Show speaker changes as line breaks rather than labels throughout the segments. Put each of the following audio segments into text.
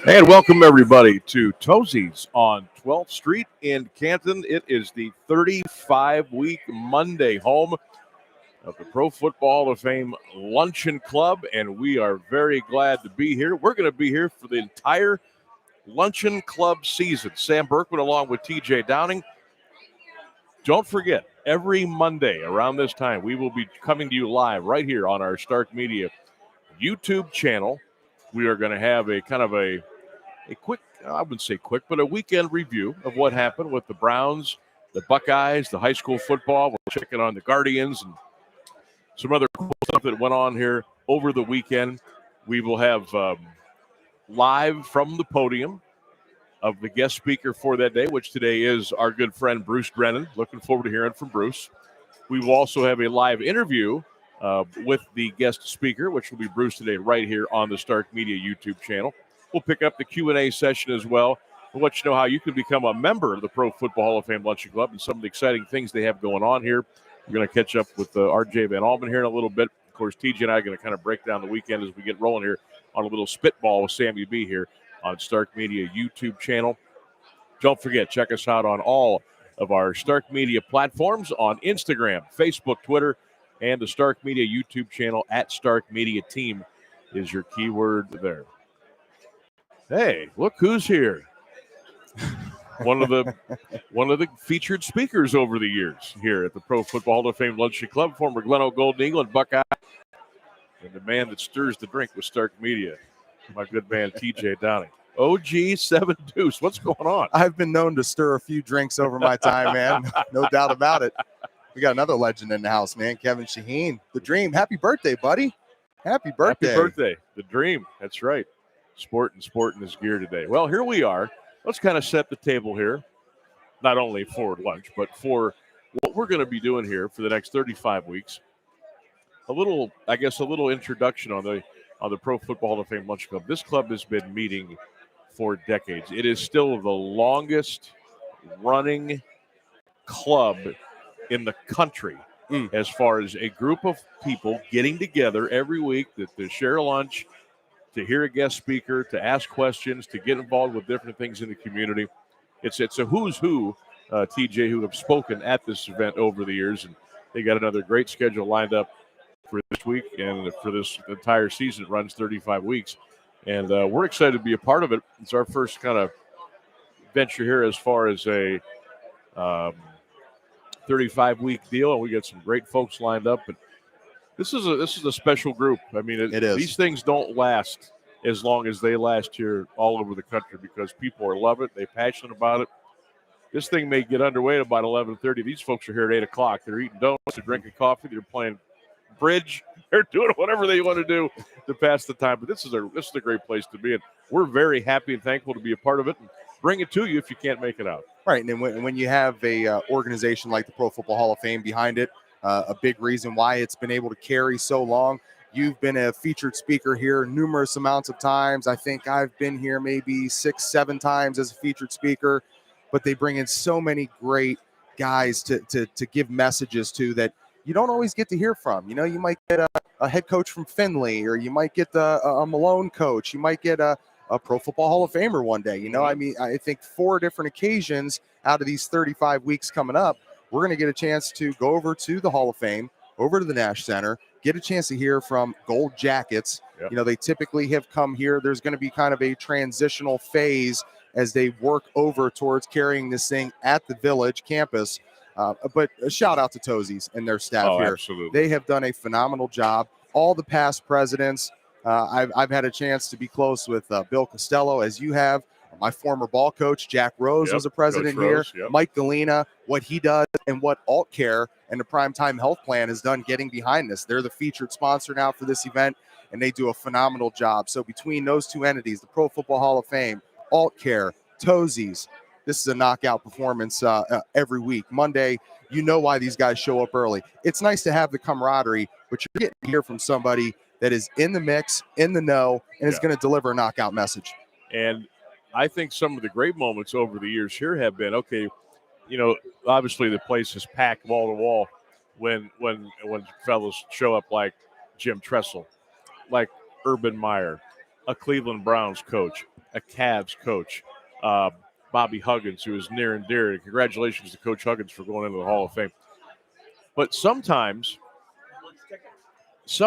And welcome everybody to Tozzis on 12th Street in Canton. It is the 35-week Monday home of the Pro Football Hall of Fame Luncheon Club, and we are very glad to be here. We're going to be here for the entire Luncheon Club season. Sam Bourquin along with TJ Downing. Don't forget, every Monday around this time, we will be coming to you live right here on our Stark Media YouTube channel. We are going to have a kind of a quick, I wouldn't say quick, but a weekend review of what happened with the Browns, the Buckeyes, the high school football. We'll check in on the Guardians and some other cool stuff that went on here over the weekend. We will have live from the podium of the guest speaker for that day, which today is our good friend Bruce Drennan. Looking forward to hearing from Bruce. We will also have a live interview with the guest speaker, which will be Bruce today right here on the Stark Media YouTube channel. We'll pick up the Q&A session as well. We'll let you know how you can become a member of the Pro Football Hall of Fame Luncheon Club and some of the exciting things they have going on here. We're going to catch up with RJ Van Almen here in a little bit. Of course, TJ and I are going to kind of break down the weekend as we get rolling here on a little spitball with Sammy B here on Stark Media YouTube channel. Don't forget, check us out on all of our Stark Media platforms on Instagram, Facebook, Twitter, and the Stark Media YouTube channel at Stark Media Team is your keyword there. Hey, look who's here. One of the featured speakers over the years here at the Pro Football Hall of Fame Luncheon Club, former Gleno Golden Eagle and Buckeye, and the man that stirs the drink with Stark Media, my good man TJ Downing. OG 7 Deuce, what's going on?
I've been known to stir a few drinks over my time, man. No doubt about it. We got another legend in the house, man. Kevin Shaheen, the Dream. Happy birthday, buddy. Happy birthday.
Happy birthday. The Dream. That's right. Sporting his gear today. Well, here we are. Let's kind of set the table here, not only for lunch, but for what we're going to be doing here for the next 35 weeks. A little introduction on the Pro Football Hall of Fame Lunch Club. This club has been meeting for decades. It is still the longest running club in the country as far as a group of people getting together every week to share lunch, to hear a guest speaker, to ask questions, to get involved with different things in the community. It's a who's who, TJ, who have spoken at this event over the years, and they got another great schedule lined up for this week and for this entire season. It runs 35 weeks, and we're excited to be a part of it. It's our first kind of venture here as far as a 35-week deal, and we got some great folks lined up. But this is a special group. I mean, it is. These things don't last as long as they last here all over the country because people are loving it. They're passionate about it. This thing may get underway at about 11:30. These folks are here at 8 o'clock. They're eating donuts. They're drinking coffee. They're playing bridge. They're doing whatever they want to do to pass the time. But this is a great place to be. And we're very happy and thankful to be a part of it and bring it to you if you can't make it out.
Right. And when you have a organization like the Pro Football Hall of Fame behind it, a big reason why it's been able to carry so long. You've been a featured speaker here numerous amounts of times. I think I've been here maybe 6-7 times as a featured speaker, but they bring in so many great guys to give messages to that you don't always get to hear from. You know, you might get a head coach from Findlay, or you might get a Malone coach. You might get a Pro Football Hall of Famer one day. You know, I mean, I think 4 different occasions out of these 35 weeks coming up, we're going to get a chance to go over to the Hall of Fame, over to the Nash Center, get a chance to hear from Gold Jackets. Yep. You know, they typically have come here. There's going to be kind of a transitional phase as they work over towards carrying this thing at the Village campus. But a shout out to Tozzis and their staff here.
Absolutely.
They have done a phenomenal job. All the past presidents, I've had a chance to be close with Bill Costello, as you have. My former ball coach, Jack Rose, was a president here. Mike Galena, what he does and what Aultcare and the Primetime Health Plan has done getting behind this. They're the featured sponsor now for this event, and they do a phenomenal job. So between those two entities, the Pro Football Hall of Fame, Aultcare, Tozzis, this is a knockout performance every week. Monday, you know why these guys show up early. It's nice to have the camaraderie, but you're getting to hear from somebody that is in the mix, in the know, and is going to deliver a knockout message.
And I think some of the great moments over the years here have been, okay, you know, obviously the place is packed wall to wall when fellows show up like Jim Tressel, like Urban Meyer, a Cleveland Browns coach, a Cavs coach, Bobby Huggins, who is near and dear. Congratulations to Coach Huggins for going into the Hall of Fame. But sometimes it's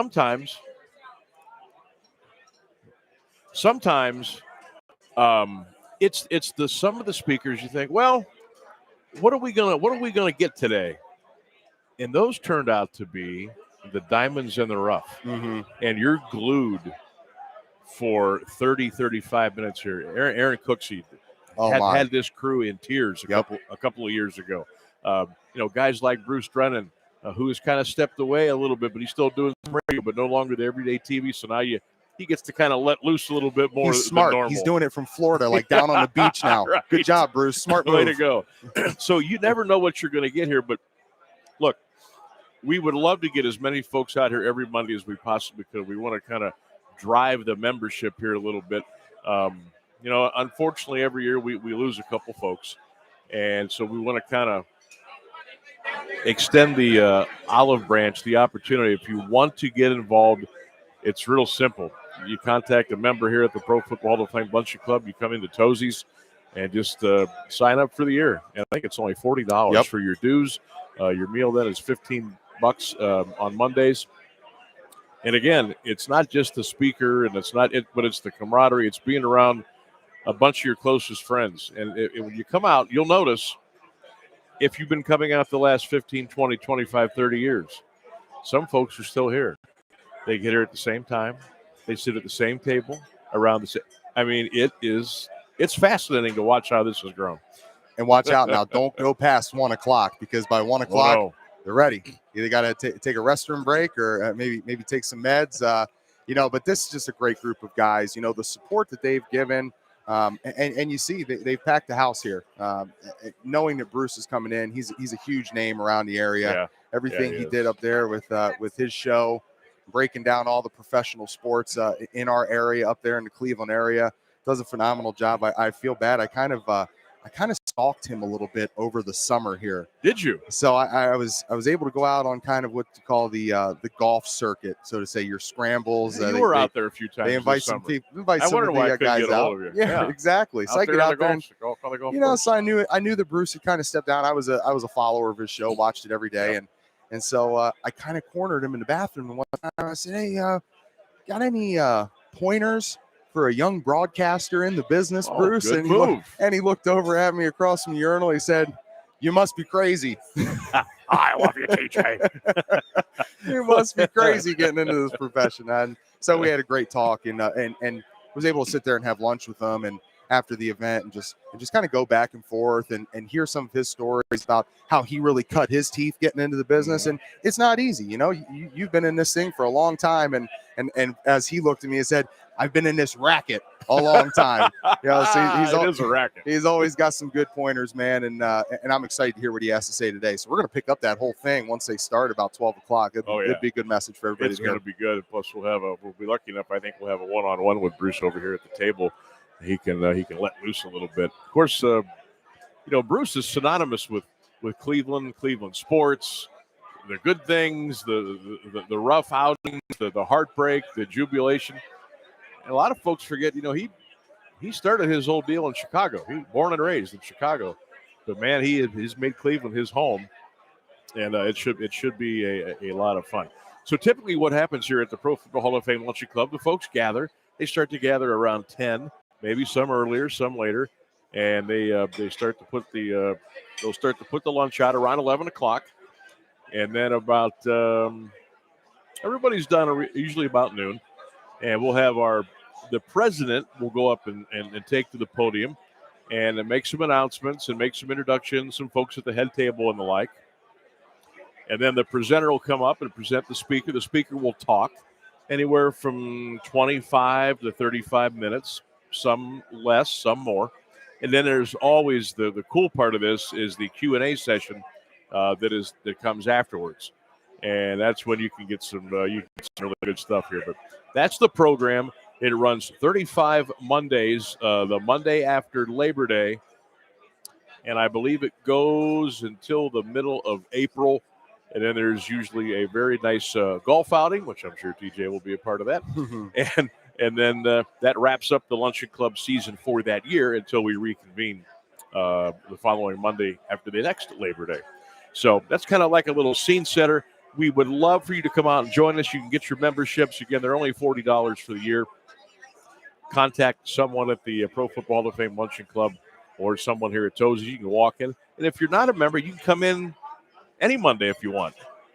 the some of the speakers you think, well, what are we gonna get today? And those turned out to be the diamonds in the rough.
Mm-hmm.
And you're glued for 30, 35 minutes here. Aaron Cooksey had this crew in tears a couple of years ago. Guys like Bruce Drennan, who has kind of stepped away a little bit, but he's still doing some radio, but no longer the everyday TV. So now he gets to kind of let loose a little bit more.
He's smart.
Than normal.
He's doing it from Florida, like down on the beach now.
Right.
Good job, Bruce. Smart move.
Way to go. So you never know what you're going to get here, but look, we would love to get as many folks out here every Monday as we possibly could. We want to kind of drive the membership here a little bit. Unfortunately, every year we lose a couple folks, and so we want to kind of extend the olive branch, the opportunity. If you want to get involved, it's real simple. You contact a member here at the Pro Football Hall of Fame Luncheon Club. You come into Tozzis and just sign up for the year. And I think it's only $40 for your dues. Your meal then is $15 on Mondays. And again, it's not just the speaker, and it's not it, but it's the camaraderie. It's being around a bunch of your closest friends. And when you come out, you'll notice if you've been coming out the last 15, 20, 25, 30 years, some folks are still here. They get here at the same time. They sit at the same table around the same. I mean, it's fascinating to watch how this has grown.
And watch out now. Don't go past 1 o'clock, because by 1 o'clock, they're ready. Either got to take a restroom break or maybe take some meds. But this is just a great group of guys. The support that they've given, and you see they've packed the house here. Knowing that Bruce is coming in, he's a huge name around the area.
Yeah.
Everything he did up there with his show, breaking down all the professional sports in our area up there in the Cleveland area, does a phenomenal job. I feel bad. I kind of stalked him a little bit over the summer here.
Did you?
So I was able to go out on kind of what you call the golf circuit, so to say, your scrambles.
You were out there a few times.
They invite some people, invite some of the guys out.
Yeah,
exactly. So I get out there,
so
I knew that Bruce had kind of stepped down. I was a follower of his show, watched it every day, and so I kind of cornered him in the bathroom. And one time I said, "Hey, got any pointers for a young broadcaster in the business, Bruce?"
Good
and he looked over at me across from the urinal. He said, "You must be crazy."
I love you, TJ.
You must be crazy getting into this profession. And so we had a great talk, and was able to sit there and have lunch with him, and after the event, and just kind of go back and forth and hear some of his stories about how he really cut his teeth getting into the business. And it's not easy. You've been in this thing for a long time. And as he looked at me and said, "I've been in this racket a long time." So
it is a racket.
He's always got some good pointers, man. And I'm excited to hear what he has to say today. So we're going to pick up that whole thing once they start about 12 o'clock. It'd be a good message for everybody.
It's going to be good. Plus, we'll be lucky enough. I think we'll have a one-on-one with Bruce over here at the table. He can let loose a little bit. Of course, Bruce is synonymous with Cleveland sports, the good things, the rough outings, the heartbreak, the jubilation. And a lot of folks forget, he started his whole deal in Chicago. He was born and raised in Chicago, but man, he's made Cleveland his home, and it should be a lot of fun. So typically, what happens here at the Pro Football Hall of Fame Luncheon Club, the folks gather. They start to gather around 10. Maybe some earlier, some later, and they start to put they'll start to put the lunch out around 11 o'clock, and then about everybody's done usually about noon, and we'll have the president will go up and take to the podium, and make some announcements and make some introductions, some folks at the head table and the like, and then the presenter will come up and present the speaker. The speaker will talk anywhere from 25 to 35 minutes. Some less, some more. And then there's always the cool part of this is the Q&A session that comes afterwards. And that's when you can get some really good stuff here. But that's the program. It runs 35 Mondays, the Monday after Labor Day. And I believe it goes until the middle of April. And then there's usually a very nice golf outing, which I'm sure TJ will be a part of that. And then that wraps up the Luncheon Club season for that year until we reconvene the following Monday after the next Labor Day. So that's kind of like a little scene setter. We would love for you to come out and join us. You can get your memberships. Again, they're only $40 for the year. Contact someone at the Pro Football Hall of Fame Luncheon Club or someone here at Tozzis. You can walk in. And if you're not a member, you can come in any Monday if you want.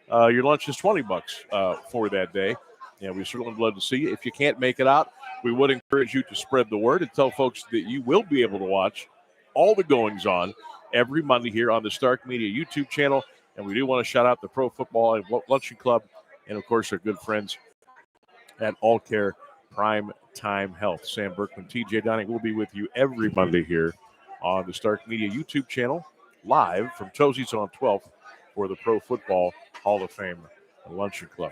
Your lunch is $20 for that day. And we certainly would love to see you. If you can't make it out, we would encourage you to spread the word and tell folks that you will be able to watch all the goings-on every Monday here on the Stark Media YouTube channel. And we do want to shout out the Pro Football and Luncheon Club and, of course, our good friends at Aultcare Primetime Health. Sam Bourquin, TJ Donning will be with you every Monday here on the Stark Media YouTube channel, live from Tozzis on 12th for the Pro Football Hall of Fame Luncheon Club.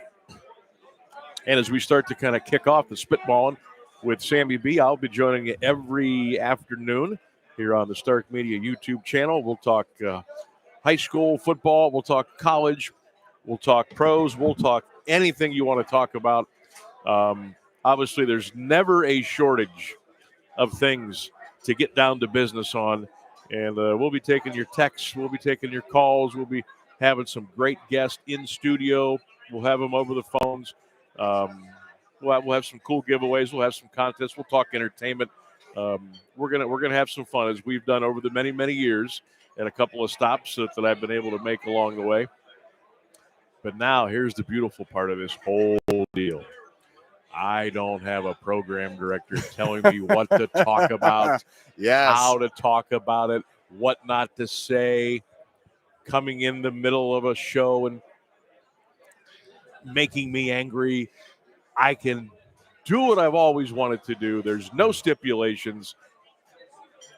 And as we start to kind of kick off the Spitballing with Sammy B, I'll be joining you every afternoon here on the Stark Media YouTube channel. We'll talk high school football. We'll talk college. We'll talk pros. We'll talk anything you want to talk about. Obviously, there's never a shortage of things to get down to business on. And we'll be taking your texts. We'll be taking your calls. We'll be having some great guests in studio. We'll have them over the phones. We'll have some cool giveaways. We'll have some contests. We'll talk entertainment. We're gonna have some fun as we've done over the many years, and a couple of stops that I've been able to make along the way. But now here's the beautiful part of this whole deal. I don't have a program director telling me what to talk about, how to talk about it, what not to say, coming in the middle of a show and making me angry. I can do what I've always wanted to do. There's no stipulations,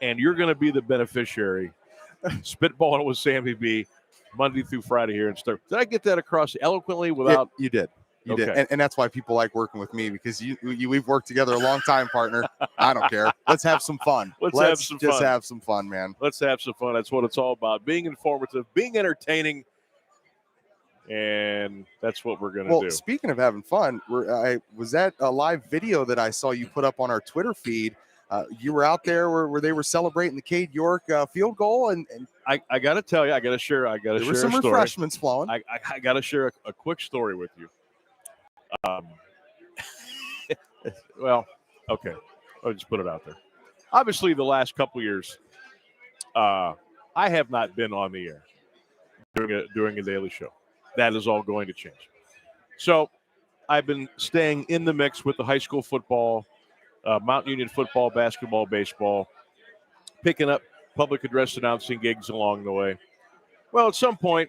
and you're going to be the beneficiary. Spitballing with Sammy B, Monday through Friday here in Stark. Did I get that across eloquently without?
You did. You did. And that's why people like working with me, because we've worked together a long time, partner. I don't care. Let's have some fun. Let's just have some fun, man.
Let's have some fun. That's what it's all about. Being informative, being entertaining. And that's what we're going to do.
Well, speaking of having fun, was that a live video that I saw you put up on our Twitter feed? You were out there where they were celebrating the Cade York field goal, and
I got to tell you, I got to share
there were some refreshments flowing.
I got to share a quick story with you. Well, okay, I'll just put it out there. Obviously, the last couple years, I have not been on the air during a daily show. That is all going to change. So I've been staying in the mix with the high school football, Mount Union football, basketball, baseball, picking up public address announcing gigs along the way. Well, at some point,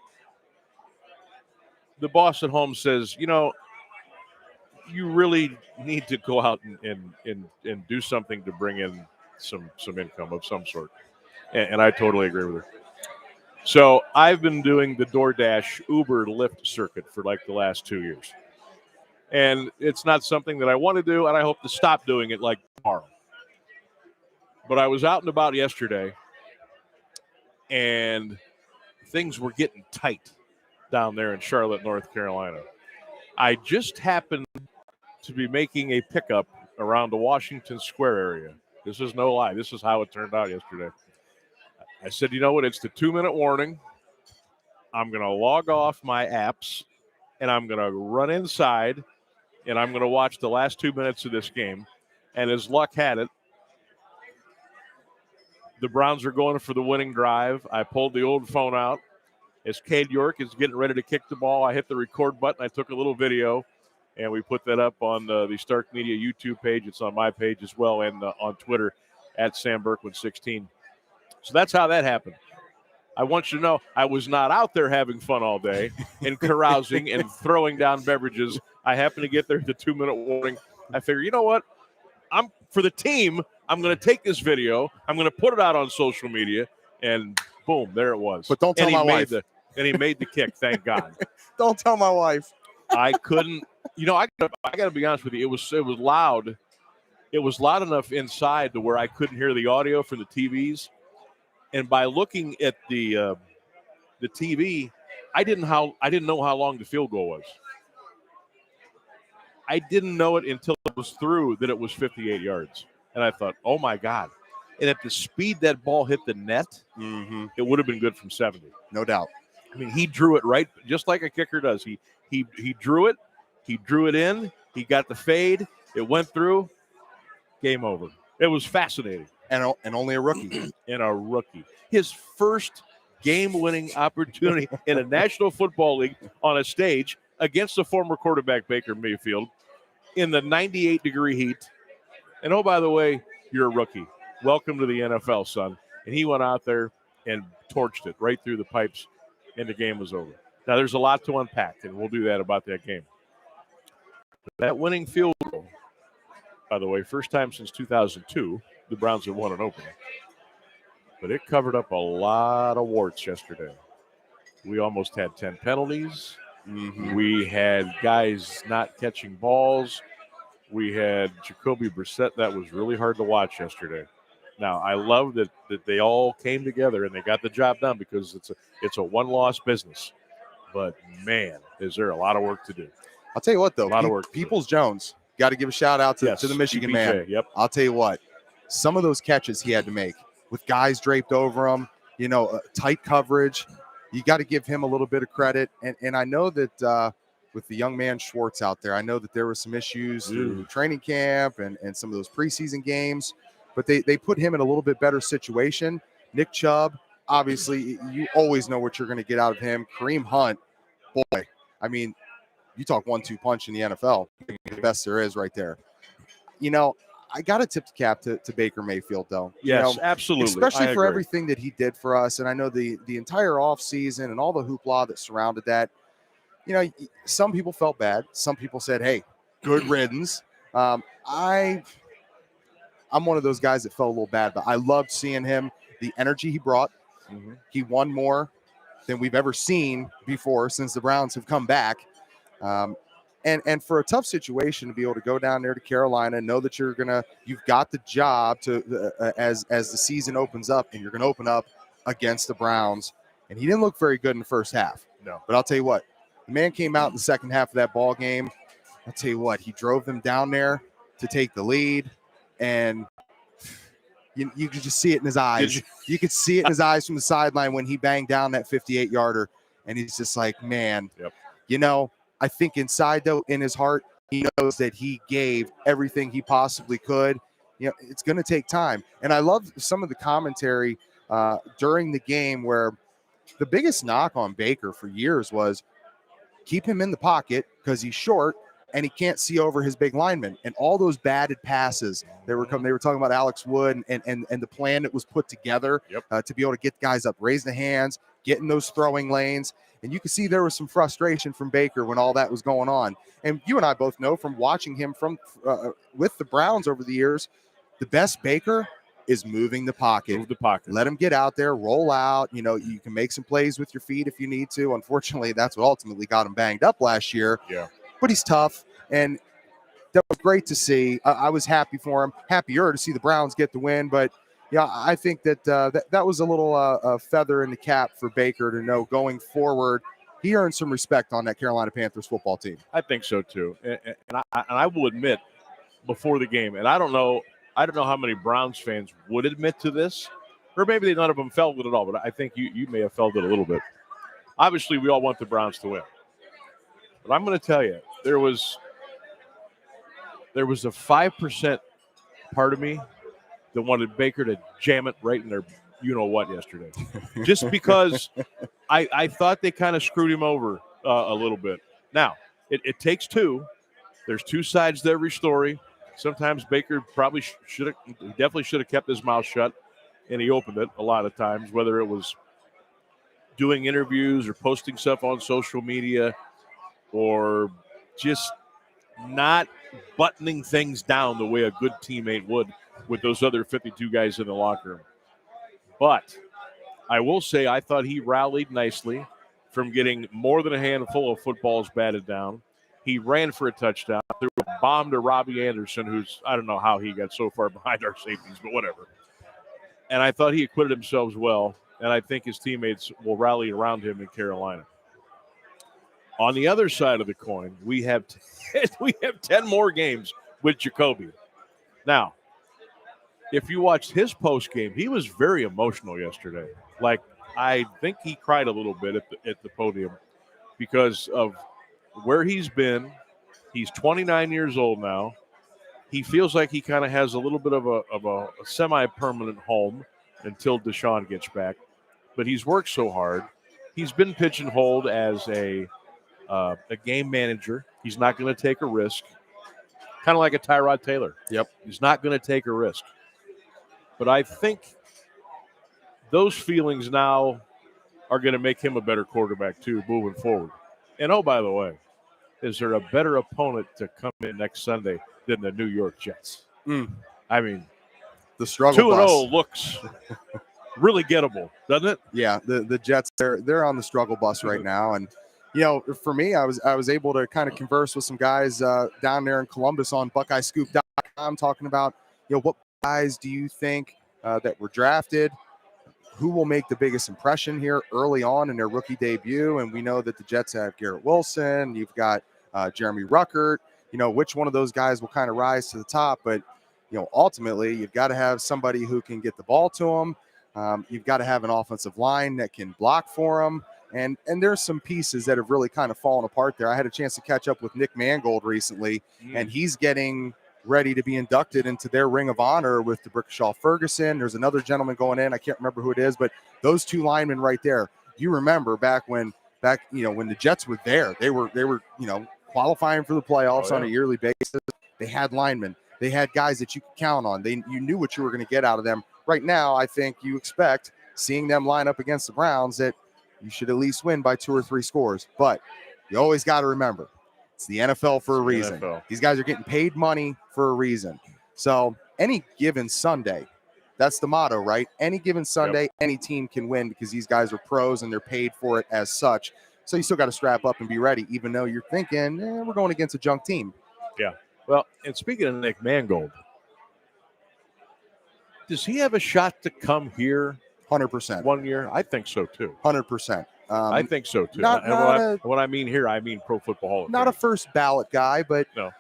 the boss at home says, you really need to go out and do something to bring in some income of some sort. And I totally agree with her. So I've been doing the DoorDash, Uber, Lyft circuit for like the last 2 years. And it's not something that I want to do, and I hope to stop doing it like tomorrow. But I was out and about yesterday, and things were getting tight down there in Charlotte, North Carolina. I just happened to be making a pickup around the Washington Square area. This is no lie. This is how it turned out yesterday. I said, you know what? It's the 2-minute warning. I'm going to log off my apps, and I'm going to run inside, and I'm going to watch the last 2 minutes of this game. And as luck had it, the Browns are going for the winning drive. I pulled the old phone out. As Cade York is getting ready to kick the ball, I hit the record button. I took a little video, and we put that up on the Stark Media YouTube page. It's on my page as well, and on Twitter at Sam Bourquin16. So that's how that happened. I want you to know I was not out there having fun all day and carousing and throwing down beverages. I happened to get there at the 2-minute warning. I figure, you know what? I'm for the team. I'm going to take this video. I'm going to put it out on social media, and boom, there it was.
But don't tell my wife.
And he made the kick. Thank God.
Don't tell my wife.
I couldn't. I got to be honest with you. It was loud. It was loud enough inside to where I couldn't hear the audio from the TVs. And by looking at the TV, I didn't know how long the field goal was. I didn't know it until it was through that it was 58 yards. And I thought, oh, my God. And at the speed that ball hit the net, it would have been good from 70.
No doubt.
I mean, he drew it right, just like a kicker does. He drew it. He drew it in. He got the fade. It went through. Game over. It was fascinating.
And only a rookie.
And a rookie. His first game-winning opportunity in a National Football League on a stage against the former quarterback Baker Mayfield in the 98-degree heat. And, oh, by the way, you're a rookie. Welcome to the NFL, son. And he went out there and torched it right through the pipes, and the game was over. Now, there's a lot to unpack, and we'll do that about that game. That winning field goal, by the way, first time since 2002, the Browns have won an opener. But it covered up a lot of warts yesterday. We almost had 10 penalties. We had guys not catching balls. We had Jacoby Brissett. That was really hard to watch yesterday. Now, I love that they all came together and they got the job done because it's a one-loss business. But, man, is there a lot of work to do.
I'll tell you what, though.
A lot of work.
Peoples-Jones, got to give a shout-out to the Michigan
PPJ,
man.
Yep.
I'll tell you what, some of those catches he had to make with guys draped over him, tight coverage, you got to give him a little bit of credit. And I know that with the young man Schwartz out there, I know that there were some issues through training camp and some of those preseason games, but they put him in a little bit better situation. Nick Chubb, obviously, you always know what you're going to get out of him. Kareem Hunt, boy, I mean, you talk 1-2 punch in the NFL, the best there is right there. I got to tip the cap to Baker Mayfield, though.
Yes, absolutely.
Especially for everything that he did for us. And I know the entire offseason and all the hoopla that surrounded that. Some people felt bad. Some people said, hey, good riddance. I'm one of those guys that felt a little bad, but I loved seeing him, the energy he brought. He won more than we've ever seen before since the Browns have come back. And for a tough situation to be able to go down there to Carolina and know that you've got the job to as the season opens up, and you're going to open up against the Browns. And he didn't look very good in the first half.
No.
But I'll tell you what, the man came out in the second half of that ball game. I'll tell you what, he drove them down there to take the lead, and you could just see it in his eyes. You could see it in his eyes from the sideline when he banged down that 58-yarder, and he's just like, man, I think inside, though, in his heart, he knows that he gave everything he possibly could. It's going to take time. And I love some of the commentary during the game where the biggest knock on Baker for years was keep him in the pocket because he's short and he can't see over his big lineman. And all those batted passes, they were talking about Alex Wood and the plan that was put together to be able to get guys up, raise the hands, get in those throwing lanes. And you could see there was some frustration from Baker when all that was going on. And you and I both know from watching him with the Browns over the years, the best Baker is moving the pocket.
Move the pocket.
Let him get out there, roll out. You can make some plays with your feet if you need to. Unfortunately, that's what ultimately got him banged up last year.
Yeah.
But he's tough, and that was great to see. I was happy for him. Happier to see the Browns get the win, but yeah, I think that that was a little feather in the cap for Baker to know going forward. He earned some respect on that Carolina Panthers football team.
I think so too, and I will admit before the game, and I don't know how many Browns fans would admit to this, or maybe none of them felt it at all. But I think you may have felt it a little bit. Obviously, we all want the Browns to win, but I'm going to tell you there was a 5% part of me that wanted Baker to jam it right in their you-know-what yesterday. Just because I thought they kind of screwed him over a little bit. Now, it takes two. There's two sides to every story. Sometimes Baker probably definitely should have kept his mouth shut, and he opened it a lot of times, whether it was doing interviews or posting stuff on social media or just not buttoning things down the way a good teammate would with those other 52 guys in the locker room. But I will say I thought he rallied nicely from getting more than a handful of footballs batted down. He ran for a touchdown, threw a bomb to Robbie Anderson, who's, I don't know how he got so far behind our safeties, but whatever. And I thought he acquitted himself well, and I think his teammates will rally around him in Carolina. On the other side of the coin, we have 10 more games with Jacoby. Now, if you watched his post game, he was very emotional yesterday. Like, I think he cried a little bit at the podium because of where he's been. He's 29 years old now. He feels like he kind of has a little bit of a semi-permanent home until Deshaun gets back. But he's worked so hard. He's been pigeonholed as a game manager. He's not going to take a risk. Kind of like a Tyrod Taylor.
Yep.
He's not going to take a risk. But I think those feelings now are going to make him a better quarterback, too, moving forward. And, oh, by the way, is there a better opponent to come in next Sunday than the New York Jets? I mean,
the struggle
2-0 looks really gettable, doesn't it?
Yeah, the Jets, they're on the struggle bus right now. And, for me, I was able to kind of converse with some guys down there in Columbus on BuckeyeScoop.com talking about, what guys do you think that were drafted, who will make the biggest impression here early on in their rookie debut. And we know that the Jets have Garrett Wilson. You've got Jeremy Ruckert. Which one of those guys will kind of rise to the top. But, ultimately, you've got to have somebody who can get the ball to them. You've got to have an offensive line that can block for them. And there's some pieces that have really kind of fallen apart there. I had a chance to catch up with Nick Mangold recently, and he's getting ready to be inducted into their Ring of Honor with DeBrickashaw Ferguson. There's another gentleman going in. I can't remember who it is, but those two linemen right there. You remember back when the Jets were there, they were qualifying for the playoffs on a yearly basis. They had linemen. They had guys that you could count on. You knew what you were going to get out of them. Right now, I think you expect, seeing them line up against the Browns, that you should at least win by 2 or 3 scores. But you always got to remember, it's the NFL for a reason. These guys are getting paid money for a reason. So any given Sunday, that's the motto, right? Any given Sunday, any team can win because these guys are pros and they're paid for it as such. So you still got to strap up and be ready, even though you're thinking, we're going against a junk team.
Yeah. Well, and speaking of Nick Mangold, does he have a shot to come here
100%.
1 year? I think so, too.
100%.
I think so, too. What I mean here, I mean Pro Football Hall of Fame.
Not a first ballot guy, but
no.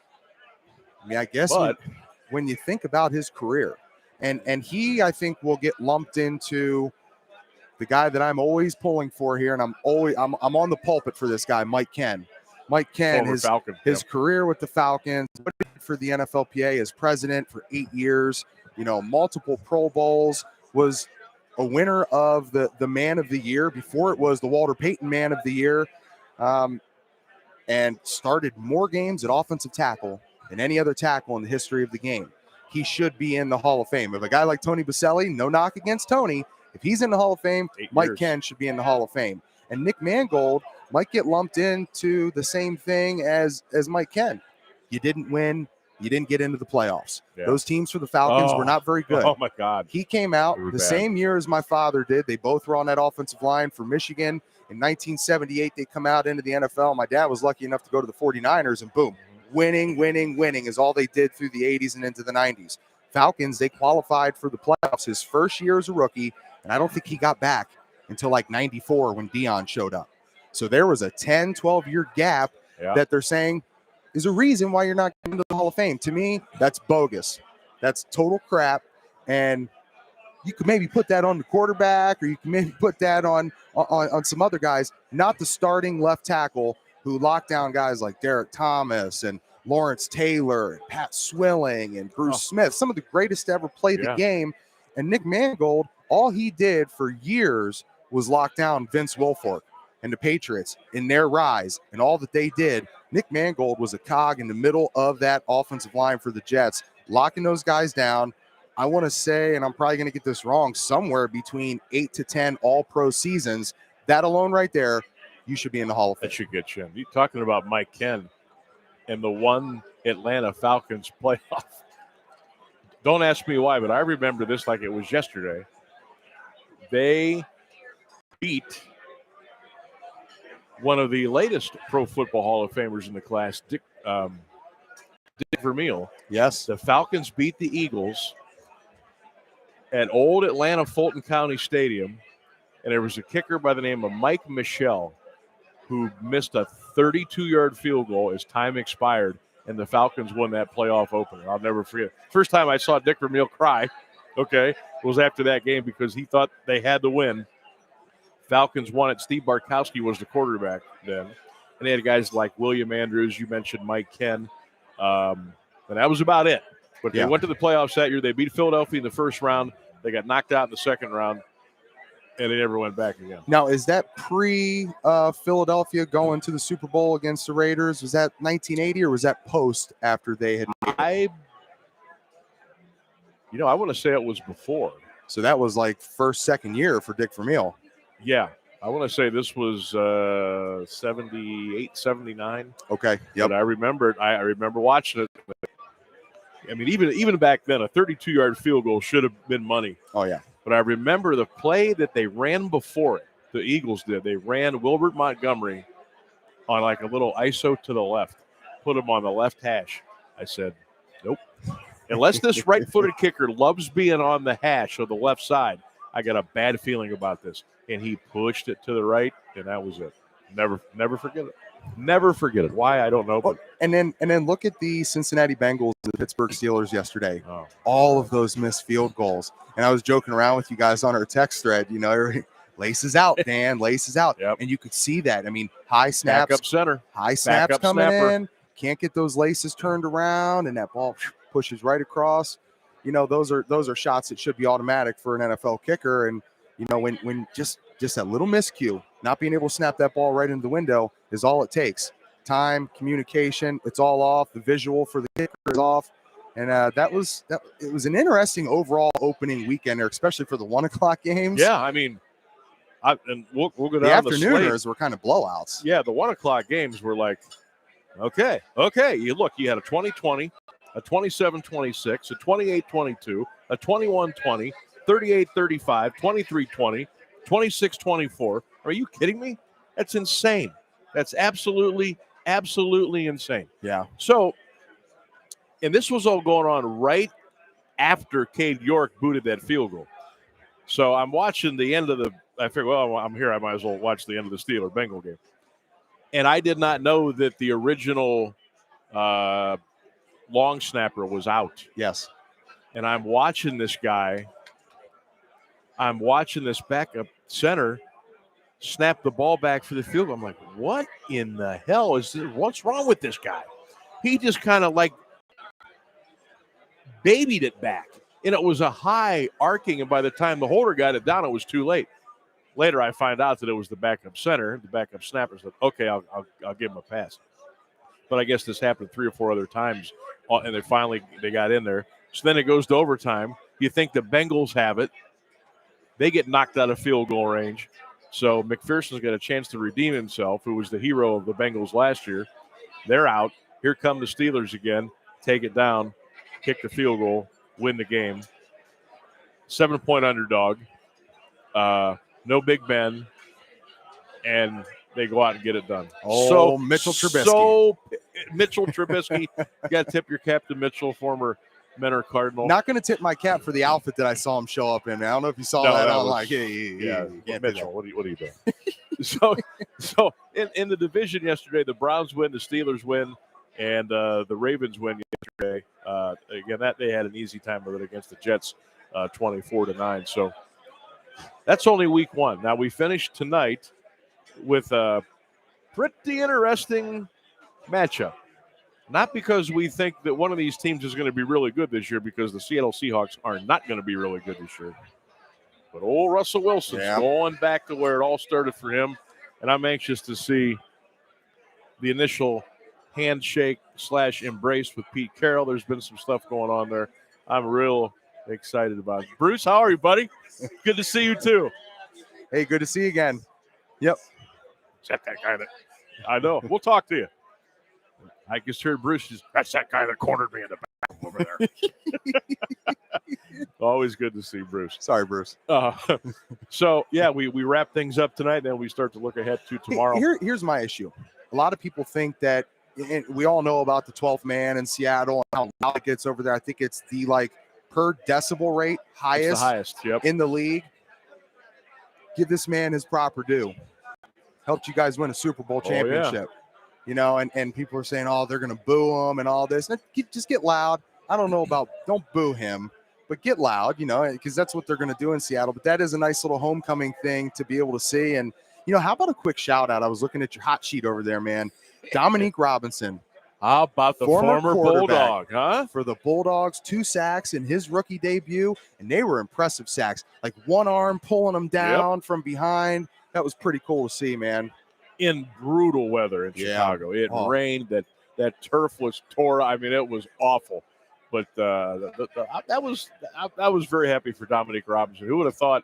I mean, I guess when you think about his career, and he, I think, will get lumped into the guy that I'm always pulling for here, and I'm on the pulpit for this guy, Mike Ken. Mike Ken, his career with the Falcons, for the NFLPA as president for 8 years, multiple Pro Bowls, was a winner of the Man of the Year before it was the Walter Payton Man of the Year, and started more games at offensive tackle than any other tackle in the history of the game. He should be in the Hall of Fame. If a guy like Tony Boselli, no knock against Tony, if he's in the Hall of Fame, Mike Ken should be in the Hall of Fame. And Nick Mangold might get lumped into the same thing as Mike Ken. You didn't win. You didn't get into the playoffs. Yeah. Those teams for the Falcons were not very good.
Oh, my God.
He came out the same year as my father did. They both were on that offensive line for Michigan. In 1978, they come out into the NFL. My dad was lucky enough to go to the 49ers, and boom, winning is all they did through the 80s and into the 90s. Falcons, they qualified for the playoffs his first year as a rookie, and I don't think he got back until like 94 when Dion showed up. So there was a 10, 12-year gap that they're saying is a reason why you're not getting to the Hall of Fame. To me, that's bogus. That's total crap. And you could maybe put that on the quarterback, or you can maybe put that on some other guys, not the starting left tackle who locked down guys like Derek Thomas and Lawrence Taylor and Pat Swilling and Bruce Smith, some of the greatest to ever play the game. And Nick Mangold, all he did for years was lock down Vince Wilfork and the Patriots in their rise and all that they did. Nick Mangold was a cog in the middle of that offensive line for the Jets, locking those guys down. I want to say, and I'm probably going to get this wrong, somewhere between 8 to 10 all-pro seasons. That alone right there, you should be in the Hall of Fame.
That should get you in. You're talking about Mike Ken and the one Atlanta Falcons playoff. Don't ask me why, but I remember this like it was yesterday. They beat one of the latest Pro Football Hall of Famers in the class, Dick Vermeil.
Yes.
The Falcons beat the Eagles at old Atlanta Fulton County Stadium, and there was a kicker by the name of Mike Michelle. who missed a 32-yard field goal as time expired, and the Falcons won that playoff opener. I'll never forget. First time I saw Dick Vermeil cry, was after that game because he thought they had to win. Falcons won it. Steve Barkowski was the quarterback then. And they had guys like William Andrews. You mentioned Mike Ken. And that was about it. But they went to the playoffs that year. They beat Philadelphia in the first round. They got knocked out in the second round, and they never went back again.
Now, is that pre-Philadelphia going to the Super Bowl against the Raiders? Was that 1980, or was that post after they had made it?
I want to say it was before.
So that was like second year for Dick Vermeil.
Yeah. I want to say this was 78, 79.
Okay. Yep.
But I remember watching it. I mean, even back then, a 32-yard field goal should have been money.
Oh, yeah.
But I remember the play that they ran before it, the Eagles did. They ran Wilbert Montgomery on like a little ISO to the left, put him on the left hash. I said, nope. Unless this right-footed kicker loves being on the hash of the left side, I got a bad feeling about this. And he pushed it to the right, and that was it. Never forget it. Never forget it. Why, I don't know. But
and then look at the Cincinnati Bengals, the Pittsburgh Steelers yesterday.
Oh.
All of those missed field goals. And I was joking around with you guys on our text thread. Laces out, Dan. Laces out.
Yep.
And you could see that. I mean, high snaps.
Backup center.
High snaps
Backup
coming
snapper.
in. Can't get those laces turned around, and that ball pushes right across. Those are shots that should be automatic for an NFL kicker. And when just that little miscue, not being able to snap that ball right into the window is all it takes. Time, communication, it's all off. The visual for the kicker is off. And it was an interesting overall opening weekend there, especially for the 1 o'clock games.
Yeah, I mean, we'll go down
the afternooners
the
were kind of blowouts.
Yeah, the 1 o'clock games were like, okay. You had a 20-20, a 27-26, a 28-22, a 21-20, 38-35, 23-20, 26-24. Are you kidding me? That's insane. That's absolutely insane.
Yeah.
So, and this was all going on right after Cade York booted that field goal. So I'm watching the end of I figured, well, I'm here. I might as well watch the end of the Steeler-Bengal game. And I did not know that the original long snapper was out.
Yes.
And I'm watching this guy. I'm watching this backup center snap the ball back for the field goal. I'm like, what in the hell is this? What's wrong with this guy? He just kind of like babied it back. And it was a high arcing, and by the time the holder got it down, it was too late. Later, I find out that it was the backup center, the backup snapper said, okay, I'll give him a pass. But I guess this happened 3 or 4 other times, and they got in there. So then it goes to overtime. You think the Bengals have it. They get knocked out of field goal range. So McPherson's got a chance to redeem himself, who was the hero of the Bengals last year. They're out. Here come the Steelers again. Take it down, kick the field goal, win the game. 7-point underdog. No Big Ben. And they go out and get it done.
Oh, Mitchell Trubisky.
Mitchell Trubisky. You got to tip your cap to Mitchell, former Menor Cardinal.
Not going to tip my cap for the outfit that I saw him show up in. I don't know if you saw that online.
Mitchell, what are you doing? so in the division yesterday, the Browns win, the Steelers win, and the Ravens win yesterday. Again, that they had an easy time with it against the Jets, 24-9. So that's only week 1. Now we finished tonight with a pretty interesting matchup. Not because we think that one of these teams is going to be really good this year, because the Seattle Seahawks are not going to be really good this year. But old Russell Wilson's going back to where it all started for him, and I'm anxious to see the initial handshake / embrace with Pete Carroll. There's been some stuff going on there. I'm real excited about it. Bruce, how are you, buddy? Good to see you, too.
Hey, good to see you again. Yep.
Is that guy that – I know. We'll talk to you. I just heard Bruce. That's that guy that cornered me in the back over there. Always good to see Bruce.
Sorry, Bruce.
So, we wrap things up tonight, then we start to look ahead to tomorrow.
Here's my issue. A lot of people think that we all know about the 12th man in Seattle and how loud it gets over there. I think it's the per decibel rate highest
yep.
in the league. Give this man his proper due. helped you guys win a Super Bowl
Oh, yeah.
championship. You know, and people are saying, oh, they're going to boo him and all this. Just get loud. I don't know about, don't boo him, but get loud, you know, because that's what they're going to do in Seattle. But that is a nice little homecoming thing to be able to see. And, you know, how about a quick shout out? I was looking at your hot sheet over there, man. Dominique Robinson.
How about the former Bulldog, huh?
For the Bulldogs, 2 sacks in his rookie debut, and they were impressive sacks. Like one arm pulling him down from behind. That was pretty cool to see, man.
In brutal weather in Chicago. It rained. That turf was tore. I mean, it was awful. But I was very happy for Dominique Robinson. Who would have thought,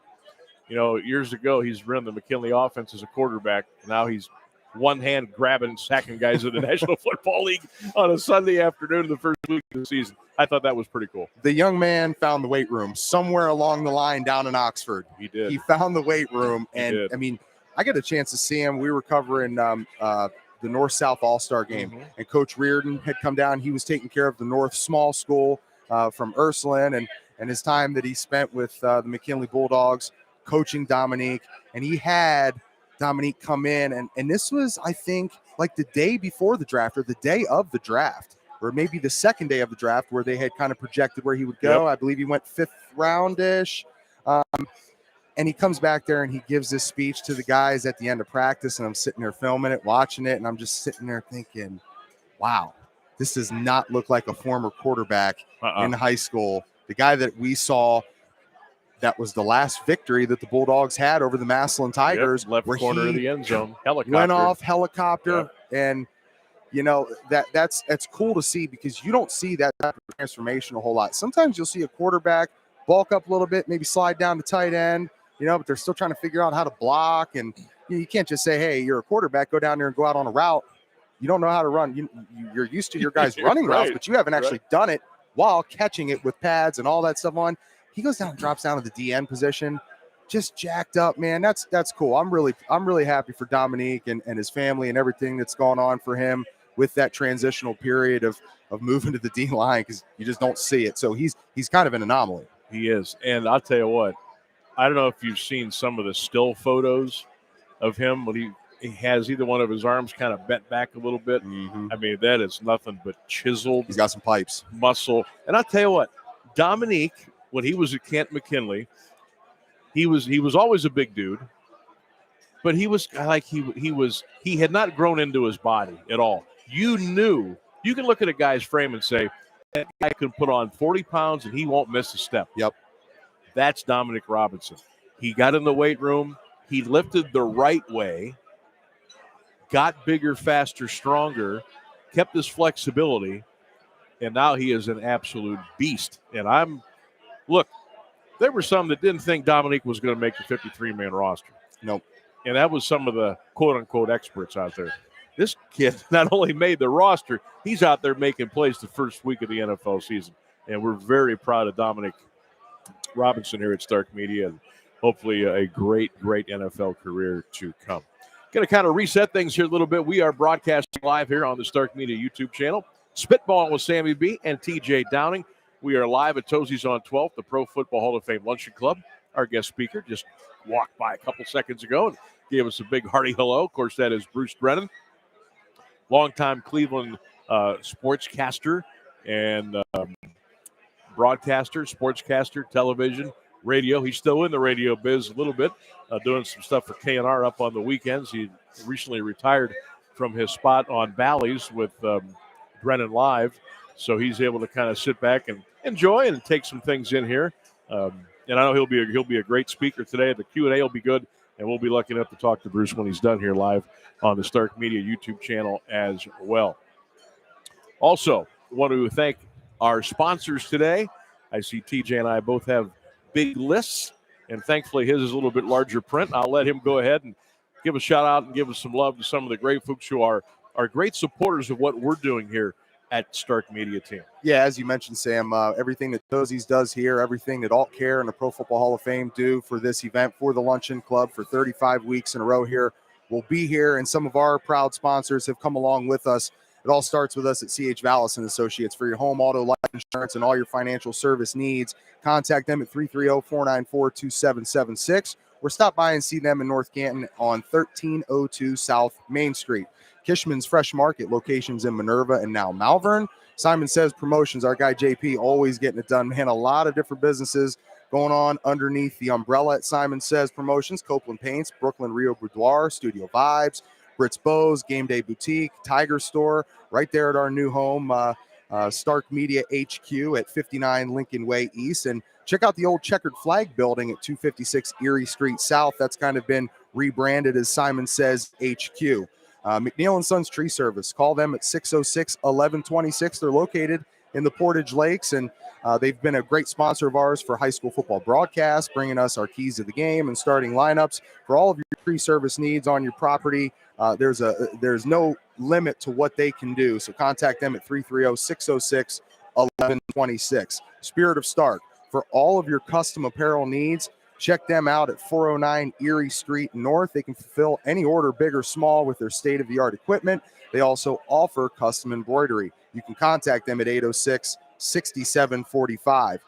you know, years ago he's run the McKinley offense as a quarterback. Now he's one hand grabbing and sacking guys in the National Football League on a Sunday afternoon in the first week of the season. I thought that was pretty cool.
The young man found the weight room somewhere along the line down in Oxford.
He did.
He found the weight room, and I mean, I got a chance to see him. We were covering the North-South All-Star game, and Coach Reardon had come down. He was taking care of the North Small School from Ursuline, and his time that he spent with the McKinley Bulldogs coaching Dominique, and he had Dominique come in, and this was, I think, like the day before the draft or the day of the draft, or maybe the second day of the draft where they had kind of projected where he would go. I believe he went 5th round-ish. And he comes back there and he gives this speech to the guys at the end of practice. And I'm sitting there filming it, watching it. And I'm just sitting there thinking, wow, this does not look like a former quarterback in high school. The guy that we saw, that was the last victory that the Bulldogs had over the Massillon Tigers.
Left corner of the end zone. Helicopter.
Went off helicopter. And, you know, that's cool to see, because you don't see that type of transformation a whole lot. Sometimes you'll see a quarterback bulk up a little bit, maybe slide down to tight end. You know, but they're still trying to figure out how to block. And you can't just say, hey, you're a quarterback, go down there and go out on a route. You don't know how to run. You're used to your guys running routes, but you haven't actually done it while catching it with pads and all that stuff on. He goes down and drops down to the DN position. Just jacked up, man. That's cool. I'm really happy for Dominique and his family and everything that's gone on for him with that transitional period of moving to the D line, because you just don't see it. So he's kind of an anomaly.
He is. And I'll tell you what, I don't know if you've seen some of the still photos of him when he has either one of his arms kind of bent back a little bit. I mean, that is nothing but chiseled.
He's got some pipes.
Muscle. And I'll tell you what, Dominique, when he was at Kent McKinley, he was always a big dude, but he was like he had not grown into his body at all. You knew, you can look at a guy's frame and say, that guy can put on 40 pounds and he won't miss a step.
Yep.
That's Dominique Robinson. He got in the weight room. He lifted the right way, got bigger, faster, stronger, kept his flexibility, and now he is an absolute beast. And look, there were some that didn't think Dominique was going to make the 53-man roster.
Nope.
And that was some of the quote-unquote experts out there. This kid not only made the roster, he's out there making plays the first week of the NFL season. And we're very proud of Dominique Robinson here at Stark Media, and hopefully a great NFL career to come. Going to kind of reset things here a little bit. We are broadcasting live here on the Stark Media YouTube channel. Spitballing with Sammy B and TJ Downing. We are live at Tozzis on 12th, the Pro Football Hall of Fame Luncheon Club. Our guest speaker just walked by a couple seconds ago and gave us a big hearty hello. Of course, that is Bruce Drennan, longtime Cleveland sportscaster and broadcaster, sportscaster, television, radio. He's still in the radio biz a little bit, doing some stuff for K&R up on the weekends. He recently retired from his spot on Bally's with Drennan Live, so he's able to kind of sit back and enjoy and take some things in here. And I know he'll be a great speaker today. The Q&A will be good, and we'll be lucky enough to talk to Bruce when he's done here live on the Stark Media YouTube channel as well. Also, want to thank our sponsors today. I see TJ and I both have big lists, and thankfully his is a little bit larger print. I'll let him go ahead and give a shout out and give us some love to some of the great folks who are great supporters of what we're doing here at Stark Media Team.
Yeah, as you mentioned, Sam, everything that Tozzis does here, everything that Aultcare and the Pro Football Hall of Fame do for this event, for the Luncheon Club for 35 weeks in a row here, will be here, and some of our proud sponsors have come along with us. It all starts with us at C.H. Vallis and Associates for your home, auto, life insurance, and all your financial service needs. Contact them at 330-494-2776 or stop by and see them in North Canton on 1302 South Main Street. Kishman's Fresh Market locations in Minerva and now Malvern. Simon Says Promotions, our guy JP, always getting it done, man. A lot of different businesses going on underneath the umbrella at Simon Says Promotions. Copeland Paints, Brooklyn Rio Boudoir, Studio Vibes, Brits Bows, Game Day Boutique, Tiger Store, right there at our new home, Stark Media HQ at 59 Lincoln Way East. And check out the old Checkered Flag building at 256 Erie Street South. That's kind of been rebranded as Simon Says HQ. McNeil & Sons Tree Service. Call them at 606-1126. They're located in the Portage Lakes, and they've been a great sponsor of ours for high school football broadcasts, bringing us our keys to the game and starting lineups. For all of your tree service needs on your property, there's no limit to what they can do, so contact them at 330-606-1126. Spirit of Stark. For all of your custom apparel needs, check them out at 409 Erie Street North. They can fulfill any order, big or small, with their state-of-the-art equipment. They also offer custom embroidery. You can contact them at 806-6745.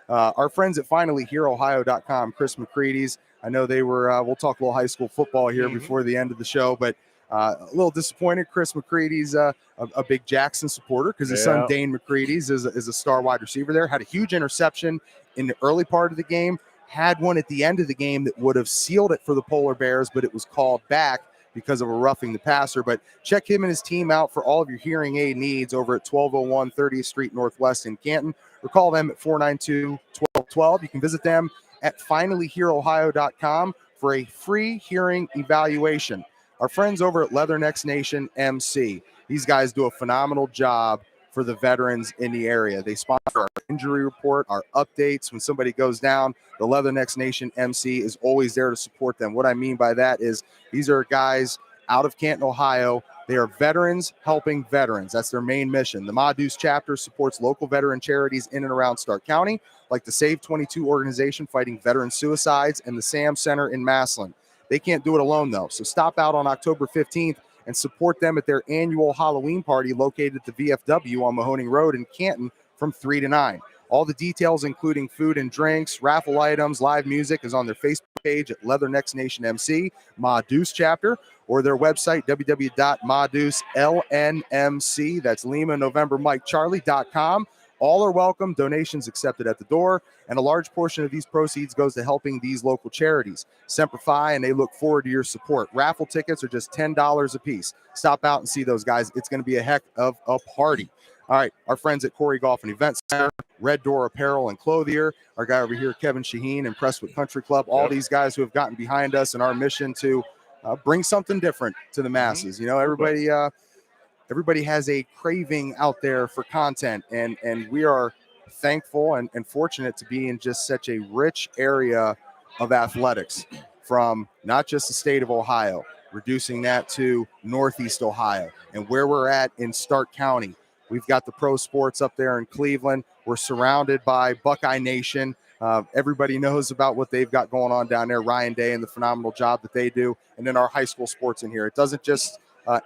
Our friends at finallyhereohio.com, Chris McCready's. I know they were, we'll talk a little high school football here before the end of the show, but a little disappointed. Chris McCready's a big Jackson supporter because his son Dane McCready's is a star wide receiver there. Had a huge interception in the early part of the game. Had one at the end of the game that would have sealed it for the Polar Bears, but it was called back because of a roughing the passer. But check him and his team out for all of your hearing aid needs over at 1201 30th Street Northwest in Canton, or call them at 492-1212. You can visit them at finallyhereohio.com for a free hearing evaluation. Our friends over at Leathernecks Nation MC, these guys do a phenomenal job for the veterans in the area. They sponsor our injury report, our updates. When somebody goes down, the Leathernecks Nation MC is always there to support them. What I mean by that is these are guys out of Canton, Ohio. They are veterans helping veterans. That's their main mission. The Ma Deuce chapter supports local veteran charities in and around Stark County, like the Save 22 organization fighting veteran suicides and the SAM Center in Massillon. They can't do it alone, though. So stop out on October 15th and support them at their annual Halloween party located at the VFW on Mahoning Road in Canton from 3 to 9. All the details, including food and drinks, raffle items, live music, is on their Facebook page at Leathernecks Nation MC, Ma Deuce chapter, or their website, www.madeucelnmc, that's Lima, November, Mike, Charlie.com. All are welcome, donations accepted at the door, and a large portion of these proceeds goes to helping these local charities. Semper Fi, and they look forward to your support. Raffle tickets are just $10 a piece. Stop out and see those guys. It's going to be a heck of a party. All right, our friends at Corey Golf and Event Center, Red Door Apparel and Clothier, our guy over here, Kevin Shaheen, and Presswood Country Club, all these guys who have gotten behind us in our mission to bring something different to the masses. You know, everybody has a craving out there for content, and we are thankful and fortunate to be in just such a rich area of athletics, from not just the state of Ohio, reducing that to Northeast Ohio, and where we're at in Stark County. We've got the pro sports up there in Cleveland. We're surrounded by Buckeye Nation. Everybody knows about what they've got going on down there, Ryan Day and the phenomenal job that they do, and then our high school sports in here. It doesn't just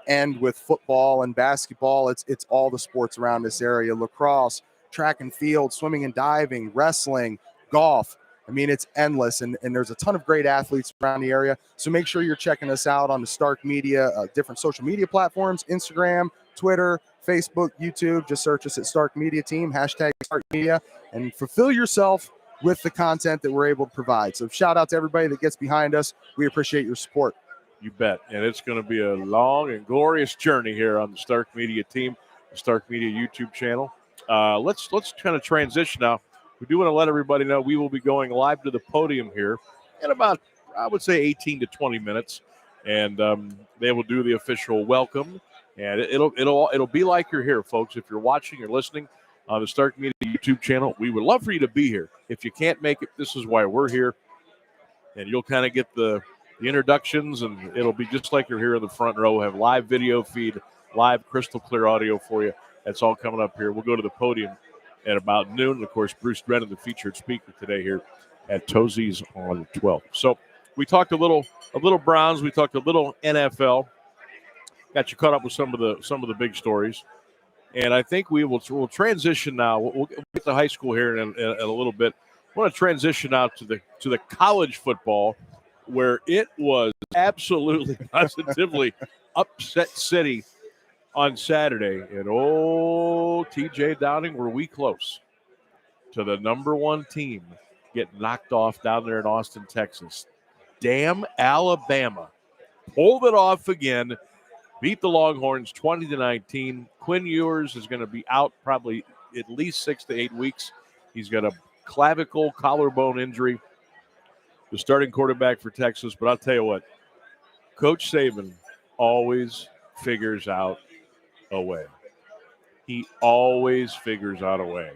end with football and basketball. It's all the sports around this area: lacrosse, track and field, swimming and diving, wrestling, golf. I mean, it's endless, and there's a ton of great athletes around the area. So make sure you're checking us out on the Stark Media, different social media platforms: Instagram, Twitter, Facebook, YouTube. Just search us at Stark Media Team, hashtag Stark Media, and fulfill yourself with the content that we're able to provide. So shout out to everybody that gets behind us. We appreciate your support.
You bet. And it's going to be a long and glorious journey here on the Stark Media Team, the Stark Media YouTube channel. Let's kind of transition now. We do want to let everybody know we will be going live to the podium here in about, I would say, 18 to 20 minutes. And they will do the official welcome. And it'll be like you're here, folks. If you're watching or listening on the Stark Media YouTube channel, we would love for you to be here. If you can't make it, this is why we're here. And you'll kind of get the introductions, and it'll be just like you're here in the front row. We'll have live video feed, live crystal clear audio for you. That's all coming up here. We'll go to the podium at about noon. And, of course, Bruce Drennan, the featured speaker today here at Tozzis on 12. So we talked a little Browns. We talked a little NFL. Got you caught up with some of the big stories. And I think we'll transition now. We'll get to high school here in a little bit. I want to transition out to the college football, where it was absolutely positively upset city on Saturday. And TJ Downing, were we close to the number one team get knocked off down there in Austin, Texas. Damn Alabama. Pulled it off again. Beat the Longhorns 20-19. Quinn Ewers is going to be out probably at least 6 to 8 weeks. He's got a clavicle collarbone injury. The starting quarterback for Texas. But I'll tell you what, Coach Saban always figures out a way. He always figures out a way.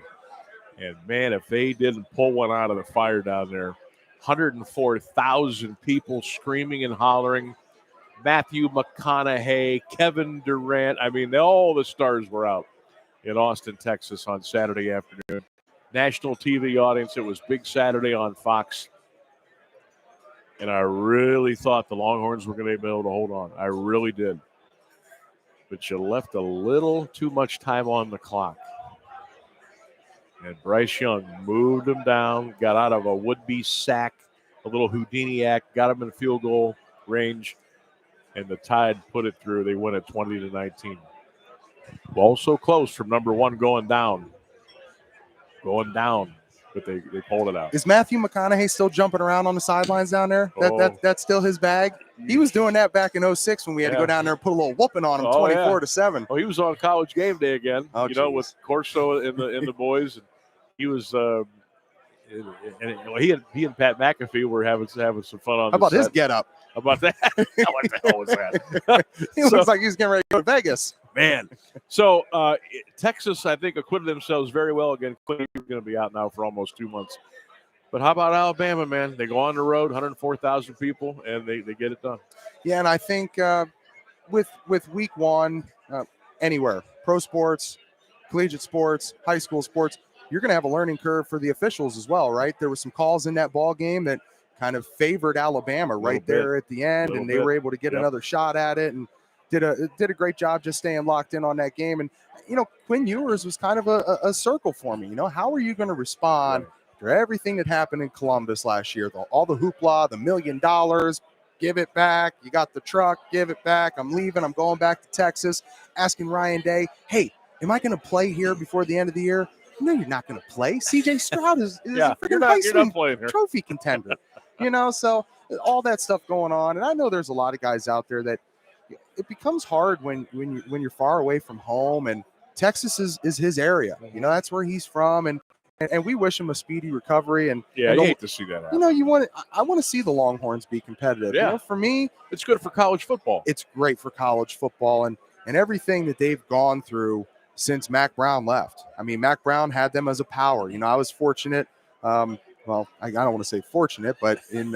And, man, if they didn't pull one out of the fire down there, 104,000 people screaming and hollering. Matthew McConaughey, Kevin Durant. I mean, all the stars were out in Austin, Texas on Saturday afternoon. National TV audience. It was Big Saturday on Fox. And I really thought the Longhorns were going to be able to hold on. I really did. But you left a little too much time on the clock. And Bryce Young moved him down, got out of a would-be sack, a little Houdini act, got him in field goal range, and the Tide put it through. They win at 20-19. Also close from number one going down, but they pulled it out.
Is Matthew McConaughey still jumping around on the sidelines down there? That's still his bag? He was doing that back in 06 when we had to go down there and put a little whooping on him, 24-7.
Oh, he was on College Game Day again, with Corso in the boys. And he was he and Pat McAfee were having some fun on.
How about his get up?
How about that? What the hell was that?
He looks like he's getting ready to go to Vegas.
Man. So Texas, I think, acquitted themselves very well again. Quinn is going to be out now for almost 2 months. But how about Alabama, man? They go on the road, 104,000 people, and they get it done.
Yeah, and I think with week one, anywhere, pro sports, collegiate sports, high school sports, you're going to have a learning curve for the officials as well, right? There were some calls in that ball game that kind of favored Alabama right there at the end, and they were able to get another shot at it and did a great job just staying locked in on that game. And, Quinn Ewers was kind of a circle for me. How are you going to respond after everything that happened in Columbus last year? All the hoopla, the $1 million, give it back. You got the truck, give it back. I'm leaving. I'm going back to Texas. Asking Ryan Day, hey, am I going to play here before the end of the year? No, you're not going to play. C.J. Stroud is a freaking Heisman Trophy contender. So all that stuff going on. And I know there's a lot of guys out there that it becomes hard when you're far away from home, and Texas is his area. That's where he's from, and we wish him a speedy recovery. And
I hate to see that happen.
I want to see the Longhorns be competitive.
Yeah.
For me,
it's good for college football.
It's great for college football and everything that they've gone through since Mac Brown left. I mean, Mac Brown had them as a power. I was fortunate. Well, I don't want to say fortunate, but in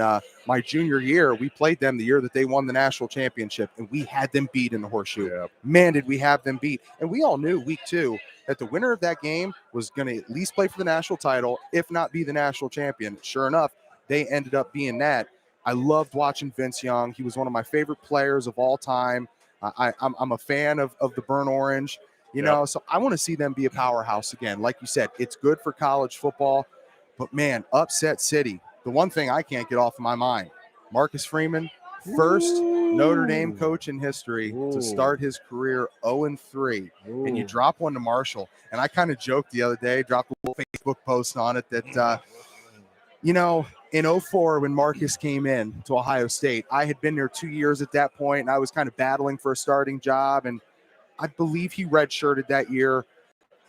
my junior year, we played them the year that they won the national championship, and we had them beat in the horseshoe.
Yeah.
Man, did we have them beat. And we all knew week 2 that the winner of that game was going to at least play for the national title, if not be the national champion. Sure enough, they ended up being that. I loved watching Vince Young. He was one of my favorite players of all time. I'm a fan of the burnt orange, so I want to see them be a powerhouse again. Like you said, it's good for college football. But, man, upset city. The one thing I can't get off of my mind, Marcus Freeman, first Notre Dame coach in history to start his career 0-3. And you drop one to Marshall. And I kind of joked the other day, dropped a little Facebook post on it that, in 04 when Marcus came in to Ohio State, I had been there 2 years at that point, and I was kind of battling for a starting job. And I believe he redshirted that year.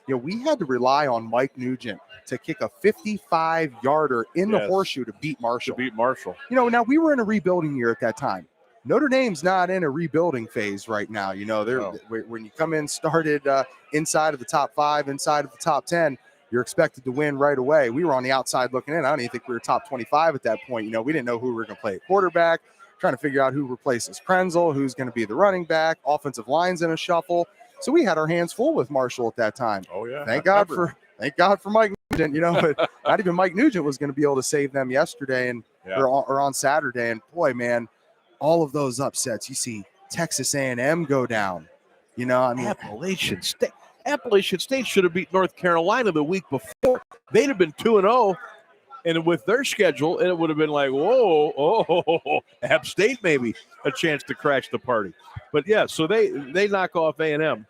We had to rely on Mike Nugent to kick a 55-yarder in the horseshoe to beat Marshall. Now we were in a rebuilding year at that time. Notre Dame's not in a rebuilding phase right now. When you come in started inside of the top 5, inside of the top 10, you're expected to win right away. We were on the outside looking in. I don't even think we were top 25 at that point. We didn't know who we were going to play at quarterback, trying to figure out who replaces Krenzel, who's going to be the running back, offensive line's in a shuffle. So we had our hands full with Marshall at that time.
Oh yeah.
Thank God for Mike Nugent, but not even Mike Nugent was going to be able to save them yesterday or on Saturday. And boy, man, all of those upsets. You see Texas A&M go down.
Appalachian State should have beat North Carolina the week before. They'd have been 2-0, And with their schedule, it would have been like, whoa, App State maybe a chance to crash the party. But yeah, so they knock off A&M.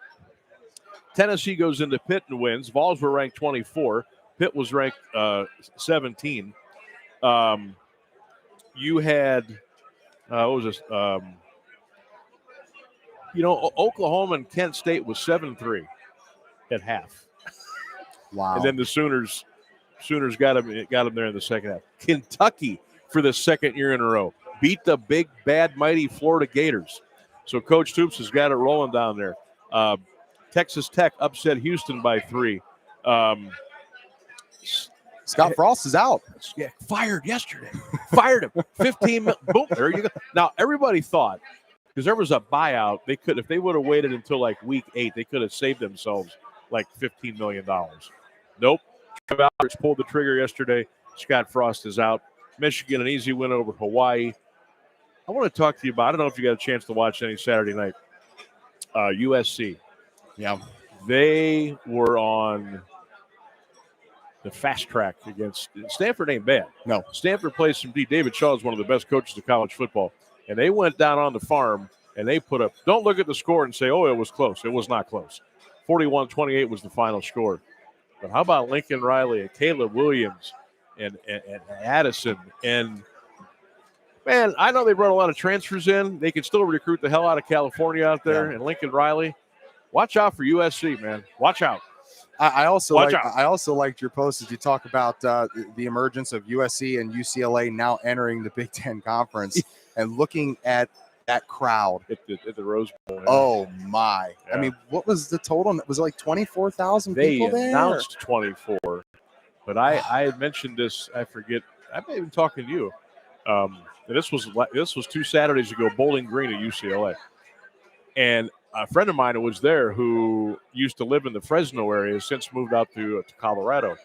Tennessee goes into Pitt and wins. Vols were ranked 24. Pitt was ranked 17. You had what was this? Oklahoma and Kent State was 7-3 at half.
Wow.
And then the Sooners got them there in the second half. Kentucky, for the second year in a row, beat the big, bad, mighty Florida Gators. So Coach Toops has got it rolling down there. Texas Tech upset Houston by 3.
Scott Frost is out.
Yeah, fired yesterday. Fired him. 15 boom, there you go. Now, everybody thought, because there was a buyout, if they would have waited until like week 8, they could have saved themselves like $15 million. Nope. Trev Alberts pulled the trigger yesterday. Scott Frost is out. Michigan, an easy win over Hawaii. I want to talk to you about, I don't know if you got a chance to watch any Saturday night. USC.
Yeah.
They were on the fast track against Stanford. Ain't bad.
No.
Stanford plays some D. David Shaw is one of the best coaches of college football. And they went down on the farm and they put up, don't look at the score and say, oh, it was close. It was not close. 41-28 was the final score. But how about Lincoln Riley and Caleb Williams and Addison? And, man, I know they brought a lot of transfers in. They can still recruit the hell out of California out there. Yeah. And Lincoln Riley, watch out for USC, man. Watch out.
I also liked your post as you talk about the emergence of USC and UCLA now entering the Big Ten Conference and looking at that crowd
at the Rose Bowl. Yeah.
Oh my! Yeah. I mean, what was the total? It was like 24,000 people there.
They announced 24, but I had mentioned this. I forget. I've been even talking to you. This was 2 Saturdays ago. Bowling Green at UCLA, and a friend of mine who was there who used to live in the Fresno area has since moved out to Colorado.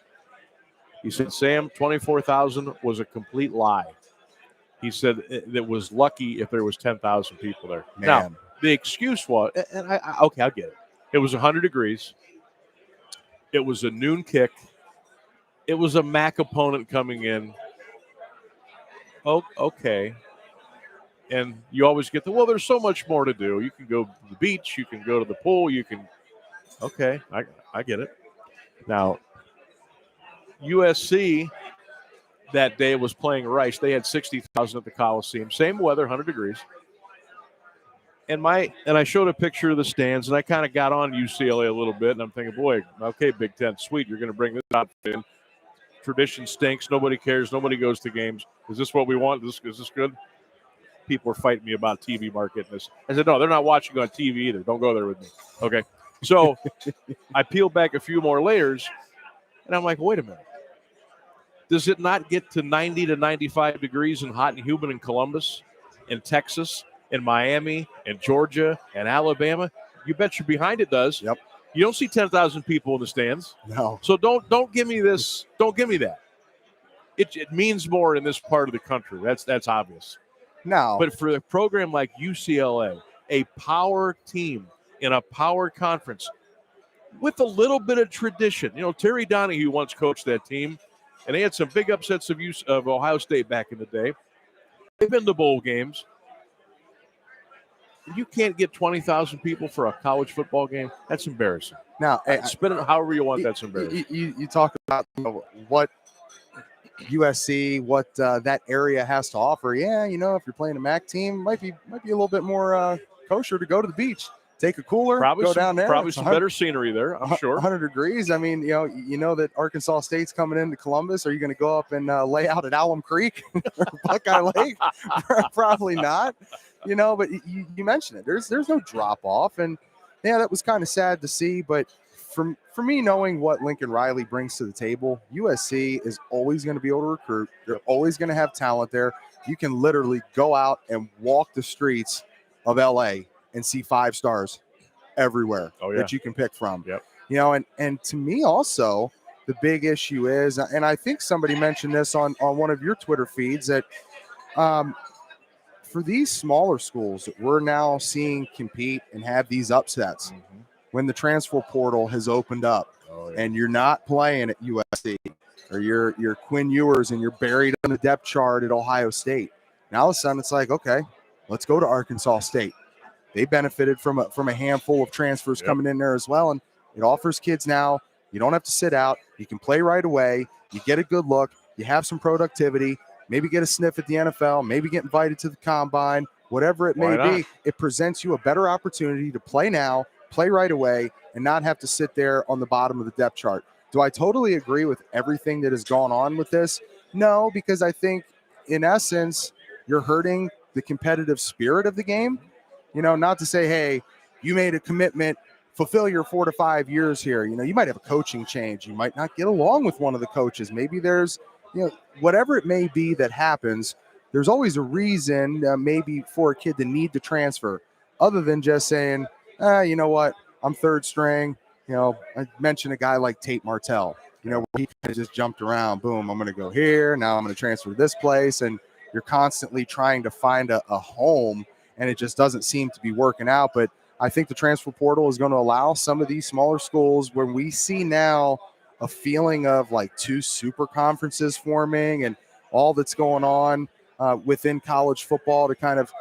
He said, Sam, 24,000 was a complete lie. He said it was lucky if there was 10,000 people there. Man. Now, the excuse was, and I'll get it. It was 100 degrees. It was a noon kick. It was a MAC opponent coming in. Oh, okay. And you always get there's so much more to do. You can go to the beach. You can go to the pool. You can, okay, I get it. Now, USC that day was playing Rice. They had 60,000 at the Coliseum. Same weather, 100 degrees. And I showed a picture of the stands, and I kind of got on UCLA a little bit, and I'm thinking, boy, okay, Big Ten, sweet, you're going to bring this out in. Tradition stinks. Nobody cares. Nobody goes to games. Is this what we want? Is this good? People were fighting me about TV market. I said, no, they're not watching on TV either. Don't go there with me. Okay. So I peeled back a few more layers, and I'm like, wait a minute. Does it not get to 90 to 95 degrees and hot and humid in Columbus, in Texas, in Miami, in Georgia, and Alabama? You bet you're behind it does.
Yep.
You don't see 10,000 people in the stands.
No.
So don't give me this. Don't give me that. It means more in this part of the country. That's obvious.
No.
But for a program like UCLA, a power team in a power conference with a little bit of tradition. Terry Donahue once coached that team, and they had some big upsets of Ohio State back in the day. They've been to bowl games. You can't get 20,000 people for a college football game. That's embarrassing.
Now,
spin it however you want. That's embarrassing.
You talk about what USC, what that area has to offer. Yeah, if you're playing a MAC team, might be a little bit more kosher to go to the beach, take a cooler, go down there.
Probably some better scenery there, I'm sure.
100 degrees. I mean, you know that Arkansas State's coming into Columbus. Are you going to go up and lay out at Alum Creek or Buckeye Lake? Probably not. But you mentioned it. There's no drop off, and yeah, that was kind of sad to see. But for me, knowing what Lincoln Riley brings to the table, USC is always going to be able to recruit. They're always going to have talent there. You can literally go out and walk the streets of LA and see 5 stars everywhere that you can pick from.
Yep.
And to me also, the big issue is, and I think somebody mentioned this on one of your Twitter feeds, that for these smaller schools that we're now seeing compete and have these upsets when the transfer portal has opened up. and you're not playing at USC, or you're Quinn Ewers and you're buried on the depth chart at Ohio State. Now all of a sudden it's like, okay, let's go to Arkansas State. They benefited from a handful of transfers coming in there as well, and it offers kids now. You don't have to sit out. You can play right away. You get a good look. You have some productivity. Maybe get a sniff at the NFL. Maybe get invited to the combine. Whatever it may be, it presents you a better opportunity to play now, play right away, and not have to sit there on the bottom of the depth chart. Do I totally agree with everything that has gone on with this? No, because I think in essence, you're hurting the competitive spirit of the game. You know, not to say, hey, you made a commitment, fulfill your 4 to 5 years here. You know, you might have a coaching change. You might not get along with one of the coaches. Maybe there's, you know, whatever it may be that happens, there's always a reason maybe for a kid to need to transfer, other than just saying, you know what, I'm third string. You know, I mentioned a guy like Tate Martell, you know, where he kind of just jumped around. Boom, I'm going to go here. Now I'm going to transfer to this place. And you're constantly trying to find a home, and it just doesn't seem to be working out. But I think the transfer portal is going to allow some of these smaller schools, when we see now a feeling of like 2 super conferences forming and all that's going on within college football, to kind of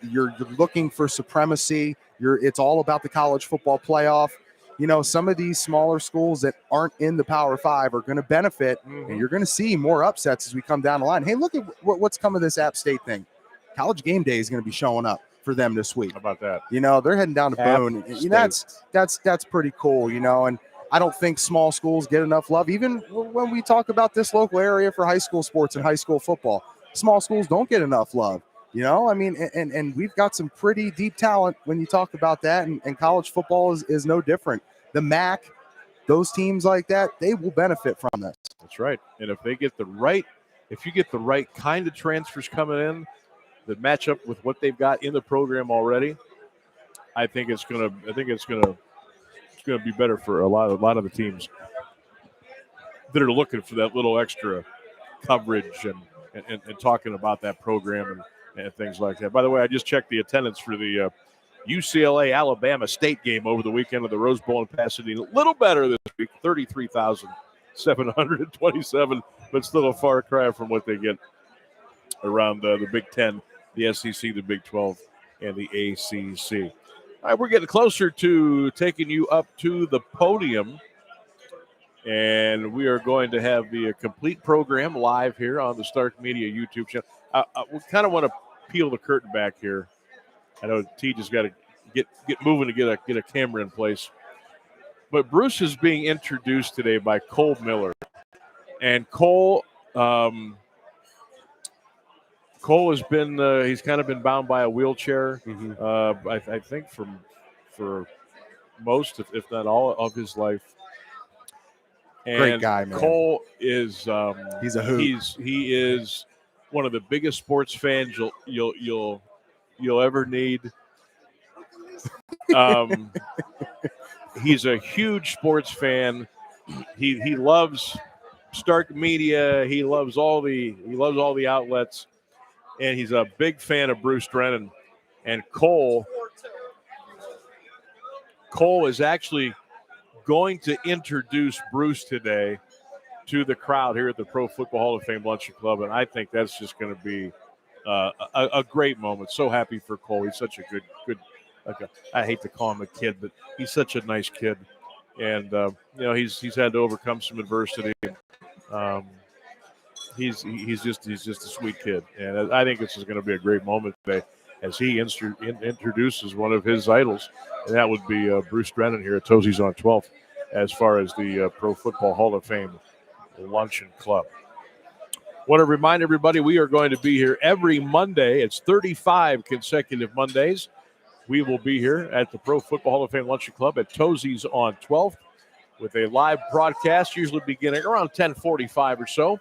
you're looking for supremacy. It's all about the college football playoff. You know, some of these smaller schools that aren't in the Power 5 are going to benefit, and you're going to see more upsets as we come down the line. Hey, look at what's come of this App State thing. College Game Day is going to be showing up for them this week.
How about that?
You know, they're heading down to Boone. You know, that's pretty cool, you know, and I don't think small schools get enough love. Even when we talk about this local area for high school sports and high school football, small schools don't get enough love. You know, I mean, and we've got some pretty deep talent when you talk about that, and college football is no different. The MAC, those teams like that, they will benefit from this.
That's right. And if you get the right kind of transfers coming in that match up with what they've got in the program already, I think it's gonna be better for a lot of the teams that are looking for that little extra coverage and talking about that program and things like that. By the way, I just checked the attendance for the UCLA Alabama State game over the weekend of the Rose Bowl in Pasadena. A little better this week, 33,727, but still a far cry from what they get around the Big Ten, the SEC, the Big 12, and the ACC. All right, we're getting closer to taking you up to the podium, and we are going to have the complete program live here on the Stark Media YouTube channel. We kind of want to peel the curtain back here. I know T just got to get moving to get a camera in place. But Bruce is being introduced today by Cole Miller. And Cole has been he's kind of been bound by a wheelchair, I think for most, if not all, of his life. And
great guy, man.
Cole is
he's a hoot.
He is one of the biggest sports fans you'll ever need. He's a huge sports fan. He loves Stark Media. He loves all the outlets, and he's a big fan of Bruce Drennan. And Cole is actually going to introduce Bruce today to the crowd here at the Pro Football Hall of Fame Luncheon Club, and I think that's just going to be a great moment. So happy for Cole. He's such a good. I hate to call him a kid, but he's such a nice kid, and you know he's had to overcome some adversity. He's just a sweet kid, and I think this is going to be a great moment today as he introduces one of his idols, and that would be Bruce Drennan here at Tozzis on 12th, as far as the Pro Football Hall of Fame Luncheon Club. Want to remind everybody we are going to be here every Monday. It's 35 consecutive Mondays. We will be here at the Pro Football Hall of Fame Luncheon Club at Tozzis on 12th with a live broadcast, usually beginning around 10:45 or so.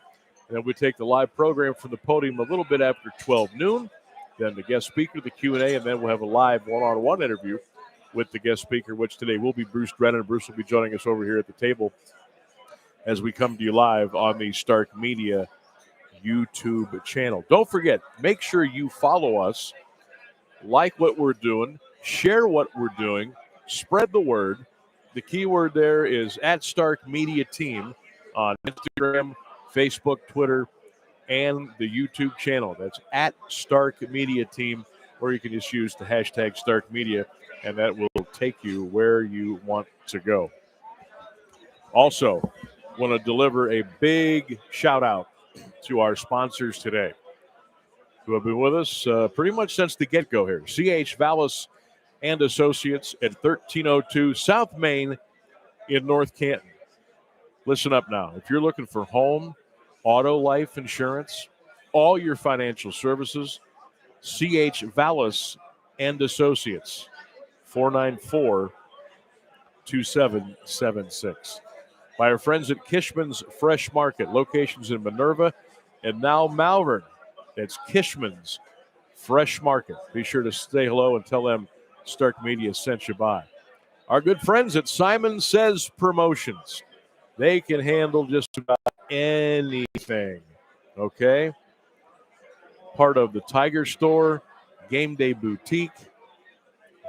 And then we take the live program from the podium a little bit after 12 noon. Then the guest speaker, the Q&A, and then we'll have a live one-on-one interview with the guest speaker, which today will be Bruce Drennan. Bruce will be joining us over here at the table as we come to you live on the Stark Media YouTube channel. Don't forget, make sure you follow us, like what we're doing, share what we're doing, spread the word, the keyword there is at Stark Media Team on Instagram, Facebook, Twitter, and the YouTube channel. That's at Stark Media Team, or you can just use the hashtag Stark Media, and that will take you where you want to go. Also, want to deliver a big shout out to our sponsors today, who have been with us pretty much since the get-go here. C.H. Vallis and Associates at 1302 South Main in North Canton. Listen up now. If you're looking for home, auto, life insurance, all your financial services, C.H. Vallis and Associates, 494-2776. By our friends at Kishman's Fresh Market, locations in Minerva and now Malvern. That's Kishman's Fresh Market. Be sure to say hello and tell them Stark Media sent you by. Our good friends at Simon Says Promotions. They can handle just about anything, okay? Part of the Tiger Store, Game Day Boutique,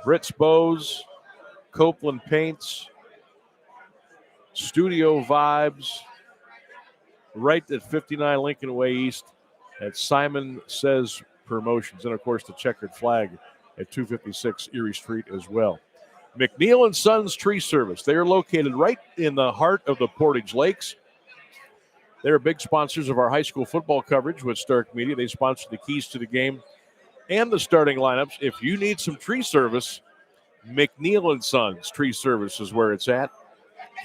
Brits Bows, Copeland Paints, Studio Vibes, right at 59 Lincoln Way East at Simon Says Promotions. And, of course, the checkered flag at 256 Erie Street as well. McNeil and Sons Tree Service. They are located right in the heart of the Portage Lakes. They're big sponsors of our high school football coverage with Stark Media. They sponsor the keys to the game and the starting lineups. If you need some tree service, McNeil and Sons Tree Service is where it's at.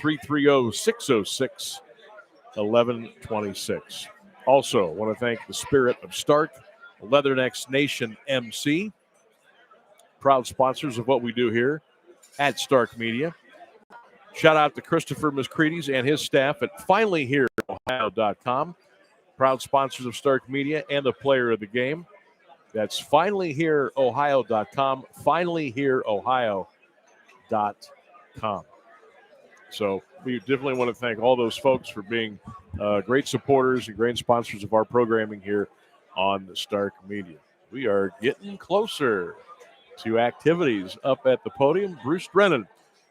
330-606-1126. Also, want to thank the Spirit of Stark, Leathernecks Nation MC, proud sponsors of what we do here at Stark Media. Shout out to Christopher Miscredes and his staff at FinallyHereOhio.com, proud sponsors of Stark Media and the player of the game. That's FinallyHereOhio.com, FinallyHereOhio.com. So we definitely want to thank all those folks for being great supporters and great sponsors of our programming here on the Stark Media. We are getting closer to activities up at the podium. Bruce Drennan,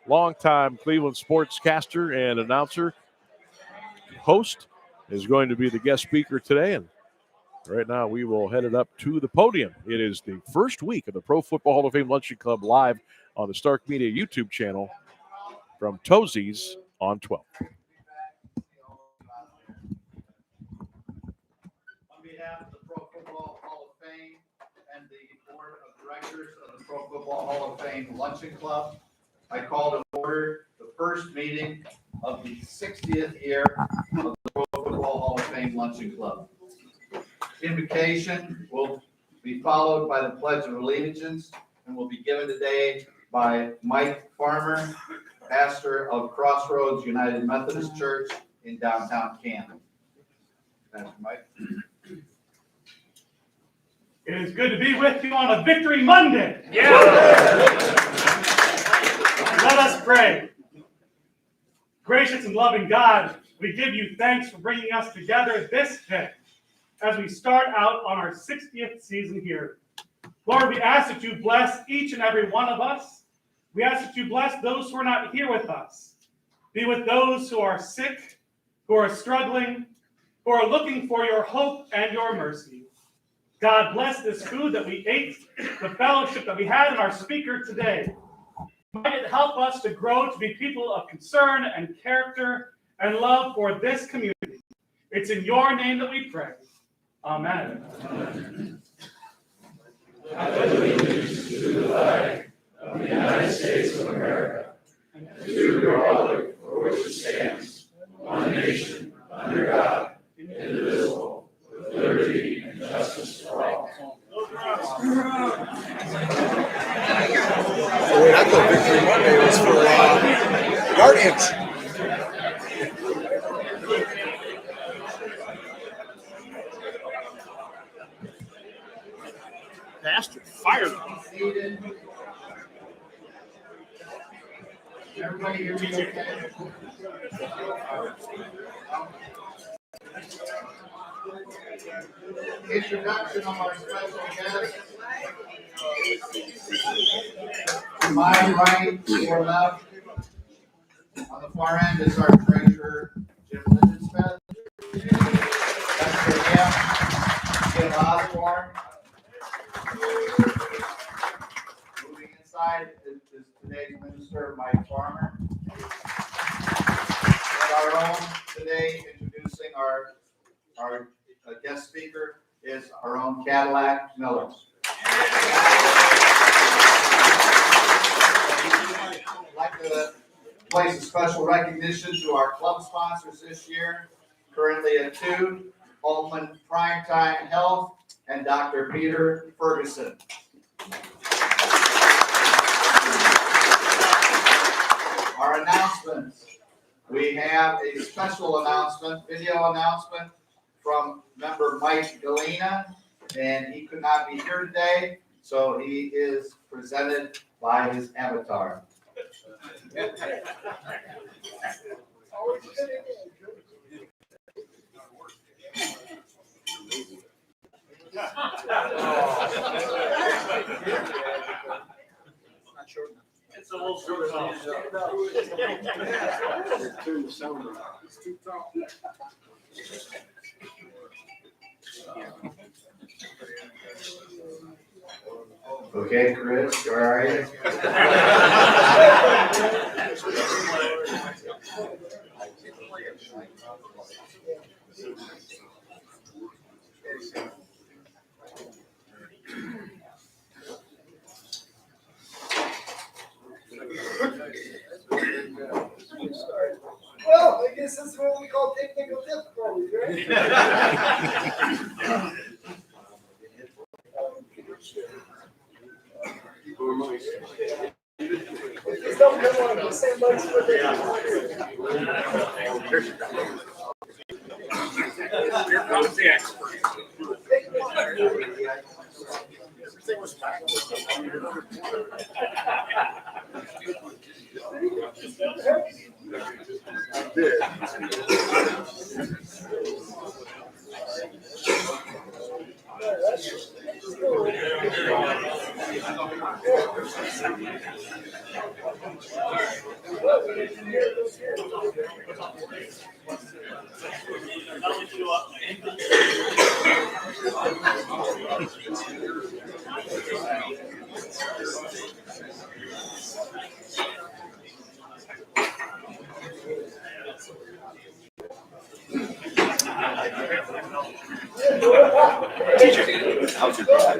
longtime Cleveland sportscaster and announcer, host, is going to be the guest speaker today. And right now we will head it up to the podium. It is the first week of the Pro Football Hall of Fame Luncheon Club live on the Stark Media YouTube channel from Tozzis on 12.
On behalf of the Pro Football Hall of Fame and the Board of Directors of the Pro Football Hall of Fame Luncheon Club, I call to order the first meeting of the 60th year of the Pro Football Hall of Fame Luncheon Club. Invocation will be followed by the Pledge of Allegiance and will be given today by Mike Farmer, pastor of Crossroads United Methodist Church in downtown Canton. Pastor Mike.
It is good to be with you on a Victory Monday. Yeah. Let us pray. Gracious and loving God, we give you thanks for bringing us together this day as we start out on our 60th season here. Lord, we ask that you bless each and every one of us. We ask that you bless those who are not here with us. Be with those who are sick, who are struggling, who are looking for your hope and your mercy. God, bless this food that we ate, the fellowship that we had in our speaker today. Might it help us to grow to be people of concern and character and love for this community. It's in your name that we pray. Amen. Amen.
I pledge allegiance to the flag of the United States of America and to the republic for which it stands, one nation, under God, indivisible, with liberty and justice for all.
Wait, I thought Victory Monday was for Guardians.
Pastor, fire them.
Everybody hear me okay? Introduction of our special guest. To my right or left far end is our treasurer, Jim Lindensmith. Next to him, Jim Osborne. Moving inside is today's minister, Mike Farmer. And our own today, introducing our guest speaker, is our own Cadillac Miller. I'd like to place a special recognition to our club sponsors this year, currently at 2, Altman Primetime Health and Dr. Peter Ferguson. Our announcements. We have a special announcement, video announcement from member Mike Galena, and he could not be here today, so he is presented by his avatar.
It's a little short.
Okay, Chris, where are you?
Well, I guess that's what we call technical difficulties, right? Just don't come on the same legs for the
Here comes the expert.
Everything was back.
How's your dad?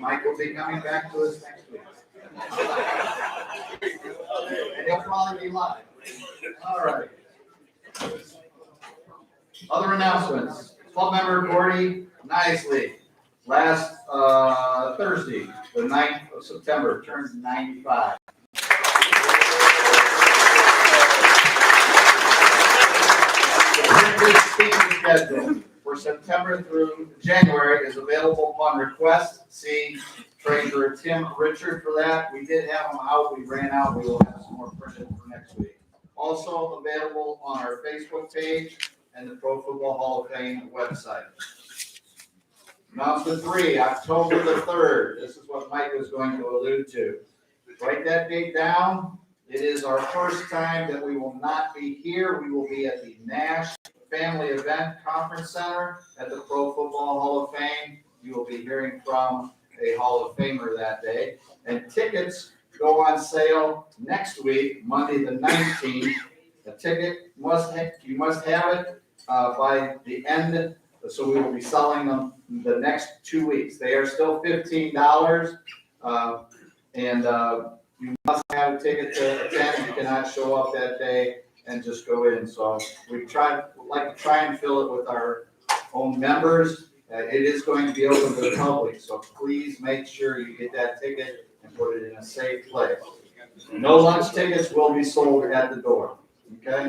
Mike will be coming back to us next week. And he'll probably be live. All right. Other announcements. Club member Gordy Nicely last Thursday the 9th of September, turns 95. The speaking schedule for September through January is available upon request. See Treasurer Tim Richard for that. We did have them out. We ran out. We will have some more printed for next week. Also available on our Facebook page and the Pro Football Hall of Fame website. Announcement 3, October the 3rd. This is what Mike was going to allude to. Write that date down. It is our first time that we will not be here. We will be at the Nash Family Event Conference Center at the Pro Football Hall of Fame. You will be hearing from a Hall of Famer that day. And tickets go on sale next week, Monday the 19th. A ticket you must have it by the end. So we will be selling them the next 2 weeks. They are still $15, and you must have a ticket to attend. You cannot show up that day and just go in. So we like to try and fill it with our own members. It is going to be open to the public, so please make sure you get that ticket and put it in a safe place. No lunch tickets will be sold at the door. Okay.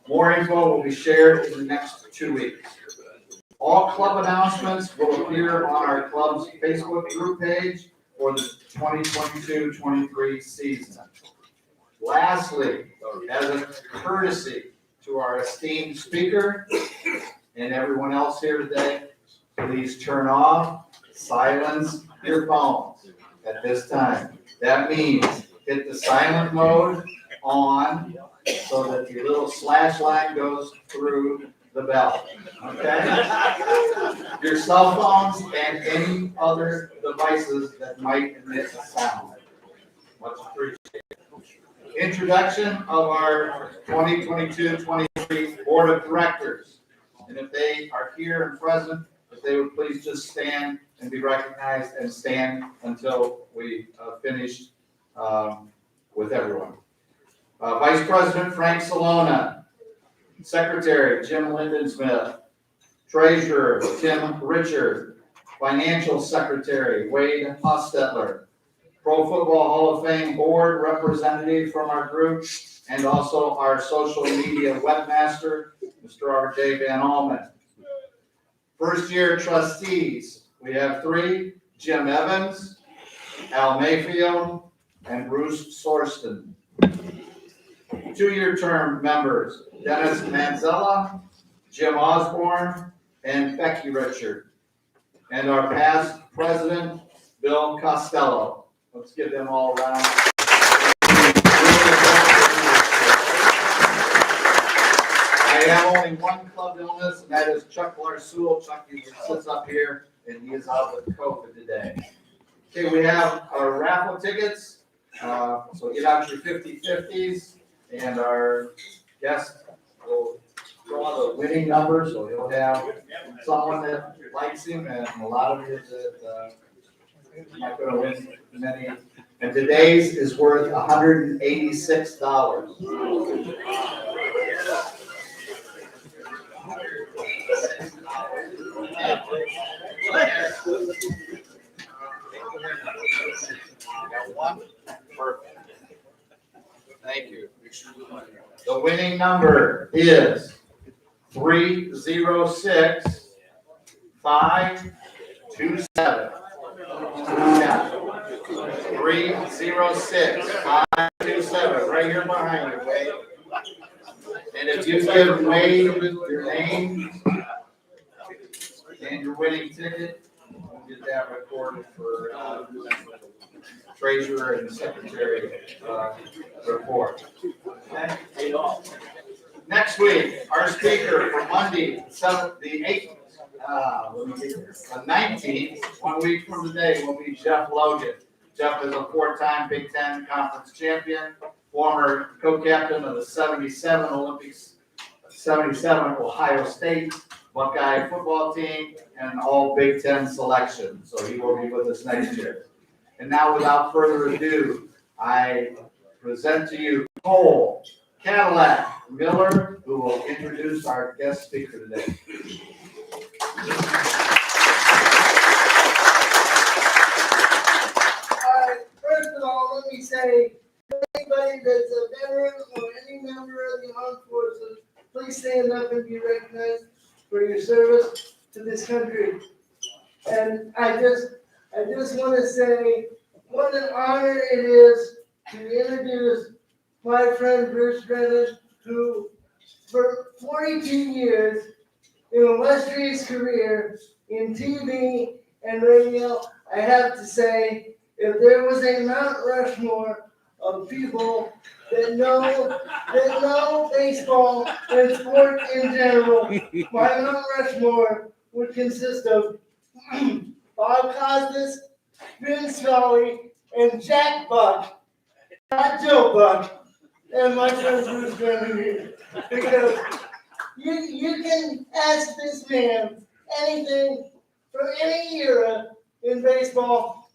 More info will be shared in the next 2 weeks. All club announcements will appear on our club's Facebook group page for the 2022-23 season. Lastly, as a courtesy to our esteemed speaker and everyone else here today, please turn off, silence your phones at this time. That means hit the silent mode on so that the little slash line goes through the bell. Okay? Your cell phones and any other devices that might emit a sound. Much appreciated. Introduction of our 2022-23 Board of Directors. And if they are here and present, if they would please just stand and be recognized and stand until we finish with everyone. Vice President Frank Salona. Secretary Jim Linden-Smith. Treasurer Tim Richard. Financial Secretary Wade Hostetler. Pro Football Hall of Fame Board representative from our group, and also our social media webmaster, Mr. R.J. Van Allman. First year trustees, we have 3, Jim Evans, Al Mayfield, and Bruce Sorston. 2-year term members, Dennis Manzella, Jim Osborne, and Becky Richard. And our past president, Bill Costello. Let's give them all a round. I have only one club illness, and that is Chuck Larsoul. Chuck sits up here, and he is out with COVID today. Okay, we have our raffle tickets. So get out your 50/50s, and our guest will draw the winning number, so he'll have someone that likes him, and a lot of you that not going to win many. And today's is worth $186. Perfect. Thank you. The winning number is 306-527. 306-527, right here behind you, Wade. And if you give Wade your name and your winning ticket, we'll get that recorded for treasurer and secretary report. Okay? Next week, our speaker for Monday, the 19th, 1 week from today, will be Jeff Logan. Jeff is a 4-time Big Ten Conference champion, former co-captain of the 77 Olympics, 77 Ohio State Buckeye football team, and all Big Ten selection. So he will be with us next year. And now, without further ado, I present to you Cole Cadillac Miller, who will introduce our guest speaker today.
me say, anybody that's a veteran or any member of the armed forces, please stand up and be recognized for your service to this country. And I just want to say what an honor it is to introduce my friend Bruce Drennan, who for 42 years, in an illustrious career in TV and radio, I have to say, if there was a Mount Rushmore of people that know baseball and sport in general, my Mount Rushmore would consist of Bob Costas, Vin Scully, and Jack Buck, not Joe Buck, and my friend Bruce Drennan here. Because you can ask this man anything from any era in baseball,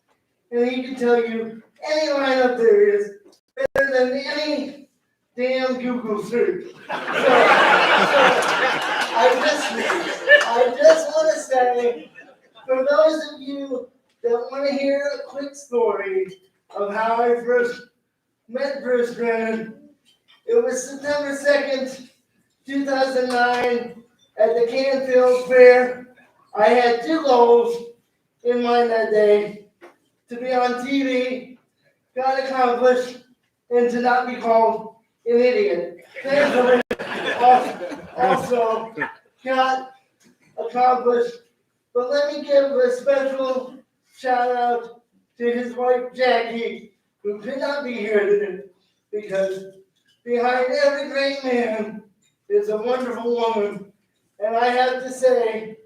and he can tell you any lineup there is better than any damn Google search. I just want to say, for those of you that want to hear a quick story of how I first met Bruce Drennan, it was September 2nd, 2009, at the Canfield Fair. I had two goals in mind that day: to be on TV, got accomplished, and to not be called an idiot. Thankfully, also got accomplished. But let me give a special shout out to his wife Jackie, who could not be here today, because behind every great man is a wonderful woman. And I have to say,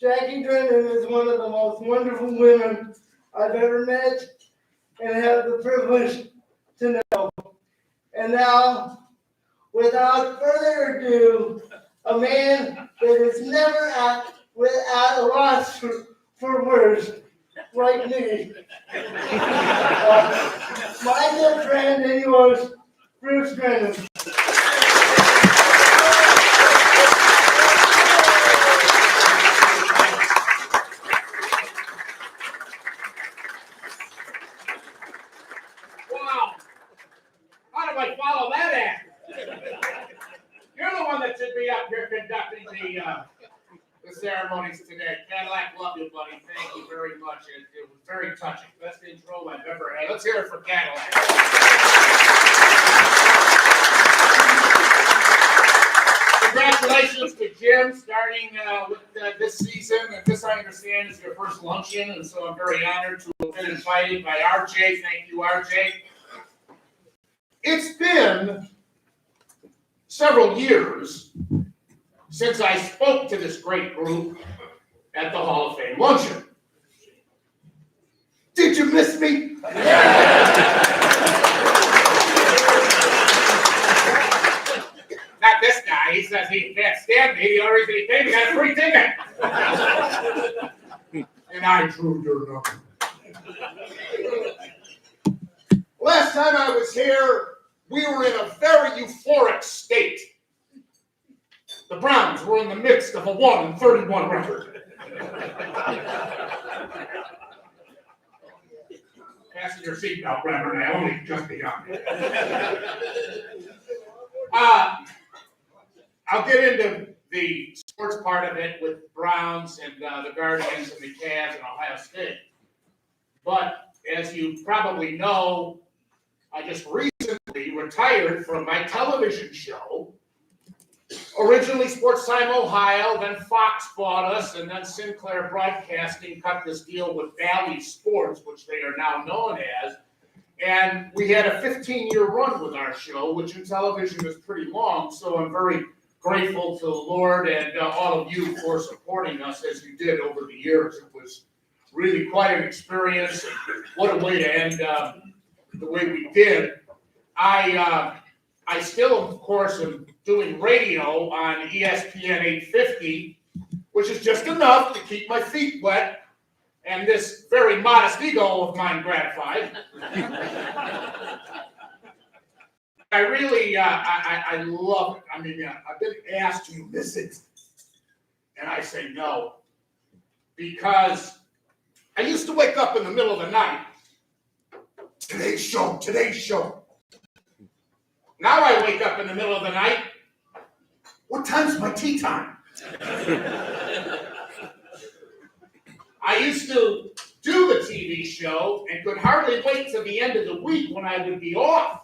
Jackie Drennan is one of the most wonderful women I've ever met and have the privilege to know. And now, without further ado, a man that is never at a loss for words, like me. My good friend and yours, Bruce Drennan.
Wow. How do I follow that act? You're the one that should be up here conducting the ceremonies today. Cadillac, love you, buddy. Thank you very much. It was very touching. Best intro I've ever had. Let's hear it for Cadillac. Congratulations to Jim starting with this season. And this, I understand, is your first luncheon. And so I'm very honored to have been invited by RJ. Thank you, RJ. It's been several years since I spoke to this great group at the Hall of Fame Luncheon. Did you miss me? Not this guy. He says he can't stand me. The only reason he paid me got a free ticket. And I drew your number. Last time I was here, we were in a very euphoric state. The Browns were in the midst of a 1-31 record. Fasten your seatbelt, Reverend. I only just begun. I'll get into the sports part of it with Browns and the Guardians and the Cavs and Ohio State. But as you probably know, I just recently retired from my television show. Originally Sportstime Ohio, then Fox bought us, and then Sinclair Broadcasting cut this deal with Ballin Sports, which they are now known as. And we had a 15-year run with our show, which in television is pretty long. So I'm very grateful to the Lord and all of you for supporting us as you did over the years. It was really quite an experience. What a way to end the way we did. I still, of course, am doing radio on ESPN 850, which is just enough to keep my feet wet and this very modest ego of mine gratified. I really, I love it. I mean, I've been asked to visit, and I say no, because I used to wake up in the middle of the night Today's show. Now I wake up in the middle of the night. What time's my tea time? I used to do the TV show and could hardly wait till the end of the week when I would be off.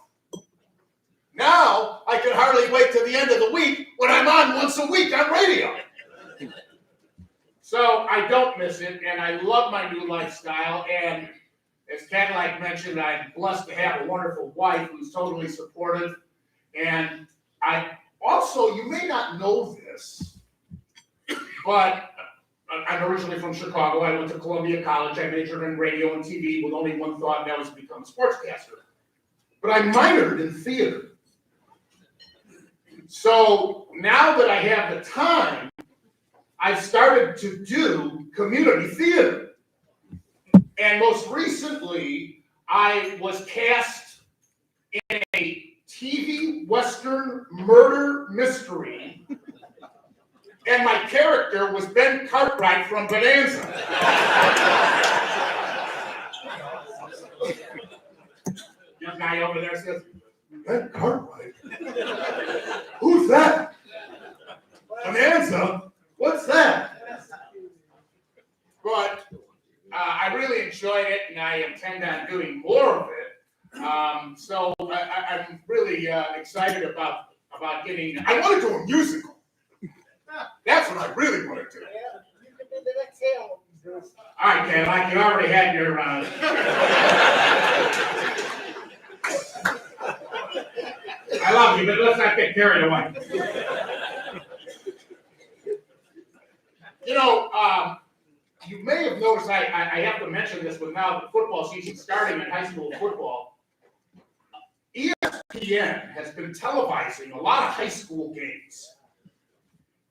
Now I could hardly wait till the end of the week when I'm on once a week on radio. So I don't miss it, and I love my new lifestyle. And as Cadillac mentioned, I'm blessed to have a wonderful wife who's totally supportive. And I also, you may not know this, but I'm originally from Chicago. I went to Columbia College. I majored in radio and TV with only one thought, and that was to become a sportscaster. But I minored in theater. So now that I have the time, I've started to do community theater. And most recently, I was cast in a TV Western murder mystery. And my character was Ben Cartwright from Bonanza. Young guy over there says, Ben Cartwright? Who's that? Bonanza? What's that? But I really enjoyed it, and I intend on doing more of it. So I'm really excited about getting. I want to do a musical. That's what I really want to do.
Yeah, you can be the next hell.
All right, Ken, like you already had your. I love you, but let's not get carried away. You know, you may have noticed, I have to mention this with now the football season starting in high school football. ESPN has been televising a lot of high school games.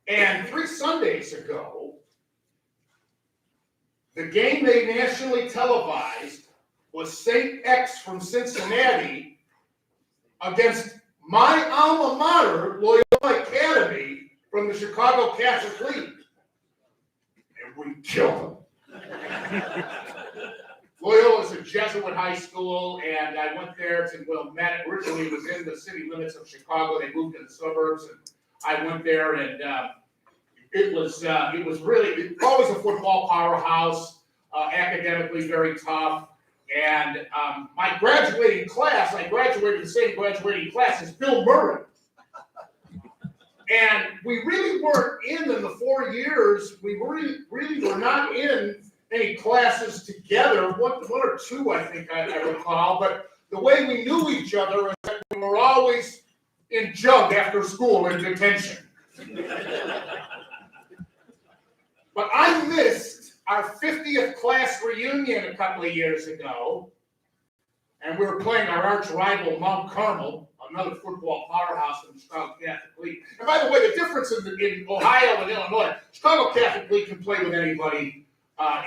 And 3 Sundays ago, the game they nationally televised was St. X from Cincinnati against my alma mater, Loyola Academy, from the Chicago Catholic League. And we killed them. Loyola is a Jesuit high school, and I went there to, Matt originally was in the city limits of Chicago. They moved to the suburbs, and I went there, and it was really always a football powerhouse, academically very tough. And my graduating class, I graduated the same graduating class as Bill Murray. And we really weren't in the 4 years. We really were not in any classes together. One or two, I think I recall. But the way we knew each other was that we were always in jug after school in detention. But I missed our 50th class reunion a couple of years ago, and we were playing our arch rival Mount Carmel, another football powerhouse in the Chicago Catholic League. And by the way, the difference in Ohio and Illinois, Chicago Catholic League can play with anybody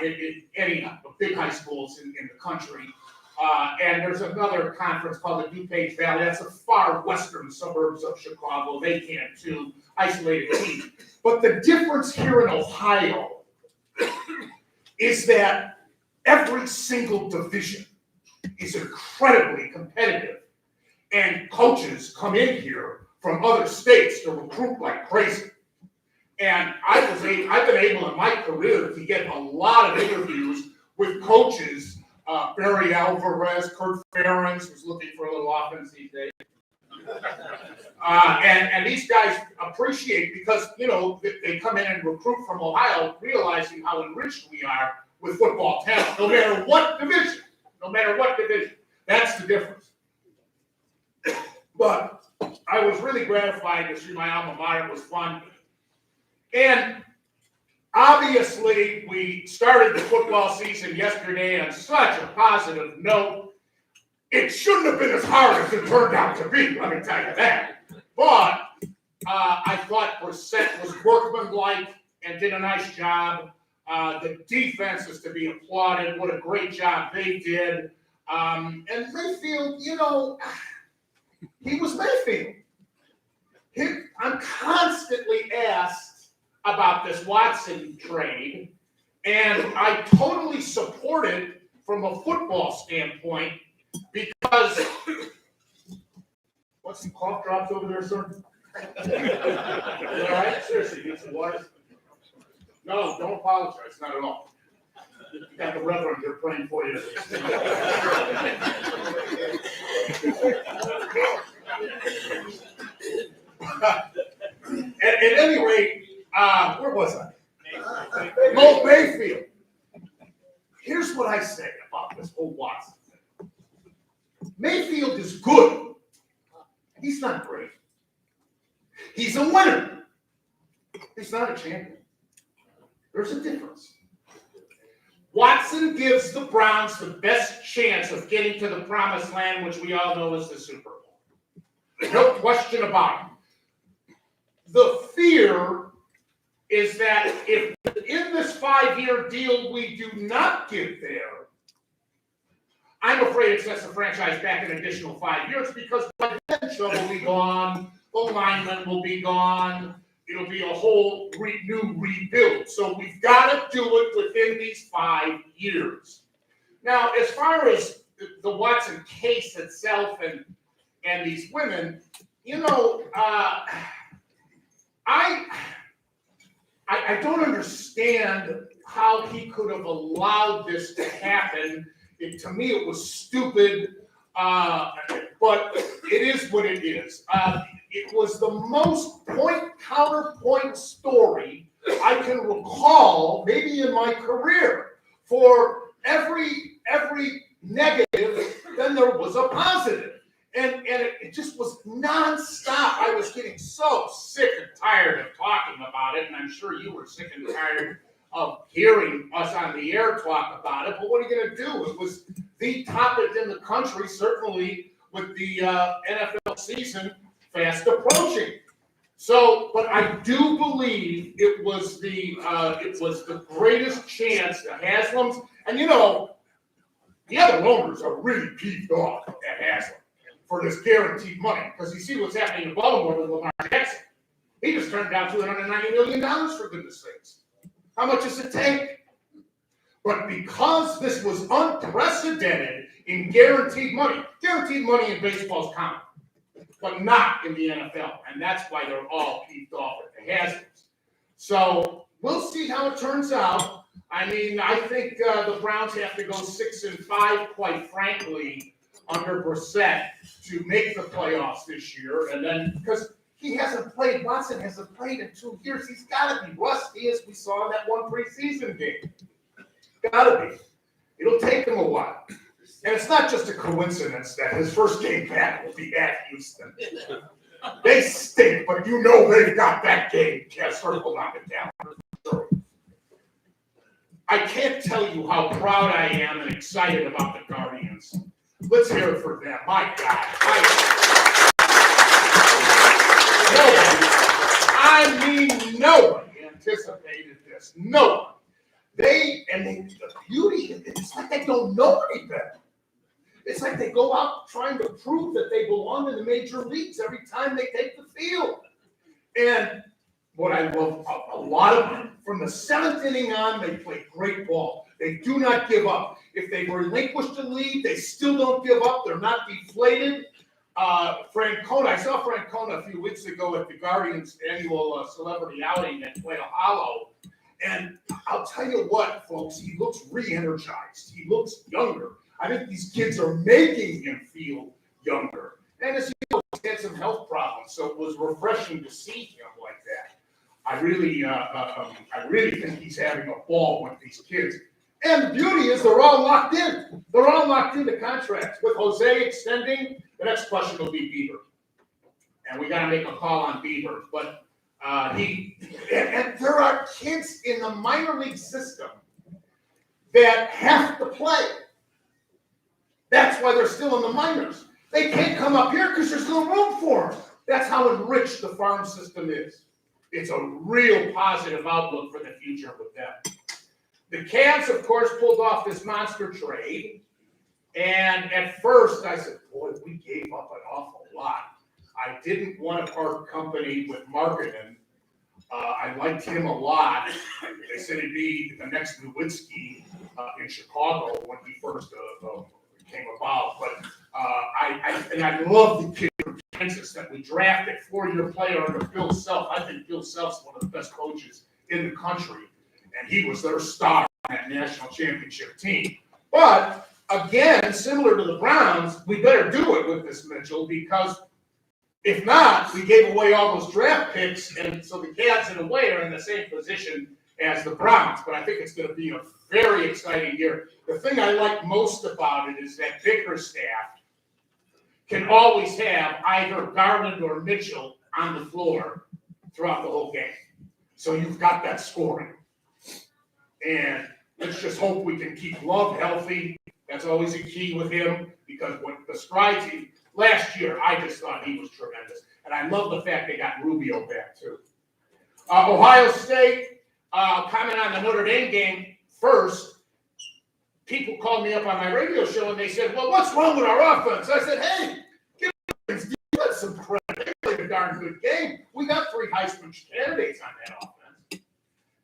in any big high schools in the country. And there's another conference called the DuPage Valley. That's the far western suburbs of Chicago. They can too, isolated team. But the difference here in Ohio is that every single division is incredibly competitive. And coaches come in here from other states to recruit like crazy. And I've been able in my career to get a lot of interviews with coaches. Barry Alvarez, Kurt Ferentz, who's looking for a little offense these days. And these guys appreciate, because, they come in and recruit from Ohio, realizing how enriched we are with football talent, no matter what division. That's the difference. But I was really gratified to see my alma mater. It was fun. And obviously, we started the football season yesterday on such a positive note. It shouldn't have been as hard as it turned out to be, let me tell you that. But I thought Sept was workmanlike and did a nice job. The defense is to be applauded. What a great job they did. And Mayfield, he was Mayfield. I'm constantly asked about this Watson trade, and I totally support it from a football standpoint, because what's some cough drops over there, sir? All right, seriously, need some water? No, don't apologize, not at all. You got the reverend here praying for you. At any rate, where was I? Mayfield. Here's what I say about this whole Watson thing. Mayfield is good. He's not great. He's a winner. He's not a champion. There's a difference. Watson gives the Browns the best chance of getting to the promised land, which we all know is the Super Bowl. No question about it. The fear is that if in this 5-year deal we do not get there, I'm afraid it sets the franchise back an additional 5 years because by then Chubb will be gone, the linemen will be gone, it'll be a whole new rebuild. So we've got to do it within these 5 years. Now, as far as the Watson case itself and these women, you know, I don't understand how he could have allowed this to happen. To me, it was stupid, but it is what it is. It was the most point-counterpoint story I can recall, maybe in my career. For every negative, then there was a positive. And it just was nonstop. I was getting so sick and tired of talking about it, and I'm sure you were sick and tired of hearing us on the air talk about it. But what are you going to do? It was the topic in the country, certainly with the NFL season fast approaching. So, but I do believe it was the greatest chance the Haslams, and you know, the other owners are really peeved off at Haslam for this guaranteed money, because you see what's happening in Baltimore with Lamar Jackson. He just turned down $290 million, for goodness sakes. How much does it take? But because this was unprecedented in guaranteed money in baseball is common, but not in the NFL. And that's why they're all peeved off at the Haslams. So we'll see how it turns out. I mean, I think the Browns have to go 6-5, quite frankly, under Brissett to make the playoffs this year. And then, because Watson hasn't played in 2 years, he's got to be rusty, as we saw in that one preseason game. Got to be. It'll take him a while. And it's not just a coincidence that his first game back will be at Houston. They stink, but you know they've got that game circled on the calendar. I can't tell you how proud I am and excited about the Guardians. Let's hear it for them. My God. Nobody anticipated this. No one. The beauty, it's like they don't know any better. It's like they go out trying to prove that they belong in the major leagues every time they take the field. And what I love, a lot of them, from the 7th inning on, they play great ball. They do not give up. If they relinquish the lead, they still don't give up. They're not deflated. Francona, I saw Francona a few weeks ago at the Guardians' annual celebrity outing at Quail Hollow. And I'll tell you what, folks, he looks re-energized. He looks younger. I think these kids are making him feel younger. And as you know, he had some health problems, so it was refreshing to see him like that. I really think he's having a ball with these kids. And the beauty is they're all locked in. They're all locked into contracts. With Jose extending, the next question will be Bieber. And we got to make a call on Bieber. But and there are kids in the minor league system that have to play. That's why they're still in the minors. They can't come up here because there's no room for them. That's how enriched the farm system is. It's a real positive outlook for the future with them. The Cavs, of course, pulled off this monster trade. And at first, I said, boy, we gave up an awful lot. I didn't want to part company with Marketing. I liked him a lot. They said he'd be the next Nowitzki in Chicago when he first came about. But I love the kid from Kansas that we drafted, 4-year player under Bill Self. I think Bill Self's one of the best coaches in the country, and he was their star on that national championship team. But again, similar to the Browns, we better do it with this Mitchell, because if not, we gave away all those draft picks, and so the Cats in a way are in the same position as the Browns. But I think it's going to be a very exciting year. The thing I like most about it is that Bickerstaff can always have either Garland or Mitchell on the floor throughout the whole game. So you've got that scoring. And let's just hope we can keep Love healthy. That's always a key with him, because when the strides last year, I just thought he was tremendous. And I love the fact they got Rubio back, too. Ohio State, comment on the Notre Dame game first. People called me up on my radio show, and they said, well, what's wrong with our offense? I said, hey, give us some credit. They played a darn good game. We got 3 Heisman candidates on that offense.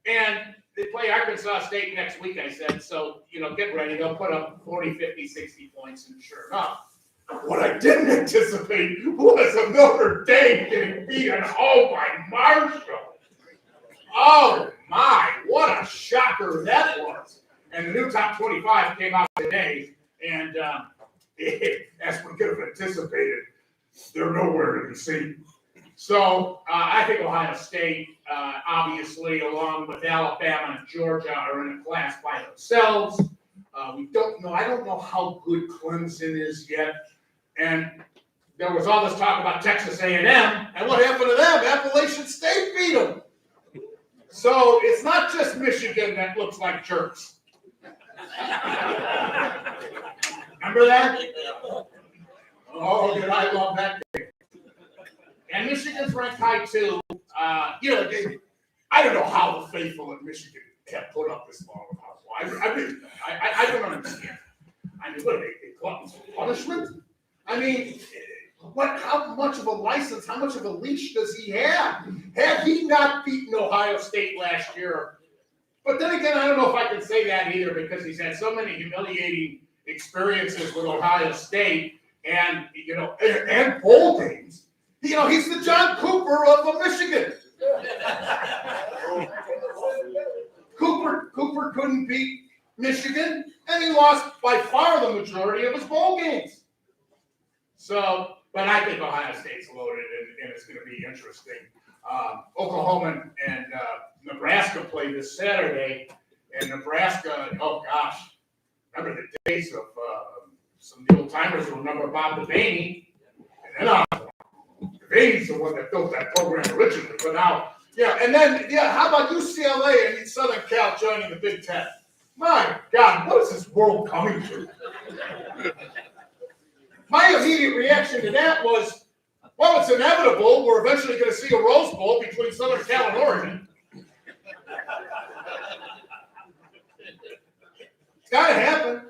And they play Arkansas State next week, I said. So, get ready. They'll put up 40, 50, 60 points, and sure enough. What I didn't anticipate was a Notre Dame getting beaten home by Marshall. Oh, my. What a shocker that was. And the new top 25 came out today, and as we could have anticipated, they're nowhere to be seen. So I think Ohio State, obviously, along with Alabama and Georgia, are in a class by themselves. We don't know. I don't know how good Clemson is yet. And there was all this talk about Texas A&M, and what happened to them? Appalachian State beat them. So it's not just Michigan that looks like jerks. Remember that? Oh, did I love that game. And Michigan's ranked high, too. I don't know how the faithful in Michigan have put up this long of I don't understand. I mean, what are they punishment? I mean, how much of a license, how much of a leash does he have? Had he not beaten Ohio State last year? But then again, I don't know if I can say that either, because he's had so many humiliating experiences with Ohio State and, and bowl games. He's the John Cooper of Michigan. Cooper couldn't beat Michigan, and he lost by far the majority of his bowl games. So, but I think Ohio State's loaded, and it's going to be interesting. Oklahoma and Nebraska play this Saturday, and Nebraska, oh gosh, remember the days of some of the old timers who remember Bob Devaney, and then Devaney's the one that built that program originally, but now, how about UCLA and Southern Cal joining the Big Ten? My God, what is this world coming to? My immediate reaction to that was, well, it's inevitable. We're eventually going to see a Rose Bowl between Southern Cal and Oregon. It's got to happen.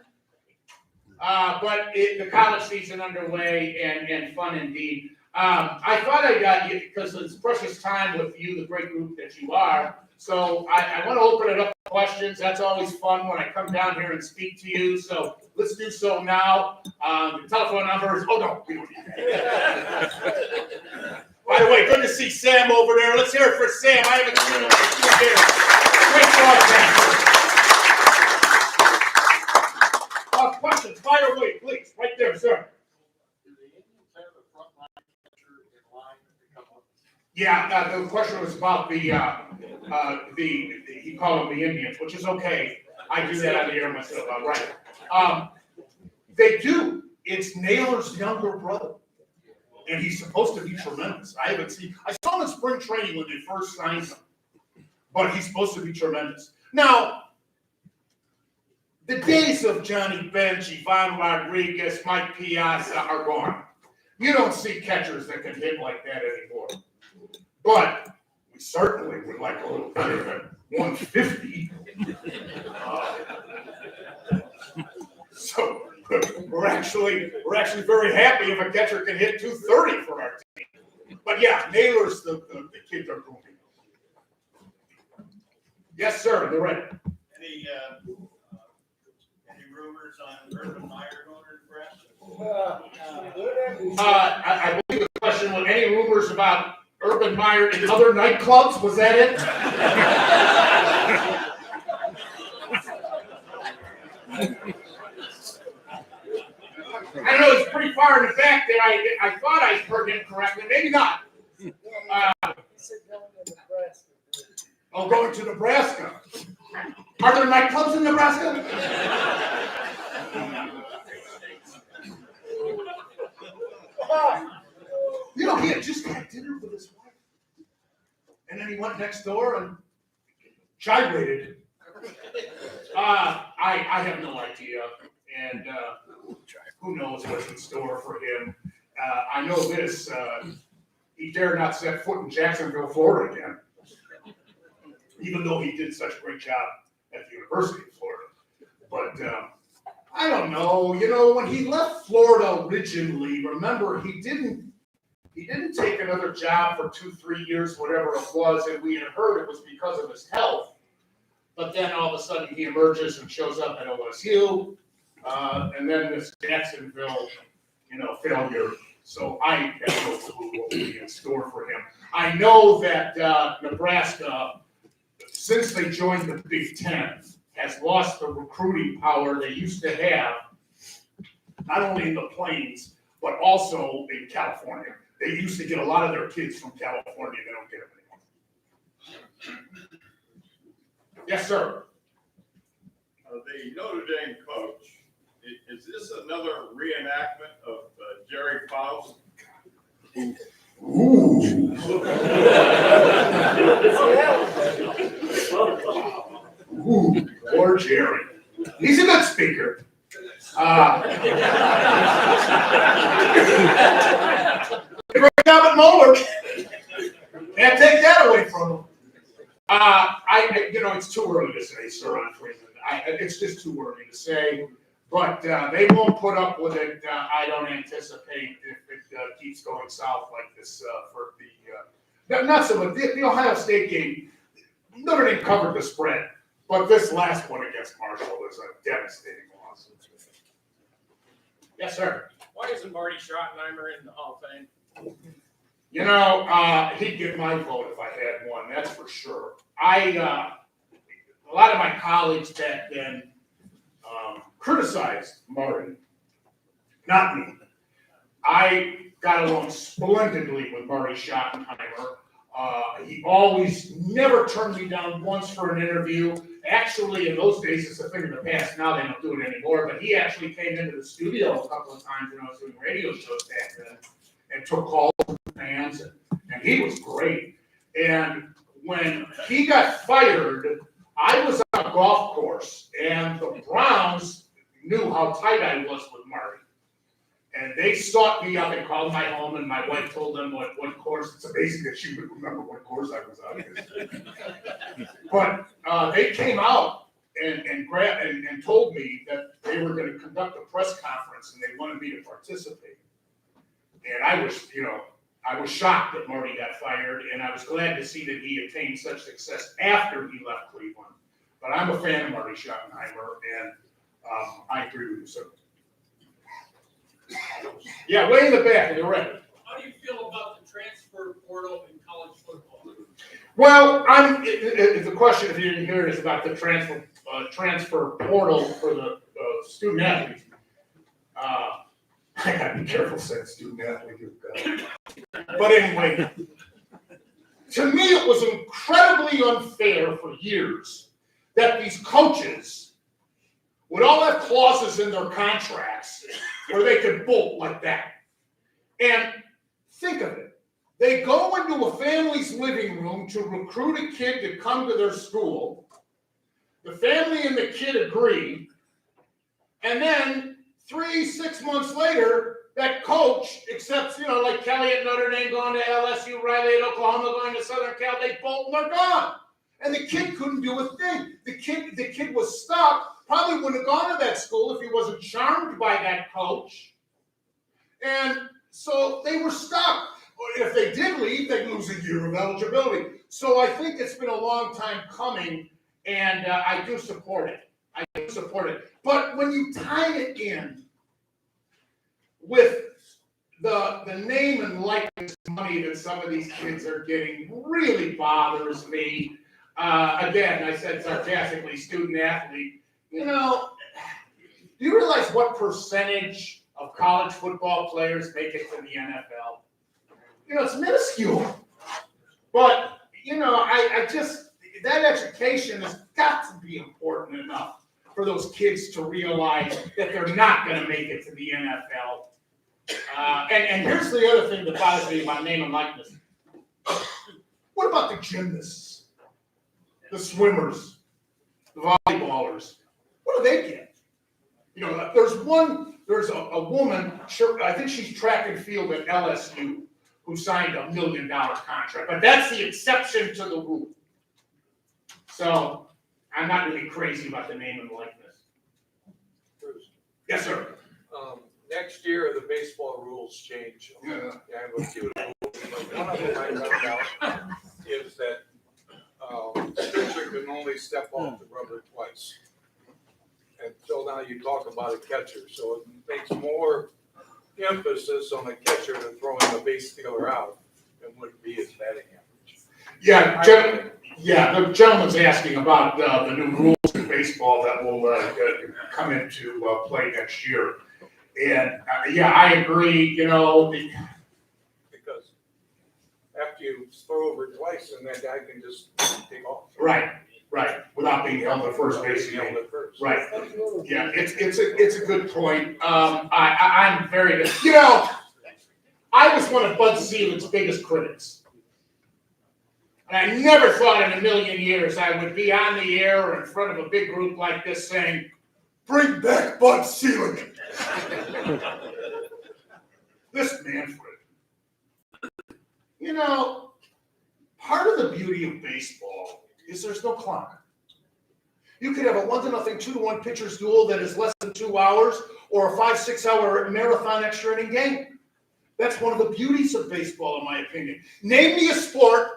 But the college season underway and fun indeed. I thought I got you because it's precious time with you, the great group that you are. So I want to open it up to questions. That's always fun when I come down here and speak to you. So let's do so now. The telephone number is, we don't need that. By the way, good to see Sam over there. Let's hear it for Sam. I haven't seen him in a few years. Great broadcast. Questions, fire away, please. Right there, sir. Yeah, the question was about he called them the Indians, which is okay. I do that on the air myself, right? They do. It's Naylor's younger brother, and he's supposed to be tremendous. I saw him in spring training when they first signed him, but he's supposed to be tremendous. Now, the days of Johnny Bench, Ivan Rodriguez, Mike Piazza are gone. You don't see catchers that can hit like that anymore. But we certainly would like a little better than 150. So we're actually very happy if a catcher can hit 230 for our team. But yeah, Naylor's the kid they're grooming. Yes, sir. They're ready.
Any rumors on Urban Meyer going to
I believe the question was any rumors about Urban Meyer in other nightclubs? Was that it? I know it's pretty far in the back there. I thought I heard him correctly. Maybe not. Going to Nebraska. Are there nightclubs in Nebraska? You know, he had just had dinner with his wife. And then he went next door and gyrated. I have no idea. And who knows what's in store for him. I know this. He dare not set foot in Jacksonville, Florida again. Even though he did such a great job at the University of Florida. But I don't know. You know, when he left Florida originally, remember, he didn't take another job for 2-3 years, whatever it was, and we had heard it was because of his health. But then all of a sudden he emerges and shows up at OSU, and then this Jacksonville, failure. So I have no clue what will be in store for him. I know that Nebraska, since they joined the Big Ten, has lost the recruiting power they used to have, not only in the Plains, but also in California. They used to get a lot of their kids from California. They don't get them anymore. Yes, sir.
The Notre Dame coach, is this another reenactment of Jerry Faust?
Ooh. Ooh, poor Jerry. He's a good speaker. Great job at Moeller. Can't take that away from him. It's too early to say, sir, on Freeman. It's just too early to say. But they won't put up with it. I don't anticipate if it keeps going south like this for the not so much the Ohio State game. Notre Dame covered the spread, but this last one against Marshall is a devastating loss. Yes, sir.
Why isn't Marty Schottenheimer in the Hall of Fame?
He'd get my vote if I had one. That's for sure. A lot of my colleagues back then criticized Marty, not me. I got along splendidly with Marty Schottenheimer. He always never turned me down once for an interview. Actually, in those days, it's a thing of the past. Now they don't do it anymore. But he actually came into the studio a couple of times when I was doing radio shows back then and took calls from fans. And he was great. And when he got fired, I was on a golf course, and the Browns knew how tight I was with Marty. And they sought me up and called my home, and my wife told them what course. It's amazing that she would remember what course I was on. But they came out and told me that they were going to conduct a press conference, and they wanted me to participate. And I was shocked that Marty got fired, and I was glad to see that he attained such success after he left Cleveland. But I'm a fan of Marty Schottenheimer, and I agree with you, sir. Yeah, way in the back, you're right.
How do you feel about the transfer portal in college football?
Well, the question, if you didn't hear it, is about the transfer portal for the student athletes. I gotta be careful saying student athlete. But anyway, to me, it was incredibly unfair for years that these coaches would all have clauses in their contracts where they could bolt like that. And think of it. They go into a family's living room to recruit a kid to come to their school. The family and the kid agree. And then 3-6 months later, that coach accepts, like Kelly at Notre Dame going to LSU, Riley at Oklahoma going to Southern Cal, they bolt and they're gone. And the kid couldn't do a thing. The kid was stuck. Probably wouldn't have gone to that school if he wasn't charmed by that coach. And so they were stuck. If they did leave, they'd lose a year of eligibility. So I think it's been a long time coming, and I do support it. But when you tie it in with the name and likeness money that some of these kids are getting really bothers me. Again, I said sarcastically, student athlete. You know, do you realize what percentage of college football players make it to the NFL? You know, it's minuscule. But, you know, I just, that education has got to be important enough for those kids to realize that they're not going to make it to the NFL. And here's the other thing that bothers me about name and likeness. What about the gymnasts, the swimmers, the volleyballers? What do they get? You know, there's a woman, sure, I think she's track and field at LSU, who signed $1 million contract, but that's the exception to the rule. So I'm not really crazy about the name and likeness.
Bruce,
Yes, sir.
next year, the baseball rules change.
Yeah.
I have a few rules, but one of them I found out is that the pitcher can only step off the rubber twice. And so now you talk about a catcher, so it makes more emphasis on a catcher than throwing a base stealer out than would be his batting average.
Yeah, the gentleman's asking about the new rules in baseball that will come into play next year. And yeah, I agree, you know.
Because after you throw over twice, then that guy can just take off.
Right, without being held at first base.
Held at first.
Right. Yeah, it's a good point. I'm very good. You know, I was one of Bud Selig's biggest critics. And I never thought in a million years I would be on the air or in front of a big group like this saying, "Bring back Bud Selig." This Manfred. You know, part of the beauty of baseball is there's no clock. You could have a 1-0, 2-1 pitcher's duel that is less than 2 hours, or a 5-6 hour marathon extra inning game. That's one of the beauties of baseball, in my opinion. Name me a sport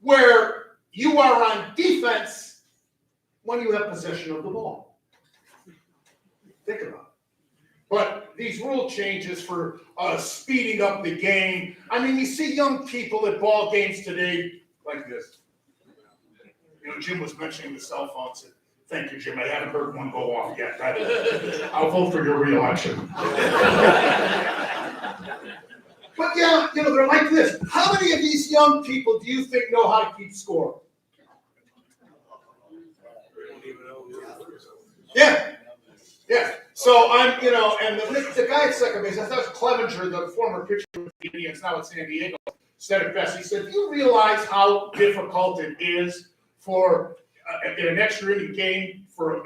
where you are on defense when you have possession of the ball. Think about it. But these rule changes for speeding up the game. I mean, you see young people at ball games today like this. You know, Jim was mentioning the cell phones. Thank you, Jim. I haven't heard one go off yet. I'll vote for your reelection. But yeah, you know, they're like this. How many of these young people do you think know how to keep score? Yeah. So I'm, you know, and the guy at second base, I thought it was Clevenger, the former pitcher of the Indians, now at San Diego, said it best. He said, "Do you realize how difficult it is for in an extra inning game for a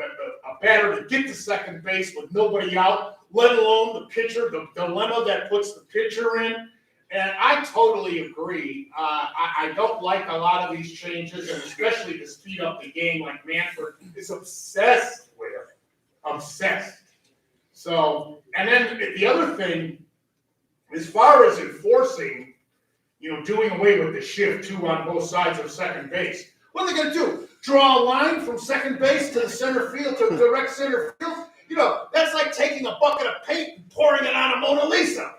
batter to get to second base with nobody out, let alone the pitcher, the dilemma that puts the pitcher in?" And I totally agree. I don't like a lot of these changes, and especially to speed up the game, like Manfred is obsessed with it. Obsessed. So, and then the other thing, as far as enforcing, you know, doing away with the shift too on both sides of second base, what are they going to do? Draw a line from second base to the center field, to direct center field? You know, that's like taking a bucket of paint and pouring it on a Mona Lisa.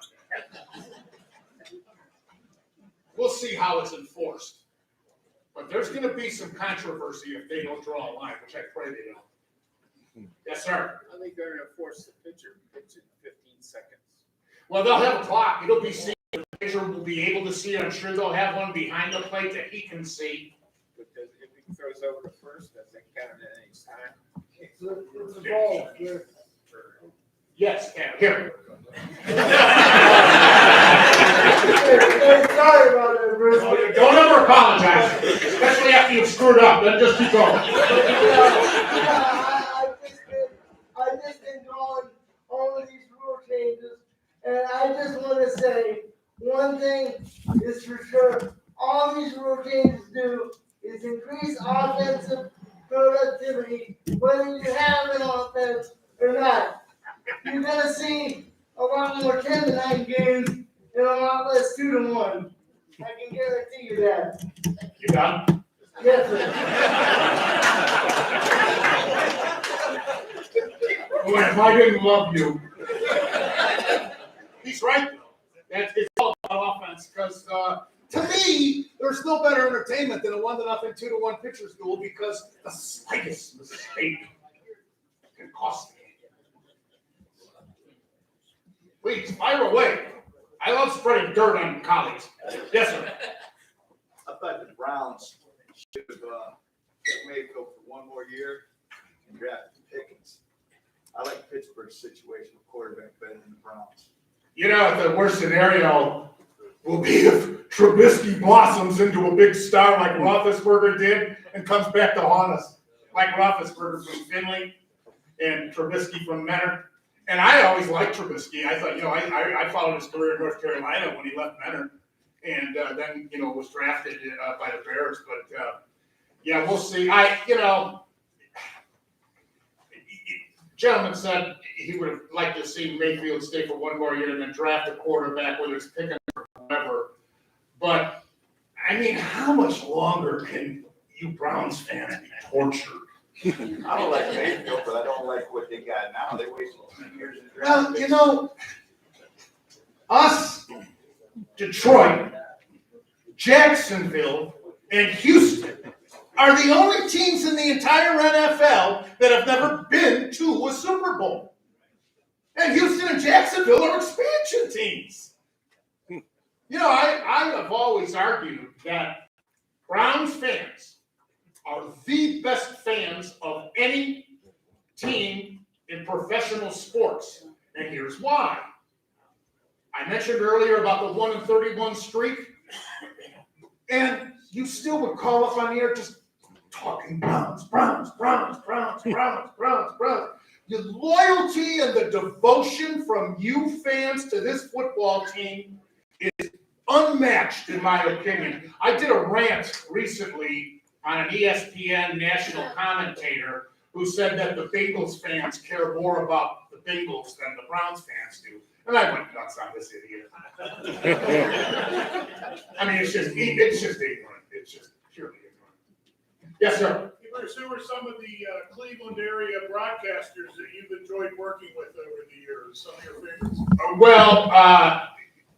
We'll see how it's enforced. But there's going to be some controversy if they don't draw a line, which I pray they don't. Yes, sir.
I think they're going to force the pitcher to pitch in 15 seconds.
Well, they'll have a clock. It'll be seen. The pitcher will be able to see it. I'm sure they'll have one behind the plate that he can see.
Because if he throws over to first, does that count at any time?
It's a ball.
Yes, here.
Sorry about that, Bruce.
Don't ever apologize, especially after you've screwed up. Then just keep going.
I just been going all of these rule changes, and I just want to say one thing is for sure: all these rule changes do is increase offensive productivity, whether you have an offense or not. You're gonna see a lot more 10-9 games and a lot less 2-1. I can guarantee you that.
You done?
Yes, sir.
Well, if I didn't love you, He's right, though. It's all about offense because to me, there's no better entertainment than a 1-0, 2-1 pitcher's duel because the slightest mistake can cost the game. Please, fire away. I love spreading dirt on colleagues. Yes, sir.
I thought the Browns should have kept Mayfield for one more year and drafted Pickens. I like Pittsburgh's situation with quarterback better than the Browns.
You know, the worst scenario will be if Trubisky blossoms into a big star like Roethlisberger did and comes back to haunt us, like Roethlisberger from Finley and Trubisky from Menor. And I always liked Trubisky. I thought, I followed his career in North Carolina when he left Menor, and then, was drafted by the Bears. But yeah, we'll see. Gentleman said he would have liked to see Mayfield stay for one more year and then draft a quarterback, whether it's Pickens or whoever. But I mean, how much longer can you Browns fans be tortured?
I don't like Mayfield, but I don't like what they got now. They wasted 2 years in the draft.
Well, us, Detroit, Jacksonville, and Houston are the only teams in the entire NFL that have never been to a Super Bowl. And Houston and Jacksonville are expansion teams. I have always argued that Browns fans are the best fans of any team in professional sports. And here's why. I mentioned earlier about the 1-31 streak. And you still would call up on the air just talking Browns. The loyalty and the devotion from you fans to this football team is unmatched, in my opinion. I did a rant recently on an ESPN national commentator who said that the Bengals fans care more about the Bengals than the Browns fans do. And I went nuts on this idiot. I mean, it's just ignorant. It's just purely ignorant. Yes, sir.
Who are some of the Cleveland area broadcasters that you've enjoyed working with over the years? Some of your favorites?
Well,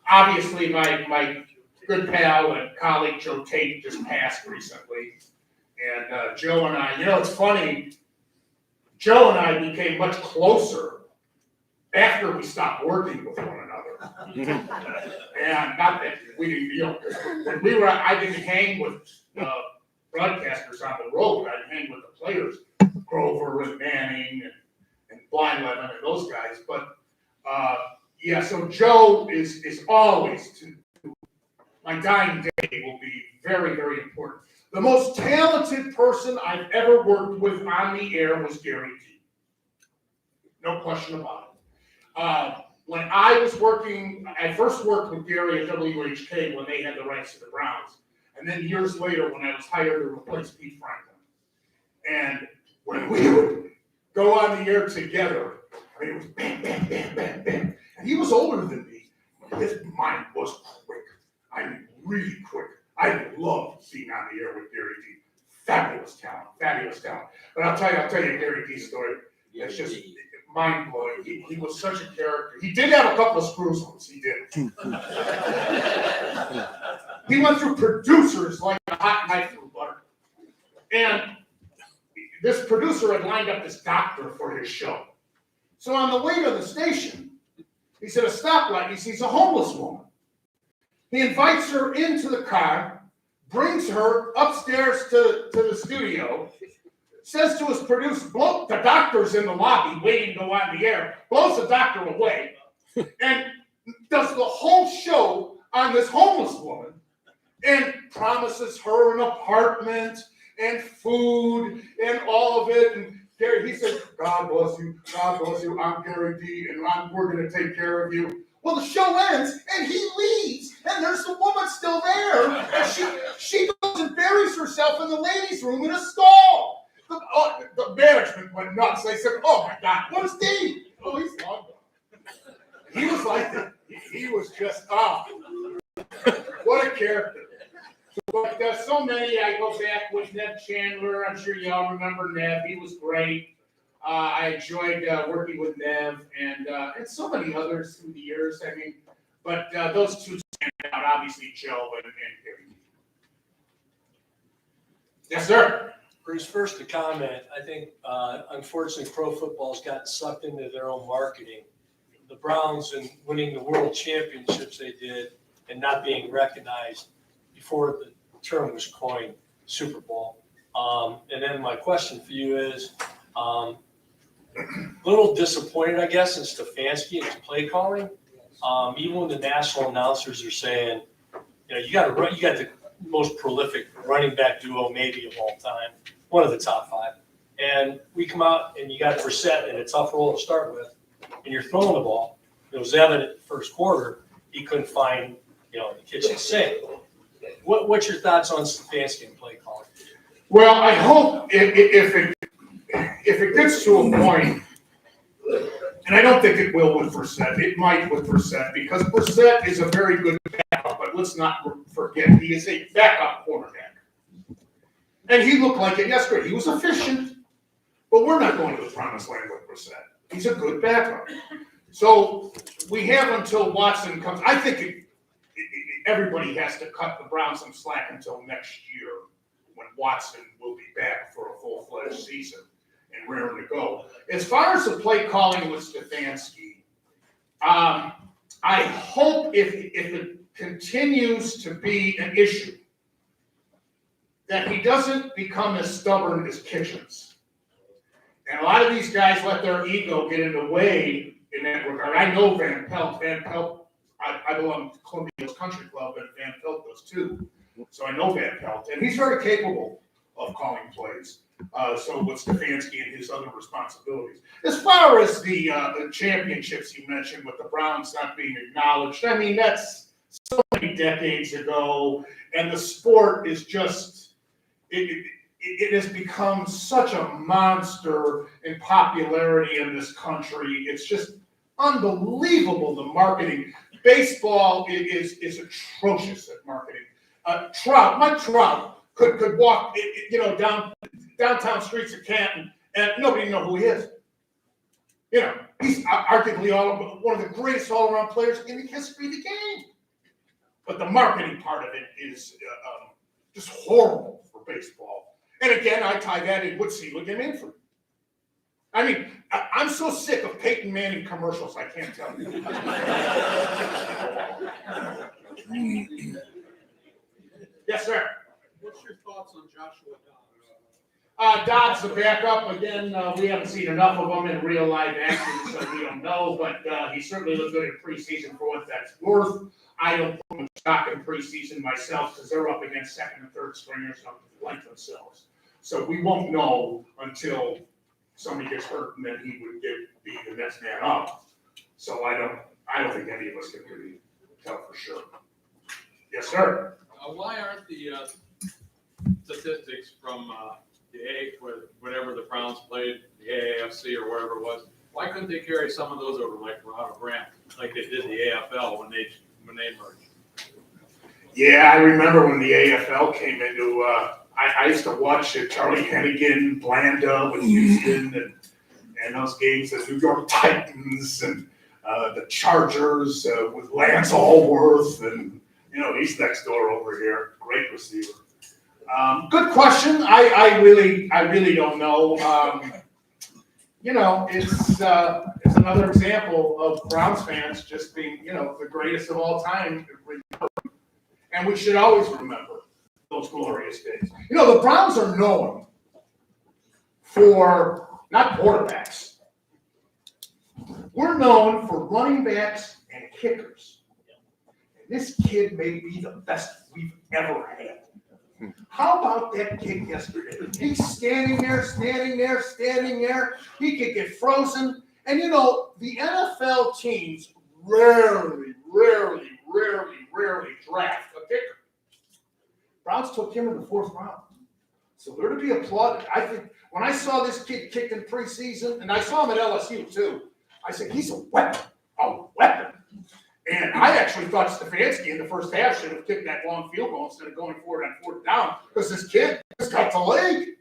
obviously my good pal and colleague Joe Tate just passed recently. And Joe and I, it's funny, Joe and I became much closer after we stopped working with one another. And not that we didn't, when I didn't hang with broadcasters on the road. I'd hang with the players, Grover and Manning and Blyleven and those guys. But so Joe is always, my dying day will be very, very important. The most talented person I've ever worked with on the air was Gary T. No question about it. When I first worked with Gary at WHK when they had the rights to the Browns. And then years later when I was hired to replace Pete Franklin. And when we would go on the air together, I mean, it was bam, bam, bam, bam, bam. And he was older than me. His mind was quick. I mean, really quick. I loved being on the air with Gary D. Fabulous talent. But I'll tell you Gary D's story. It's just mind-blowing. He was such a character. He did have a couple of screws loose. He did. He went through producers like a hot knife through butter. And this producer had lined up this doctor for his show. So on the way to the station, he's at a stoplight. He sees a homeless woman. He invites her into the car, brings her upstairs to the studio, says to his producer, the doctor's in the lobby waiting to go on the air, blows the doctor away, and does the whole show on this homeless woman and promises her an apartment and food and all of it. And Gary, he said, God bless you, I'm Gary D, and we're going to take care of you. Well, the show ends, and he leaves, and there's the woman still there, and she goes and buries herself in the ladies' room in a stall. The management went nuts. They said, oh, my God, where's Dave? Oh, he's long gone. He was like that. He was just, what a character. But so many, I go back with Ned Chandler. I'm sure y'all remember Ned. He was great. I enjoyed working with Nev and so many others through the years. I mean, but those two stand out, obviously Joe and Gary. Yes, sir.
Bruce, first to comment, I think unfortunately pro football's gotten sucked into their own marketing. The Browns and winning the world championships they did and not being recognized before the term was coined, Super Bowl. And then my question for you is, a little disappointed, I guess, in Stefanski and his play calling. Even when the national announcers are saying, you got the most prolific running back duo maybe of all time, one of the top 5. And we come out and you got Brissett in a tough role to start with, and you're throwing the ball. It was evident first quarter he couldn't find, the kitchen sink. What's your thoughts on Stefanski and play calling?
Well, I hope if it gets to a point, and I don't think it will with Brissett, it might with Brissett, because Brissett is a very good backup, but let's not forget he is a backup quarterback. And he looked like it yesterday. He was efficient, but we're not going to the promised land with Brissett. He's a good backup. So we have until Watson comes. I think everybody has to cut the Browns some slack until next year when Watson will be back for a full-fledged season and raring to go. As far as the play calling with Stefanski, I hope if it continues to be an issue, that he doesn't become as stubborn as Kitchens. And a lot of these guys let their ego get in the way in that regard. I know Van Pelt. I belong to Columbia's Country Club, and Van Pelt does too. So I know Van Pelt, and he's very capable of calling plays. So with Stefanski and his other responsibilities. As far as the championships you mentioned with the Browns not being acknowledged, I mean, that's so many decades ago, and the sport is just, it has become such a monster in popularity in this country. It's just unbelievable, the marketing. Baseball is atrocious at marketing. Mike Trout could walk, downtown streets of Canton, and nobody know who he is. He's arguably one of the greatest all-around players in the history of the game. But the marketing part of it is just horrible for baseball. And again, I tie that in with Selig and Manfred. I mean, I'm so sick of Peyton Manning commercials, I can't tell you. Yes, sir.
What's your thoughts on Joshua Dobbs?
Dobbs, the backup, again, we haven't seen enough of him in real live action, so we don't know, but he certainly looked good in preseason for what that's worth. I don't put much stock in preseason myself because they're up against second and third stringers like themselves. So we won't know until somebody gets hurt and then he would be the next man up. So I don't think any of us can really tell for sure. Yes, sir.
Why aren't the statistics from whatever the Browns played, the AAFC or wherever it was, why couldn't they carry some of those over like out of Grant, like they did the AFL when they merged?
Yeah, I remember when the AFL came into. I used to watch Charlie Hennigan, Blanda with Houston, and those games, the New York Titans and the Chargers with Lance Allworth, and he's next door over here, great receiver. Good question. I really don't know. It's another example of Browns fans just being, the greatest of all time. And we should always remember those glorious days. The Browns are known for not quarterbacks. We're known for running backs and kickers. And this kid may be the best we've ever had. How about that kick yesterday? He's standing there. He could get frozen. And the NFL teams rarely draft a kicker. Browns took him in the 4th round. So they're to be applauded. I think when I saw this kid kicked in preseason, and I saw him at LSU too, I said, he's a weapon. And I actually thought Stefanski in the first half should have kicked that long field goal instead of going for it on 4th down, because this kid has got the leg.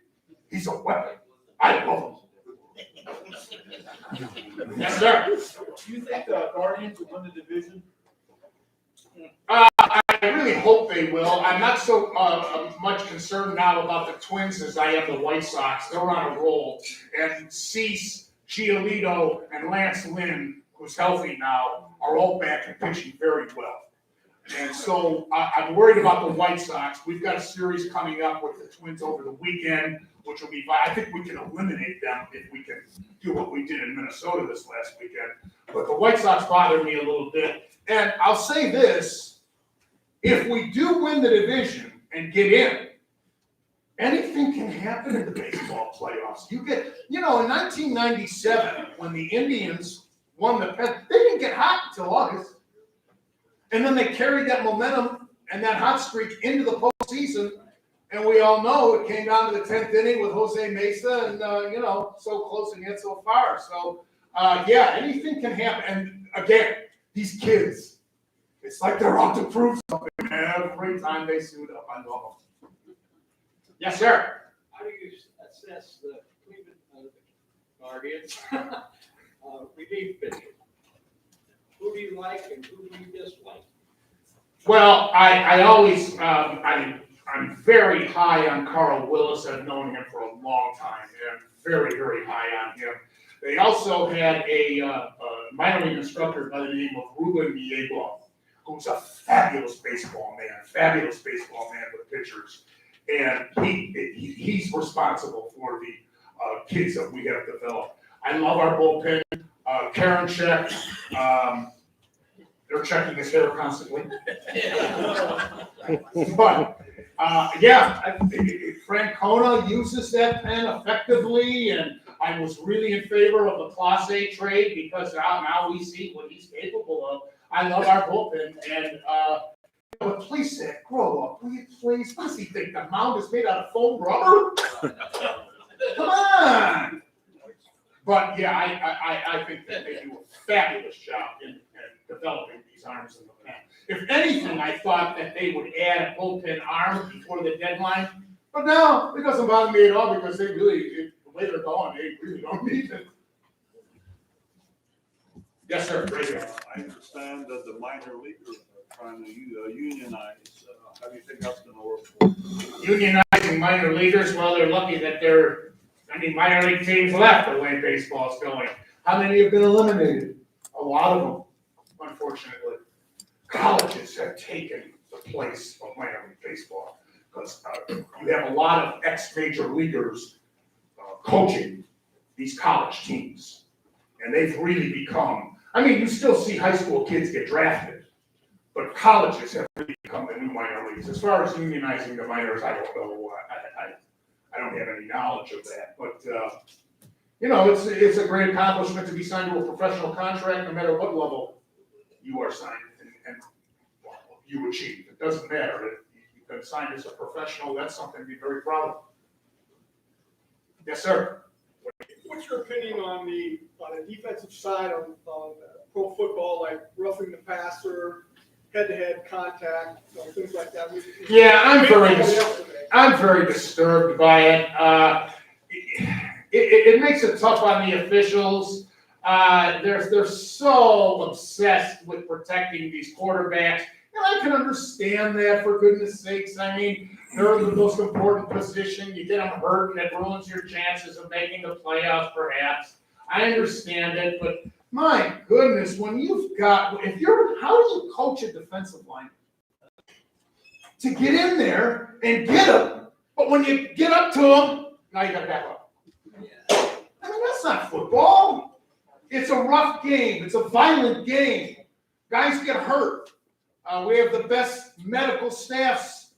He's a weapon. I love him. Yes, sir.
Do you think the Guardians will win the division?
I really hope they will. I'm not so much concerned now about the Twins as I am the White Sox. They're on a roll. And Cease, Giolito, and Lance Lynn, who's healthy now, are all back and pitching very well. And so I'm worried about the White Sox. We've got a series coming up with the Twins over the weekend, which will be, I think we can eliminate them if we can do what we did in Minnesota this last weekend. But the White Sox bother me a little bit. And I'll say this, if we do win the division and get in, anything can happen in the baseball playoffs. You know, in 1997, when the Indians won the Pen, they didn't get hot until August. And then they carried that momentum and that hot streak into the postseason. And we all know it came down to the 10th inning with Jose Mesa and, you know, so close and yet so far. So, yeah, anything can happen. And again, these kids, it's like they're out to prove something every time they suit up. I love them. Yes, sir.
How do you assess the Cleveland Guardians relief pitching? Who do you like and who do you dislike?
Well, I always, I'm very high on Carl Willis. I've known him for a long time. I'm very, very high on him. They also had a minor league instructor by the name of Ruben Diego, who's a fabulous baseball man with pitchers. And he's responsible for the kids that we have developed. I love our bullpen. Karen check. They're checking his hair constantly. But, yeah, Francona uses that pen effectively, and I was really in favor of the Class A trade because now we see what he's capable of. I love our bullpen, and but please, Sam, grow up, will you please? What does he think, the mound is made out of foam rubber? Come on! But yeah, I think that they do a fabulous job in developing these arms in the pen. If anything, I thought that they would add a bullpen arm before the deadline, but no, it doesn't bother me at all because they really, the way they're going, they really don't need it. Yes, sir. Right here.
I understand that the minor leaguers are trying to unionize. How do you think that's going to work?
Unionizing minor leaguers, well, they're lucky that minor league teams left the way baseball's going. How many have been eliminated? A lot of them, unfortunately. Colleges have taken the place of minor league baseball because you have a lot of ex-major leaguers coaching these college teams. And they've really become, I mean, you still see high school kids get drafted, but colleges have really become the new minor leagues. As far as unionizing the minors, I don't know. I don't have any knowledge of that, but you know, it's a great accomplishment to be signed to a professional contract, no matter what level you are signed and you achieve. It doesn't matter. If you've been signed as a professional, that's something to be very proud of. Yes, sir.
What's your opinion on the defensive side of pro football, like roughing the passer, head-to-head contact, things like that?
Yeah, I'm very disturbed by it. It makes it tough on the officials. They're so obsessed with protecting these quarterbacks. And I can understand that, for goodness sakes. I mean, they're the most important position. You get them hurt, and it ruins your chances of making the playoffs, perhaps. I understand it, but my goodness, when you've got, how do you coach a defensive line? To get in there and get them, but when you get up to them, now you got to back up. I mean, that's not football. It's a rough game. It's a violent game. Guys get hurt. We have the best medical staffs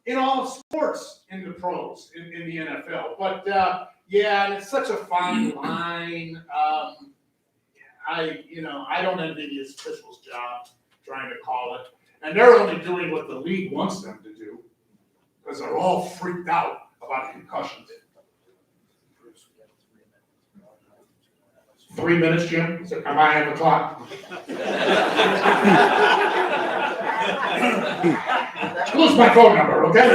in all of sports in the pros, in the NFL. But, yeah, it's such a fine line. I don't envy the officials' job trying to call it. And they're only doing what the league wants them to do because they're all freaked out about concussions. 3 minutes, Jim? So am I on the clock? Lose my phone number, okay?